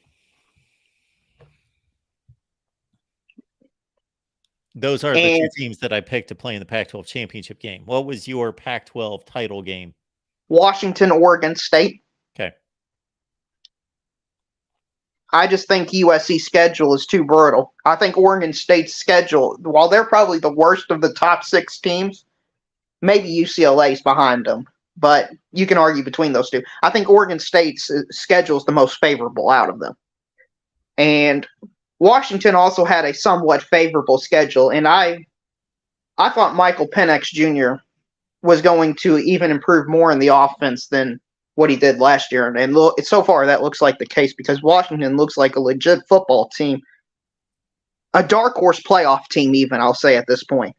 A: Those are the 2 teams that I picked to play in the Pac-12 championship game. What was your Pac-12 title game?
F: Washington, Oregon State.
A: Okay.
F: I just think USC's schedule is too brutal. I think Oregon State's schedule, while they're probably the worst of the top 6 teams, maybe UCLA's behind them, but you can argue between those 2. I think Oregon State's schedule is the most favorable out of them. And Washington also had a somewhat favorable schedule, and I thought Michael Penix Jr. was going to even improve more in the offense than what he did last year. And so far that looks like the case, because Washington looks like a legit football team, a dark horse playoff team even, I'll say at this point.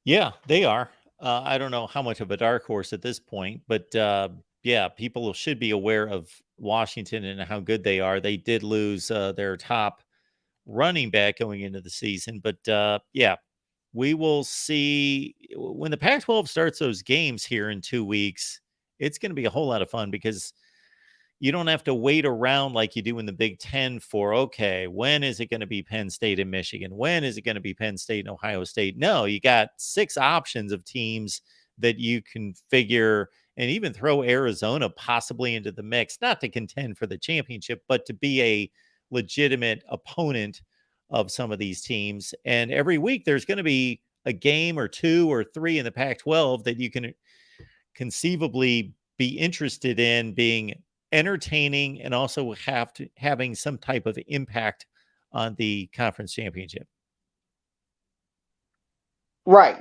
A: Yeah, they are. I don't know how much of a dark horse at this point, but yeah, people should be aware of Washington and how good they are. They did lose their top running back going into the season, but yeah, we will see when the Pac-12 starts those games here in 2 weeks. It's going to be a whole lot of fun, because you don't have to wait around like you do in the Big Ten for, okay, when is it going to be Penn State and Michigan? When is it going to be Penn State and Ohio State? No, you got 6 options of teams that you can figure, and even throw Arizona possibly into the mix, not to contend for the championship, but to be a legitimate opponent of some of these teams. And every week there's going to be a game or 2 or 3 in the Pac-12 that you can conceivably be interested in being entertaining, and also having some type of impact on the conference championship.
F: Right.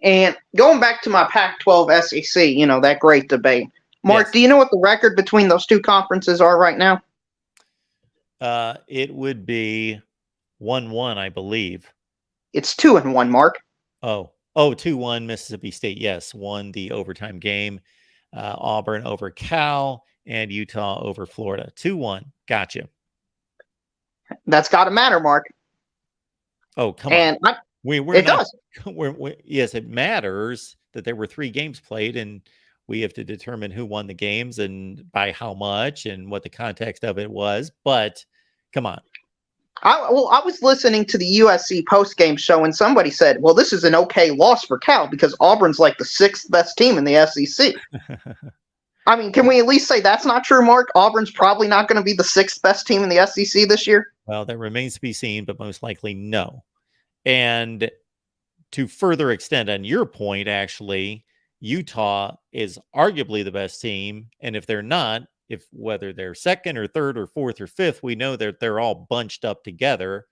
F: And going back to my Pac-12 SEC, that great debate. Mark,
A: Yes.
F: Do you know what the record between those 2 conferences are right now?
A: It would be 1-1, I believe.
F: It's 2-1, Mark.
A: 2-1 Mississippi State. Yes, won the overtime game. Auburn over Cal, and Utah over Florida. 2-1. Gotcha.
F: That's got to matter, Mark.
A: Oh, come
F: on.
A: It does. Yes, it matters that there were 3 games played, and we have to determine who won the games and by how much and what the context of it was. But come on.
F: I was listening to the USC post-game show, and somebody said, well, this is an okay loss for Cal because Auburn's like the 6th best team in the SEC. I mean, can we at least say that's not true, Mark? Auburn's probably not going to be the 6th best team in the SEC this year?
A: Well, that remains to be seen, but most likely no. And to further extend on your point, actually, Utah is arguably the best team. And if they're not, whether they're 2nd or 3rd or 4th or 5th, we know that they're all bunched up together.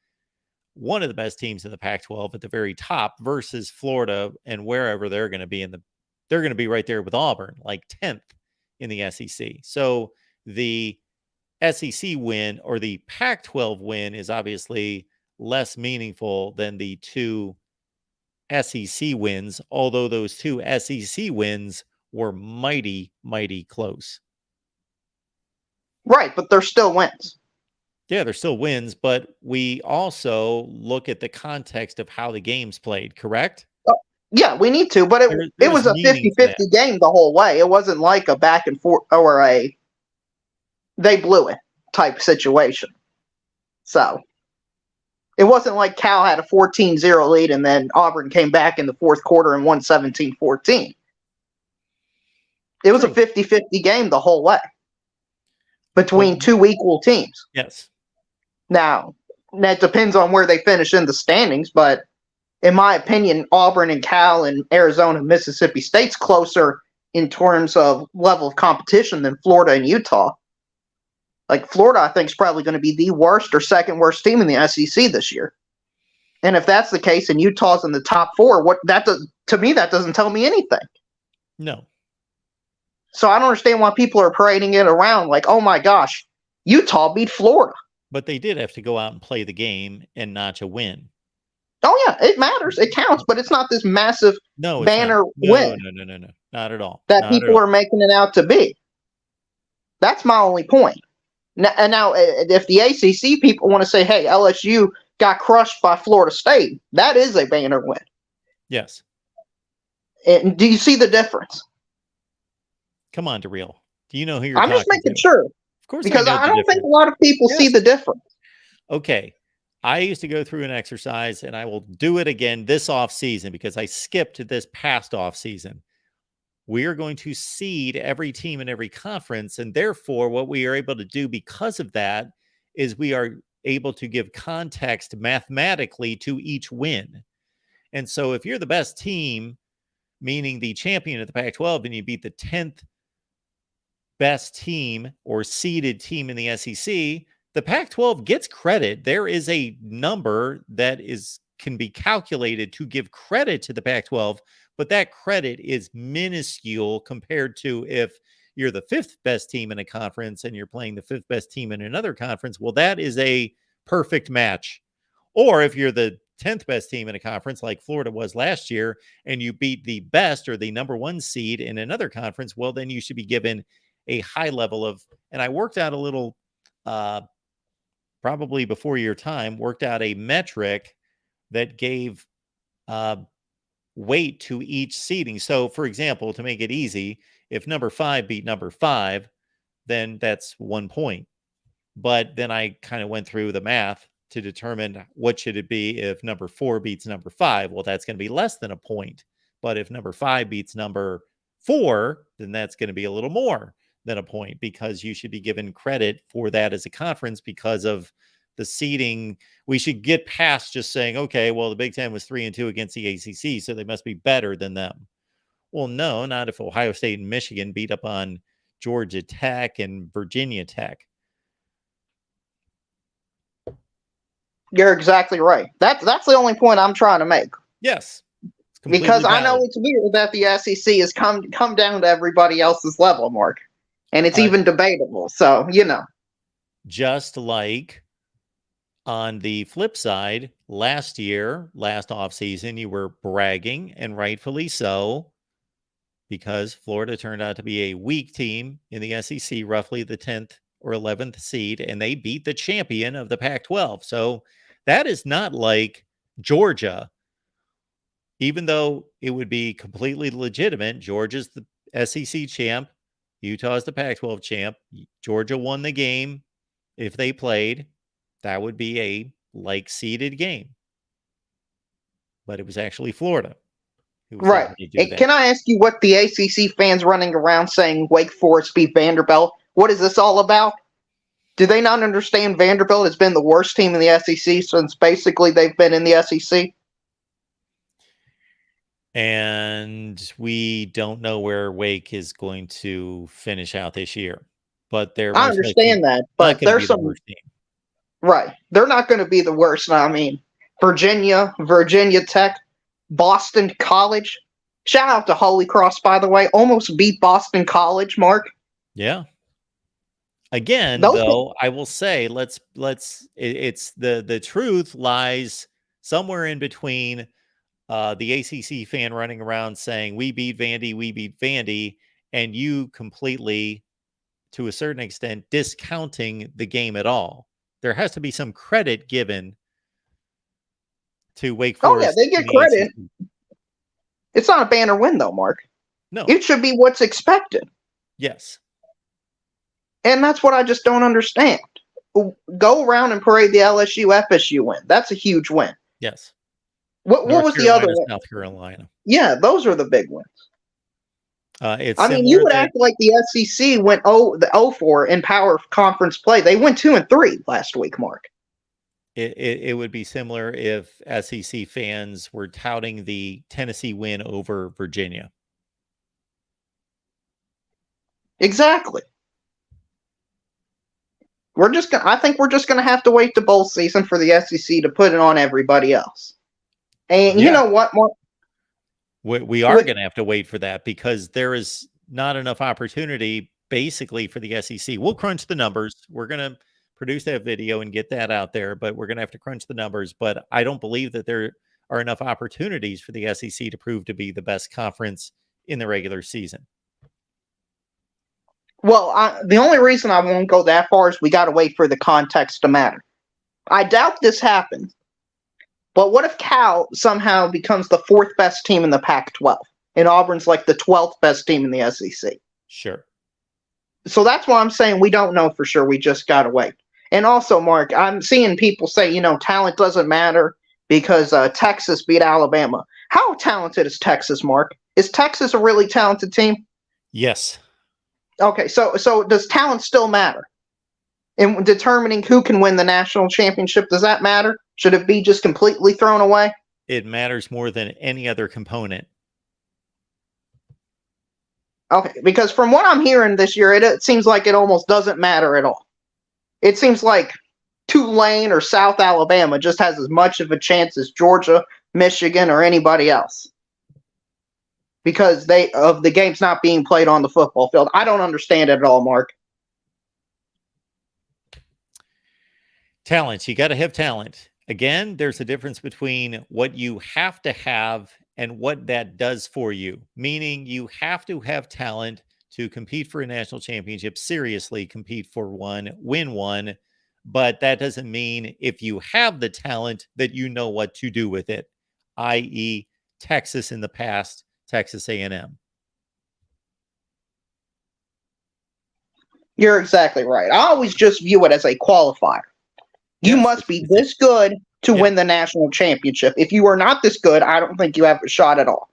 A: One of the best teams in the Pac-12 at the very top versus Florida, and wherever they're going to be they're going to be right there with Auburn, like 10th in the SEC. So the SEC win, or the Pac-12 win, is obviously less meaningful than the 2 SEC wins, although those 2 SEC wins were mighty, mighty close.
F: Right, but they're still wins.
A: Yeah, they're still wins, but we also look at the context of how the game's played, correct?
F: Yeah, we need to, but it was a 50-50 game the whole way. It wasn't like a back and forth or a they blew it type situation. So it wasn't like Cal had a 14-0 lead and then Auburn came back in the 4th quarter and won 17-14. It was a 50-50 game the whole way between 2 equal teams.
A: Yes.
F: Now, that depends on where they finish in the standings, but in my opinion, Auburn and Cal and Arizona and Mississippi State's closer in terms of level of competition than Florida and Utah. Like Florida, I think is probably going to be the worst or second worst team in the SEC this year. And if that's the case, and Utah's in the top 4, to me that doesn't tell me anything.
A: No.
F: So I don't understand why people are parading it around like, oh my gosh, Utah beat Florida.
A: But they did have to go out and play the game and notch a win.
F: Oh yeah, it matters, it counts, but it's not this massive banner win.
A: No, not at all.
F: That people are making it out to be. That's my only point. Now, if the ACC people want to say, hey, LSU got crushed by Florida State, that is a banner win.
A: Yes.
F: And do you see the difference?
A: Come on, DeReal. Do you know who you're
F: I'm
A: talking
F: just making
A: to?
F: sure.
A: Of course,
F: Because I don't think a
A: difference.
F: lot of people see the difference.
A: Okay. I used to go through an exercise, and I will do it again this off season because I skipped this past off season. We are going to seed every team in every conference. And therefore, what we are able to do because of that is we are able to give context mathematically to each win. And so if you're the best team, meaning the champion of the Pac-12, and you beat the 10th best team or seeded team in the SEC, the Pac-12 gets credit. There is a number that can be calculated to give credit to the Pac-12, but that credit is minuscule compared to if you're the 5th best team in a conference and you're playing the 5th best team in another conference. Well, that is a perfect match. Or if you're the 10th best team in a conference like Florida was last year and you beat the best or the number 1 seed in another conference, well, then you should be given a high level of, and I worked out a little, probably before your time, worked out a metric that gave weight to each seeding. So, for example, to make it easy, if number 5 beat number 5, then that's 1 point. But then I kind of went through the math to determine what should it be if number 4 beats number 5. Well, that's going to be less than a point. But if number 5 beats number 4, then that's going to be a little more than a point because you should be given credit for that as a conference because of the seeding. We should get past just saying, okay, well, the Big Ten was 3-2 against the ACC, so they must be better than them. Well, no, not if Ohio State and Michigan beat up on Georgia Tech and Virginia Tech.
F: You're exactly right. That's the only point I'm trying to make.
A: Yes.
F: Because I know it's weird that the SEC has come down to everybody else's level, Mark. And it's even debatable. So,
A: Just like on the flip side, last offseason, you were bragging, and rightfully so, because Florida turned out to be a weak team in the SEC, roughly the 10th or 11th seed, and they beat the champion of the Pac-12. So that is not like Georgia, even though it would be completely legitimate. Georgia's the SEC champ. Utah's the Pac-12 champ. Georgia won the game. If they played, that would be a like-seeded game. But it was actually Florida.
F: Right. Can I ask you what the ACC fans running around saying Wake Forest beat Vanderbilt? What is this all about? Do they not understand Vanderbilt has been the worst team in the SEC since basically they've been in the SEC?
A: And we don't know where Wake is going to finish out this year. But I
F: understand that, but there's some
A: worst team.
F: Right. They're not going to be the worst. I mean, Virginia Tech, Boston College. Shout out to Holy Cross, by the way. Almost beat Boston College, Mark.
A: Yeah. Again, though, I will say, it's the truth lies somewhere in between the ACC fan running around saying, we beat Vandy, and you completely, to a certain extent, discounting the game at all. There has to be some credit given to Wake Forest.
F: Oh, yeah, they get credit. ACC. It's not a banner win, though, Mark.
A: No.
F: It should be what's expected.
A: Yes.
F: And that's what I just don't understand. Go around and parade the LSU-FSU win. That's a huge win.
A: Yes.
F: What was the other one?
A: South Carolina.
F: Yeah, those are the big wins. You would act like the SEC went the 0-4 in power conference play. They went 2-3 last week, Mark.
A: It would be similar if SEC fans were touting the Tennessee win over Virginia.
F: Exactly. I think we're just gonna have to wait the bowl season for the SEC to put it on everybody else. And you
A: Yeah.
F: know what, Mark?
A: We are going to have to wait for that because there is not enough opportunity basically for the SEC. We'll crunch the numbers. We're going to produce that video and get that out there, but we're going to have to crunch the numbers. But I don't believe that there are enough opportunities for the SEC to prove to be the best conference in the regular season.
F: Well, the only reason I won't go that far is we got to wait for the context to matter. I doubt this happens. But what if Cal somehow becomes the 4th best team in the Pac-12 and Auburn's like the 12th best team in the SEC?
A: Sure.
F: So that's why I'm saying we don't know for sure. We just got to wait. And also, Mark, I'm seeing people say, talent doesn't matter because Texas beat Alabama. How talented is Texas, Mark? Is Texas a really talented team?
A: Yes.
F: Okay, so does talent still matter? In determining who can win the national championship, does that matter? Should it be just completely thrown away?
A: It matters more than any other component.
F: Okay, because from what I'm hearing this year, it seems like it almost doesn't matter at all. It seems like Tulane or South Alabama just has as much of a chance as Georgia, Michigan, or anybody else. Because of the games not being played on the football field. I don't understand it at all, Mark.
A: Talent. You got to have talent. Again, there's a difference between what you have to have and what that does for you. Meaning you have to have talent to compete for a national championship, seriously compete for one, win one. But that doesn't mean if you have the talent that you know what to do with it, i.e. Texas in the past, Texas A&M.
F: You're exactly right. I always just view it as a qualifier. You must be this good to win the national championship. If you are not this good, I don't think you have a shot at all.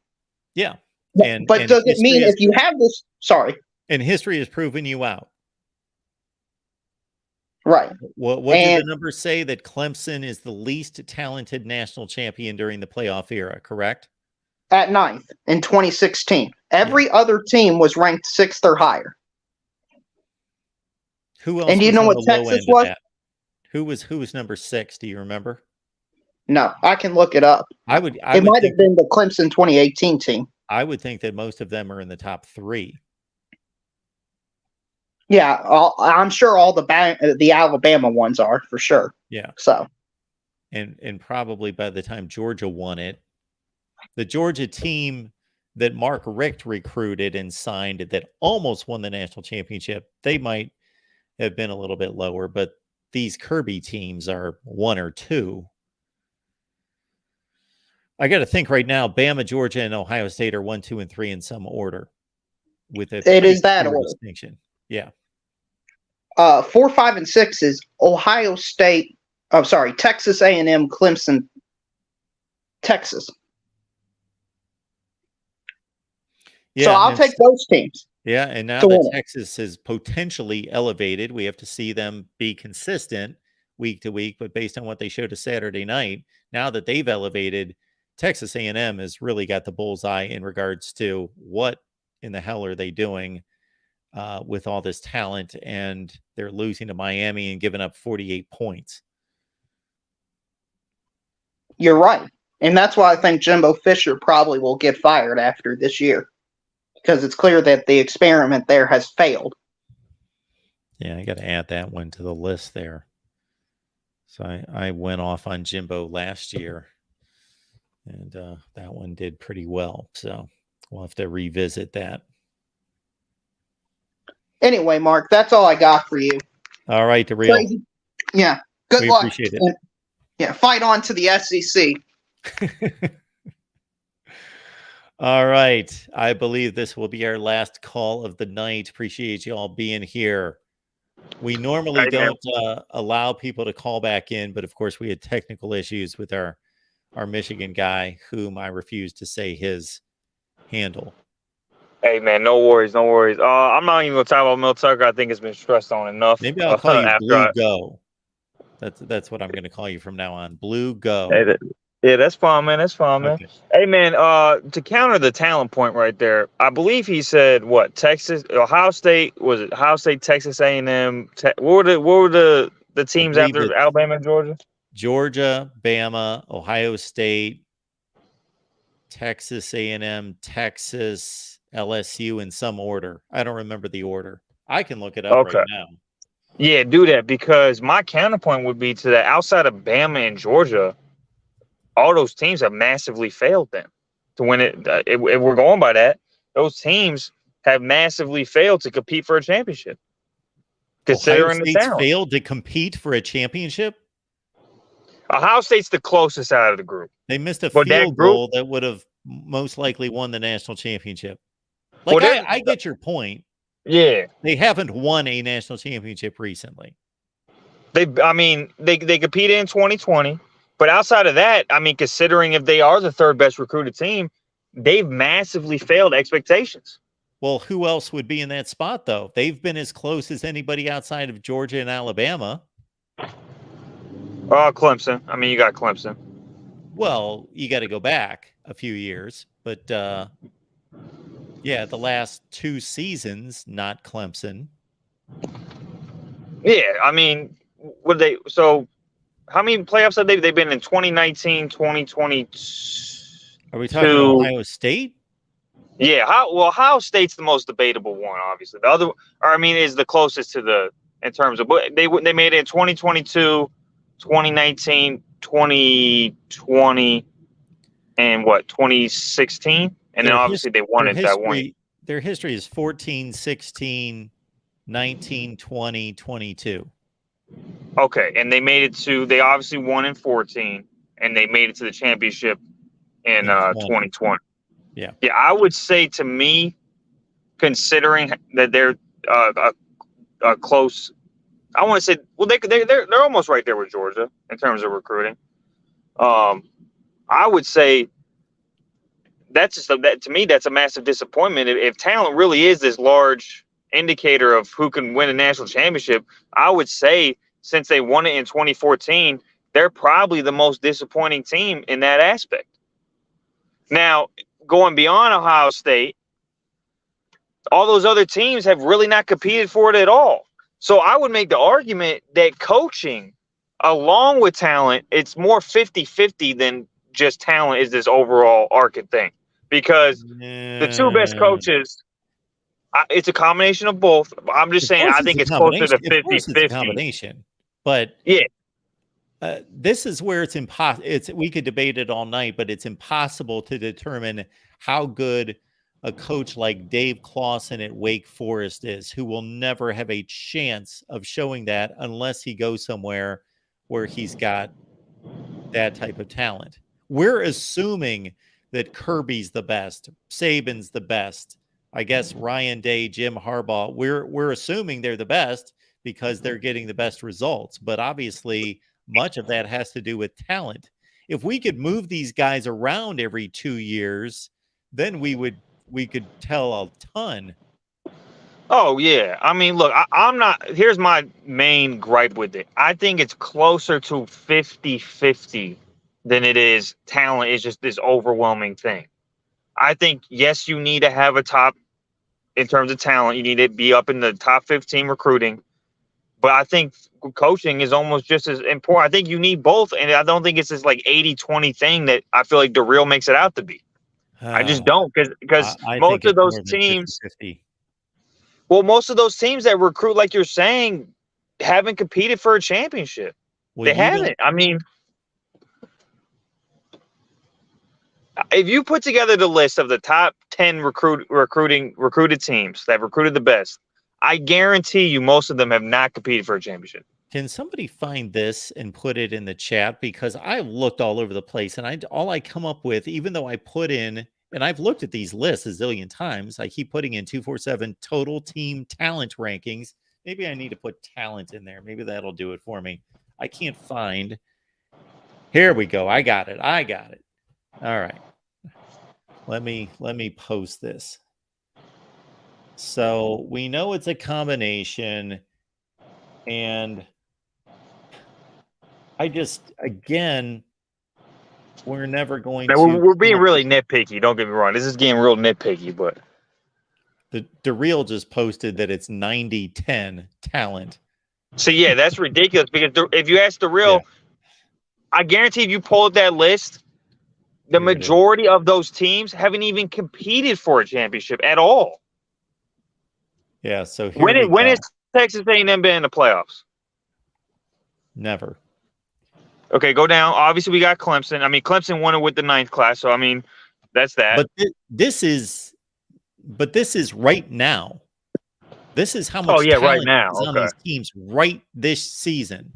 A: Yeah.
F: But does it mean if you have this... Sorry.
A: And history has proven you out.
F: Right.
A: What did the numbers say? That Clemson is the least talented national champion during the playoff era, correct?
F: At 9th in 2016. Every other team was ranked 6th or higher.
A: Who else?
F: And do you know what Texas was?
A: Who was number 6? Do you remember?
F: No, I can look it up.
A: It
F: might have been the Clemson 2018 team.
A: I would think that most of them are in the top 3.
F: Yeah, I'm sure all the Alabama ones are for sure.
A: Yeah.
F: So,
A: and probably by the time Georgia won it, the Georgia team that Mark Richt recruited and signed that almost won the national championship, they might have been a little bit lower, but these Kirby teams are 1 or 2. I got to think right now, Bama, Georgia, and Ohio State are 1, 2, and 3 in some order. With it
F: is that order.
A: Distinction. Yeah.
F: 4, 5, and 6 is Ohio State. Oh, sorry, Texas A&M, Clemson, Texas.
A: Yeah,
F: so I'll take those teams.
A: Yeah, and now that Texas is potentially elevated, we have to see them be consistent week to week. But based on what they showed us Saturday night, now that they've elevated, Texas A&M has really got the bullseye in regards to what in the hell are they doing with all this talent, and they're losing to Miami and giving up 48 points.
F: You're right. And that's why I think Jimbo Fisher probably will get fired after this year. Because it's clear that the experiment there has failed.
A: Yeah, I got to add that one to the list there. So I went off on Jimbo last year, and that one did pretty well. So we'll have to revisit that.
F: Anyway, Mark, that's all I got for you.
A: All right, DeReal.
F: Yeah, good luck.
A: Appreciate it.
F: And, yeah, fight on to the SEC.
A: All right. I believe this will be our last call of the night. Appreciate you all being here. We normally don't allow people to call back in, but of course we had technical issues with our Michigan guy, whom I refused to say his handle.
B: Hey man, no worries, no worries. I'm not even gonna talk about Mel Tucker. I think it's been stressed on enough.
A: Maybe I'll call you Blue Go. That's what I'm gonna call you from now on. Blue Go.
B: Hey, Yeah, that's fine, man. That's fine, man.
A: Okay.
B: Hey, man. To counter the talent point right there, I believe he said what? Texas, Ohio State, was it Ohio State, Texas A&M? What were the
A: I
B: teams
A: believe
B: after
A: it's
B: Alabama and Georgia?
A: Georgia, Bama, Ohio State, Texas A&M, Texas, LSU in some order. I don't remember the order. I can look it up right
B: Okay.
A: now.
B: Yeah, do that, because my counterpoint would be to that. Outside of Bama and Georgia, all those teams have massively failed them to win it. If we're going by that, those teams have massively failed to compete for a championship,
A: Ohio
B: considering the
A: State's
B: talent.
A: failed to compete for a championship.
B: Ohio State's the closest out of the group.
A: They missed a
B: But that
A: field
B: group-
A: goal that would have most likely won the national championship.
B: Well,
A: Like,
B: they're-
A: I get your point.
B: Yeah,
A: They haven't won a national championship recently.
B: they competed in 2020, but outside of that, I mean, considering if they are the third best recruited team, they've massively failed expectations.
A: Well, who else would be in that spot, though? They've been as close as anybody outside of Georgia and Alabama.
B: Clemson. I mean, you got Clemson.
A: Well, you got to go back a few years, but yeah, the last 2 seasons, not Clemson.
B: Yeah, I mean, would they? So, how many playoffs have they? They've been in 2019, 2020.
A: Are we talking Ohio State?
B: Yeah, Ohio State's the most debatable one, obviously. The other, or I mean, is the closest to the in terms of, but they made it in 2022, 2019, 2020, and what 2016, and then obviously they won it that one.
A: Their history is 14, 16, 19, 20, 22.
B: Okay, and they obviously won in 14, and they made it to the championship in 2020.
A: Yeah.
B: Yeah, I would say, to me, considering that they're a close, I want to say, well, they're almost right there with Georgia in terms of recruiting. I would say to me, that's a massive disappointment. If talent really is this large indicator of who can win a national championship, I would say, since they won it in 2014, they're probably the most disappointing team in that aspect. Now, going beyond Ohio State, all those other teams have really not competed for it at all. So I would make the argument that coaching, along with talent, it's more 50-50 than just talent is this overall arcing thing. Because the 2 best coaches, it's a combination of both. I'm just saying, I think it's closer to 50-50.
A: Of course it's a combination. But
B: yeah,
A: this is where it's impossible. We could debate it all night, but it's impossible to determine how good a coach like Dave Clawson at Wake Forest is, who will never have a chance of showing that unless he goes somewhere where he's got that type of talent. We're assuming that Kirby's the best, Saban's the best. I guess Ryan Day, Jim Harbaugh, we're assuming they're the best because they're getting the best results. But obviously, much of that has to do with talent. If we could move these guys around every 2 years, then we could tell a ton.
B: Oh, yeah. I mean, look, I'm not. Here's my main gripe with it. I think it's closer to 50-50 than it is talent. It's just this overwhelming thing. I think, yes, you need to have a top, in terms of talent, you need to be up in the top 15 recruiting. But I think coaching is almost just as important. I think you need both. And I don't think it's this like 80-20 thing that I feel like DeReal makes it out to be. I just don't, because most of those teams,
A: 50-50.
B: well, most of those teams that recruit, like you're saying, haven't competed for a championship.
A: Well,
B: they haven't. I mean, if you put together the list of the top 10 recruited teams that recruited the best, I guarantee you most of them have not competed for a championship.
A: Can somebody find this and put it in the chat? Because I've looked all over the place, and all I come up with, even though I put in, and I've looked at these lists a zillion times, I keep putting in 247 total team talent rankings. Maybe I need to put talent in there. Maybe that'll do it for me. I can't find. Here we go. I got it. All right. Let me post this. So we know it's a combination, and I just, again, We're never going
B: Now,
A: to.
B: we're being really nitpicky. Don't get me wrong. This is getting real nitpicky, but
A: The Real just posted that it's 90-10 talent.
B: so yeah, that's ridiculous because if you ask the Real,
A: Yeah.
B: I guarantee if you pull up that list, the
A: Here it is.
B: majority of those teams haven't even competed for a championship at all.
A: Yeah. So here we
B: When
A: go.
B: is Texas A&M been in the playoffs?
A: Never.
B: Okay, go down. Obviously, we got Clemson. I mean, Clemson won it with the 9th class, so I mean, that's that.
A: But this is right now. This is how much
B: Oh, yeah, right
A: talent
B: now,
A: is on
B: okay.
A: these teams right this season.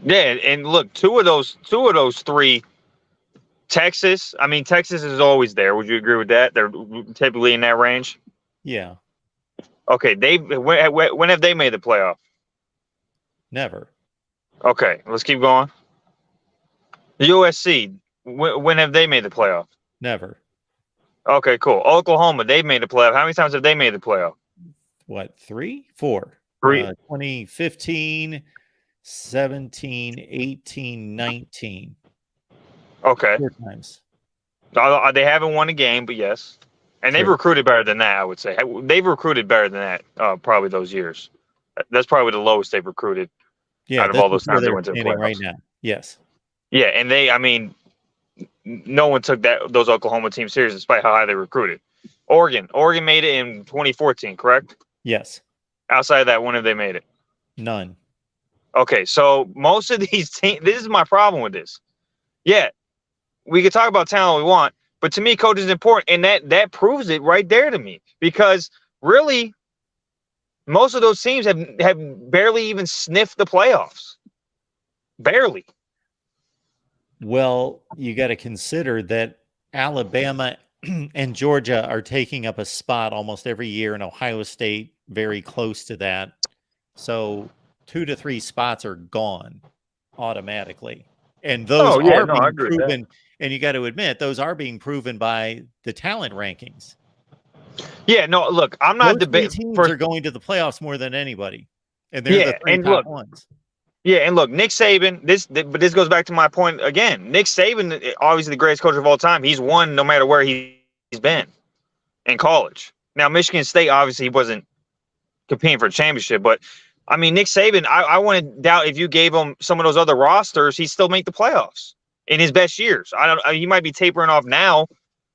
B: Yeah, and look, two of those 3, Texas. I mean, Texas is always there. Would you agree with that? They're typically in that range.
A: Yeah.
B: Okay, when have they made the playoff?
A: Never.
B: Okay, let's keep going. The USC, when have they made the playoff?
A: Never.
B: Okay, cool. Oklahoma, they've made the playoff. How many times have they made the playoff?
A: What? 3? 4?
B: 3.
A: 2015, 17, 18, 19.
B: Okay.
A: 4 times.
B: They haven't won a game, but yes. And they've
A: True.
B: recruited better than that, I would say. They've recruited better than that, probably those years. That's probably the lowest they've recruited
A: Yeah.
B: out of
A: this
B: all
A: is
B: those
A: where
B: times they
A: they're
B: went to the
A: standing
B: playoffs.
A: right now. Yes.
B: Yeah, and I mean, no one took those Oklahoma teams serious despite how high they recruited. Oregon made it in 2014, correct?
A: Yes.
B: Outside of that, when have they made it?
A: None.
B: Okay, so most of these teams, this is my problem with this. Yeah, we can talk about talent we want, but to me, coach is important, and that proves it right there to me. Because really, most of those teams have barely even sniffed the playoffs. Barely.
A: Well, you got to consider that Alabama and Georgia are taking up a spot almost every year, and Ohio State very close to that. So 2 to 3 spots are gone automatically. And those
B: I
A: are being
B: agree with that.
A: proven, and you got to admit, those are being proven by the talent rankings.
B: Yeah, no, look, I'm not
A: Those 3
B: debating.
A: teams are going to the playoffs more than anybody. And they're
B: Yeah,
A: the 3
B: and
A: top
B: look,
A: ones.
B: Yeah, and look, Nick Saban, but this goes back to my point again. Nick Saban, obviously the greatest coach of all time. He's won no matter where he's been in college. Now, Michigan State, obviously, he wasn't competing for a championship, but I mean, Nick Saban, I want to doubt if you gave him some of those other rosters, he'd still make the playoffs in his best years. He might be tapering off now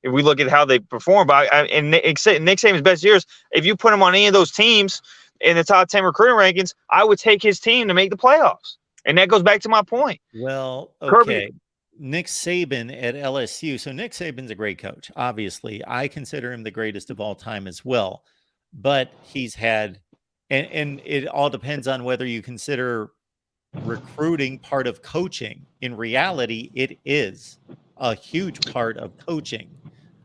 B: if we look at how they perform. But in Nick Saban's best years, if you put him on any of those teams in the top 10 recruiting rankings, I would take his team to make the playoffs. And that goes back to my point.
A: Well, okay.
B: Kirby.
A: Nick Saban at LSU. So Nick Saban's a great coach. Obviously, I consider him the greatest of all time as well. But he's had, and it all depends on whether you consider recruiting part of coaching. In reality, it is a huge part of coaching.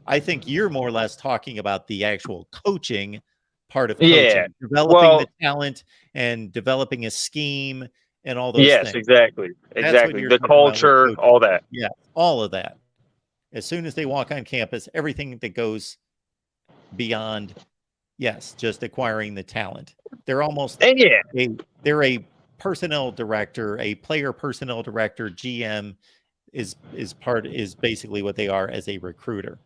A: I think you're more or less talking about the actual coaching part of coaching,
B: Yeah.
A: developing the talent and developing a scheme and all those
B: Yes,
A: things.
B: exactly.
A: you're
B: The
A: talking about with
B: culture,
A: coaching.
B: all that.
A: Yeah, all of that. As soon as they walk on campus, everything that goes beyond, yes, just acquiring the talent. They're almost
B: And yeah,
A: they're a personnel director, a player personnel director, GM is basically what they are as a recruiter.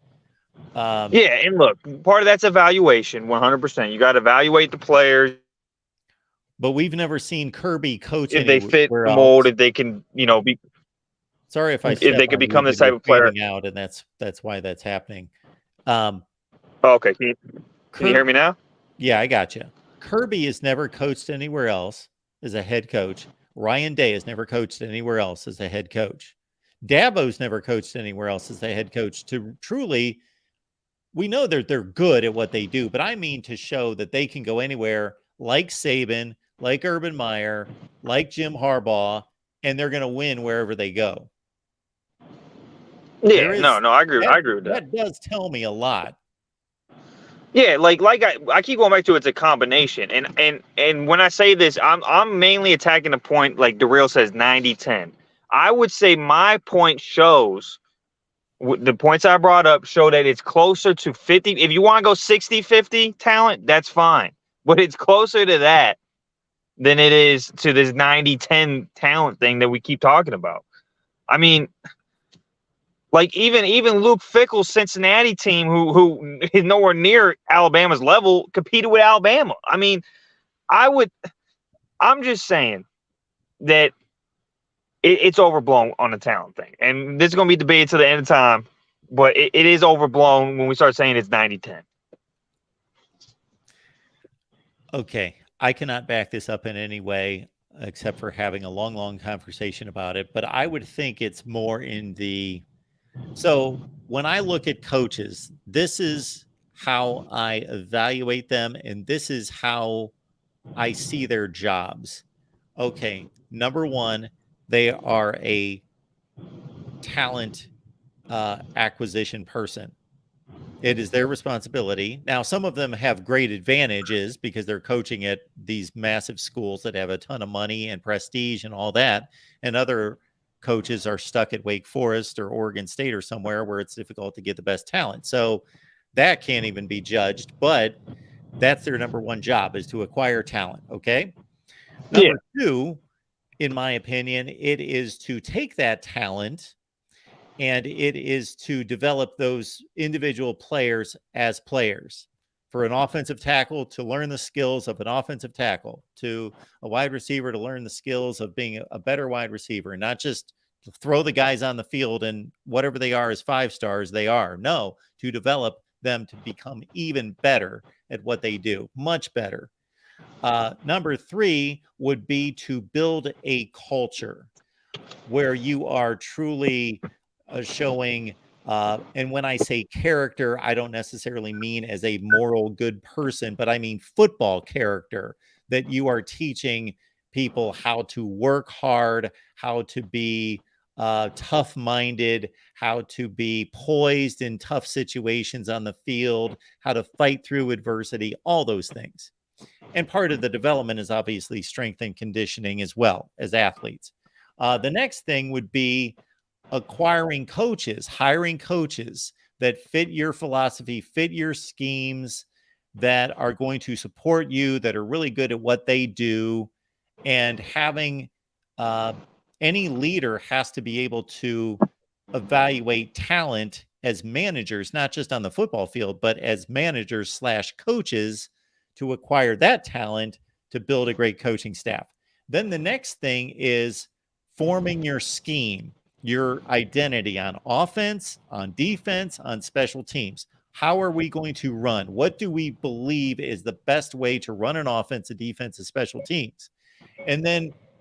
B: yeah, and look, part of that's evaluation, 100%. You got to evaluate the players
A: But we've never seen Kirby coach
B: if they fit
A: anywhere
B: the
A: else.
B: mold, if they can, be.
A: Sorry if I
B: if
A: step
B: they could
A: on
B: become
A: you,
B: this
A: but
B: type
A: you're
B: of player.
A: fading out, and that's why that's happening.
B: Okay, can you hear me now?
A: Yeah, I got you. Kirby has never coached anywhere else as a head coach. Ryan Day has never coached anywhere else as a head coach. Dabo's never coached anywhere else as a head coach. To truly, we know they're good at what they do, but I mean to show that they can go anywhere, like Saban, like Urban Meyer, like Jim Harbaugh, and they're going to win wherever they go.
B: Yeah, no, I agree. I agree with that.
A: That does tell me a lot.
B: Yeah, like I keep going back to it's a combination. And when I say this, I'm mainly attacking the point like Darrell says 90-10. I would say my point shows the points I brought up show that it's closer to 50. If you want to go 60-50 talent, that's fine. But it's closer to that than it is to this 90-10 talent thing that we keep talking about. I mean, Like even Luke Fickell's Cincinnati team, who is nowhere near Alabama's level, competed with Alabama. I mean, I'm just saying that it's overblown on the talent thing. And this is going to be debated to the end of time, but it is overblown when we start saying it's 90-10.
A: Okay. I cannot back this up in any way except for having a long conversation about it. But I would think it's more in the, so when I look at coaches, this is how I evaluate them, and this is how I see their jobs. Okay. Number one, they are a talent acquisition person. It is their responsibility. Now, some of them have great advantages because they're coaching at these massive schools that have a ton of money and prestige and all that. And other coaches are stuck at Wake Forest or Oregon State or somewhere where it's difficult to get the best talent. So that can't even be judged, but that's their number one job, is to acquire talent. Okay. Number two, in my opinion, it is to take that talent and it is to develop those individual players as players. For an offensive tackle to learn the skills of an offensive tackle, to a wide receiver to learn the skills of being a better wide receiver, and not just throw the guys on the field and whatever they are as 5 stars they are. No, to develop them to become even better at what they do, much better. Number 3 would be to build a culture where you are truly showing, and when I say character, I don't necessarily mean as a moral good person, but I mean football character, that you are teaching people how to work hard, how to be tough-minded, how to be poised in tough situations on the field, how to fight through adversity, all those things. And part of the development is obviously strength and conditioning as well as athletes. The next thing would be acquiring coaches, hiring coaches that fit your philosophy, fit your schemes, that are going to support you, that are really good at what they do. And having any leader has to be able to evaluate talent as managers, not just on the football field, but as managers / coaches, to acquire that talent to build a great coaching staff. Then the next thing is forming your scheme, your identity on offense, on defense, on special teams. How are we going to run? What do we believe is the best way to run an offense, a defense, a special teams? And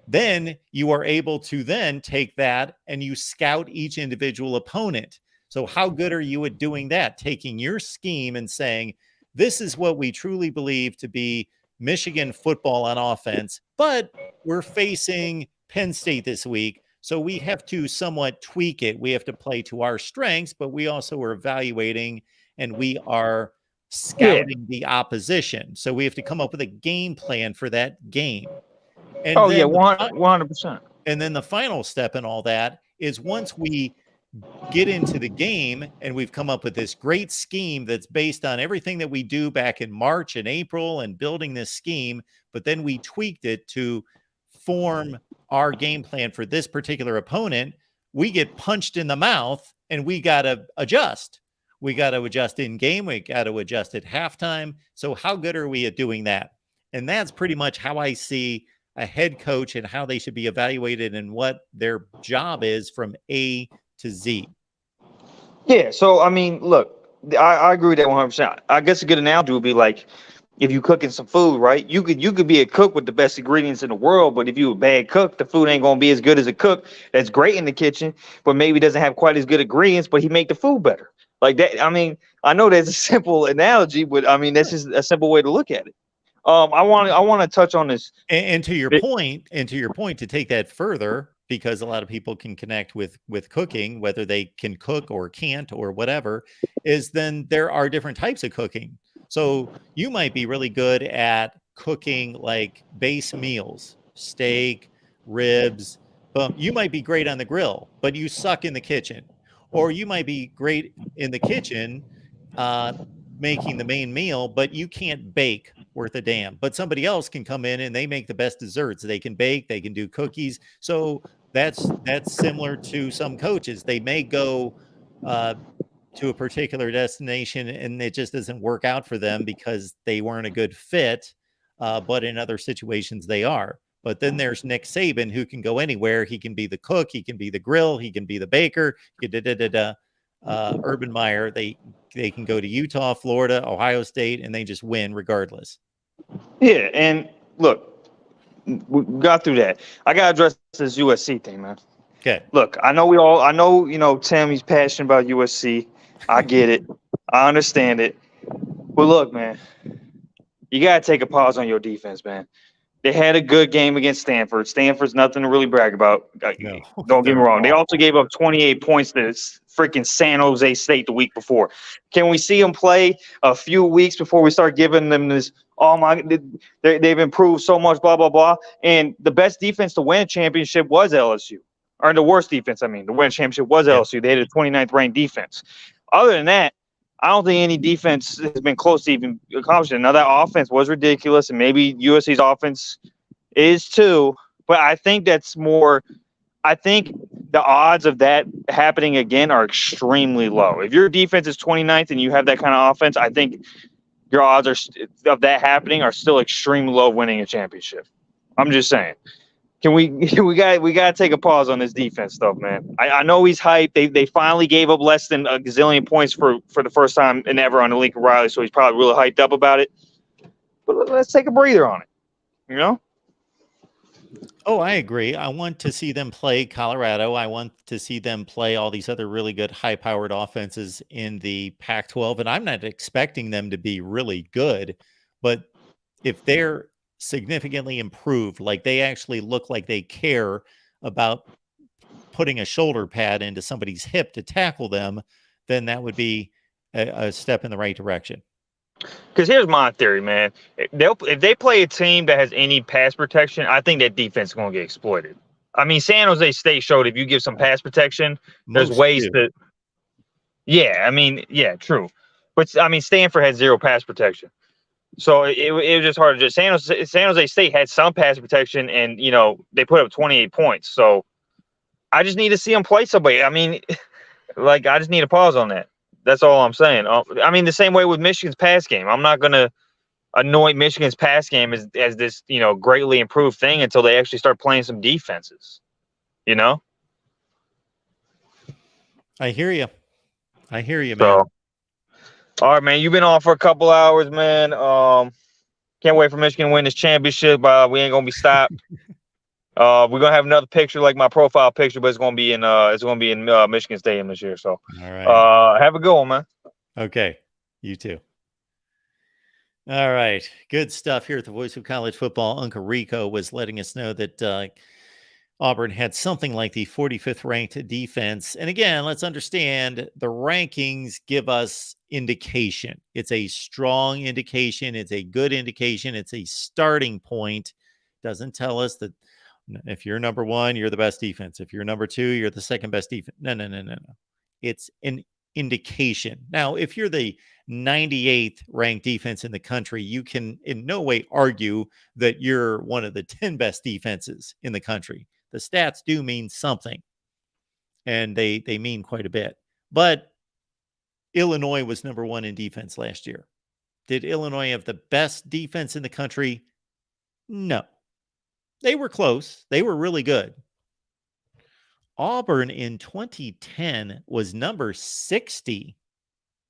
A: then you are able to then take that and you scout each individual opponent. So how good are you at doing that? Taking your scheme and saying, this is what we truly believe to be Michigan football on offense, but we're facing Penn State this week, so we have to somewhat tweak it. We have to play to our strengths, but we also are evaluating and we are scouting the opposition. So we have to come up with a game plan for that game. And
B: 100%.
A: And then the final step in all that is, once we get into the game and we've come up with this great scheme that's based on everything that we do back in March and April and building this scheme, but then we tweaked it to form our game plan for this particular opponent, we get punched in the mouth and we got to adjust. We got to adjust in game. We got to adjust at halftime. So how good are we at doing that? And that's pretty much how I see a head coach and how they should be evaluated and what their job is from A to Z.
B: Yeah. So, I mean, look, I agree with that 100%. I guess a good analogy would be like, if you cooking some food, right? You could be a cook with the best ingredients in the world, but if you a bad cook, the food ain't gonna be as good as a cook that's great in the kitchen, but maybe doesn't have quite as good ingredients, but he make the food better. Like that. I mean, I know that's a simple analogy, but I mean that's just a simple way to look at it. I want to touch on this.
A: And to your point, to take that further, because a lot of people can connect with cooking, whether they can cook or can't or whatever, is then there are different types of cooking. So you might be really good at cooking like base meals, steak, ribs. You might be great on the grill, but you suck in the kitchen. Or you might be great in the kitchen making the main meal, but you can't bake worth a damn. But somebody else can come in and they make the best desserts. They can bake, they can do cookies. So that's similar to some coaches. They may go to a particular destination, and it just doesn't work out for them because they weren't a good fit. But in other situations, they are. But then there's Nick Saban, who can go anywhere. He can be the cook. He can be the grill. He can be the baker. Urban Meyer, they can go to Utah, Florida, Ohio State, and they just win regardless.
B: Yeah, and look, we got through that. I got to address this USC thing, man.
A: Okay.
B: Look, I know, Tim, he's passionate about USC. I get it. I understand it. But look, man, you got to take a pause on your defense, man. They had a good game against Stanford. Stanford's nothing to really brag about.
A: No,
B: don't get me wrong. They also gave up 28 points to freaking San Jose State the week before. Can we see them play a few weeks before we start giving them this, they've improved so much, blah, blah, blah. And the best defense to win a championship was LSU. Or the worst defense, to win a championship was LSU. They had a 29th ranked defense. Other than that, I don't think any defense has been close to even accomplishing. Now, that offense was ridiculous, and maybe USC's offense is too. But I think that's more – I think the odds of that happening again are extremely low. If your defense is 29th and you have that kind of offense, I think your odds of that happening are still extremely low winning a championship. I'm just saying. We got to take a pause on this defense stuff, man. I know he's hyped. They finally gave up less than a gazillion points for the first time and ever on the Lincoln Riley, so he's probably really hyped up about it. But let's take a breather on it, you know?
A: Oh, I agree. I want to see them play Colorado. I want to see them play all these other really good high-powered offenses in the Pac-12, and I'm not expecting them to be really good, but if they're significantly improved, like they actually look like they care about putting a shoulder pad into somebody's hip to tackle them, then that would be a step in the right direction.
B: Because here's my theory, man. If they play a team that has any pass protection, I think that defense is going to get exploited. I mean, San Jose State showed if you give some pass protection, there's ways to. Yeah, I mean, yeah, true. But I mean, Stanford had zero pass protection. So it was just hard to just San Jose State had some pass protection, and they put up 28 points. So I just need to see them play somebody. I mean, I just need a pause on that. That's all I'm saying. I mean, the same way with Michigan's pass game. I'm not gonna anoint Michigan's pass game as this greatly improved thing until they actually start playing some defenses.
A: I hear you, man.
B: So, all right, man. You've been on for a couple hours, man. Can't wait for Michigan to win this championship. We ain't gonna be stopped. We're gonna have another picture like my profile picture, but it's gonna be in Michigan Stadium this year. So,
A: all right.
B: Have a good one, man.
A: Okay, you too. All right, good stuff here at the Voice of College Football. Uncle Rico was letting us know that Auburn had something like the 45th ranked defense. And again, let's understand the rankings give us indication. It's a strong indication. It's a good indication. It's a starting point. Doesn't tell us that if you're number one, you're the best defense. If you're number two, you're the second best defense. No. It's an indication. Now, if you're the 98th ranked defense in the country, you can in no way argue that you're one of the 10 best defenses in the country. The stats do mean something, and they mean quite a bit. But Illinois was number one in defense last year. Did Illinois have the best defense in the country? No. They were close. They were really good. Auburn in 2010 was number 60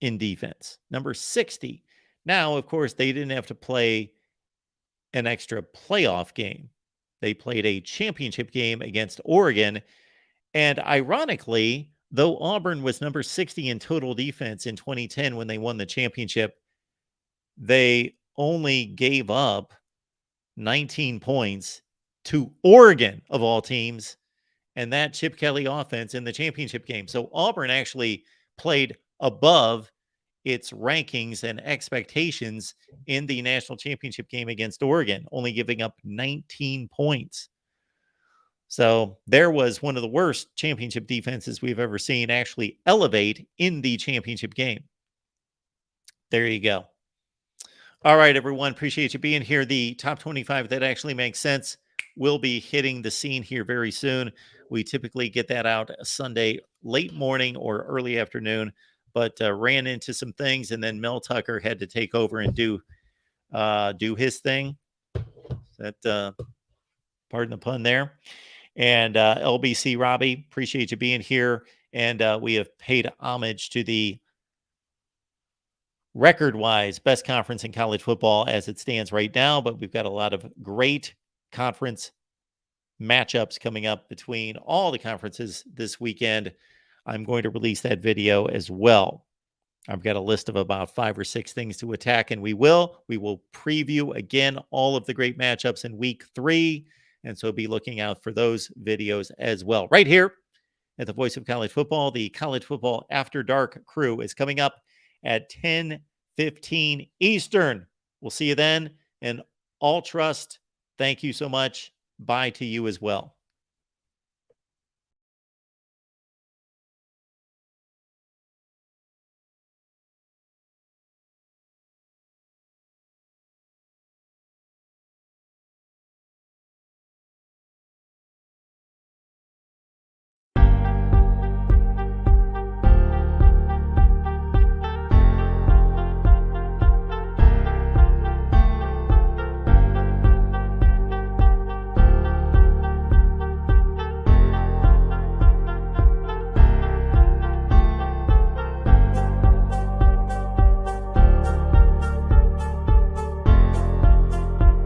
A: in defense. Number 60. Now, of course, they didn't have to play an extra playoff game. They played a championship game against Oregon. And ironically, though Auburn was number 60 in total defense in 2010 when they won the championship, they only gave up 19 points to Oregon, of all teams, and that Chip Kelly offense in the championship game. So Auburn actually played above its rankings and expectations in the national championship game against Oregon, only giving up 19 points. So there was one of the worst championship defenses we've ever seen actually elevate in the championship game. There you go. All right, everyone. Appreciate you being here. The top 25 that actually makes sense. will be hitting the scene here very soon. We typically get that out Sunday late morning or early afternoon, but ran into some things, and then Mel Tucker had to take over and do his thing. That pardon the pun there. And LBC Robbie, appreciate you being here. And we have paid homage to the record-wise best conference in college football as it stands right now, but we've got a lot of great conference matchups coming up between all the conferences this weekend. I'm going to release that video as well. I've got a list of about 5 or 6 things to attack, and we will preview again all of the great matchups in week 3, and so be looking out for those videos as well. Right here at the Voice of College Football, the College Football After Dark crew is coming up at 10:15 Eastern. We'll see you then, and all trust. Thank you so much. Bye to you as well.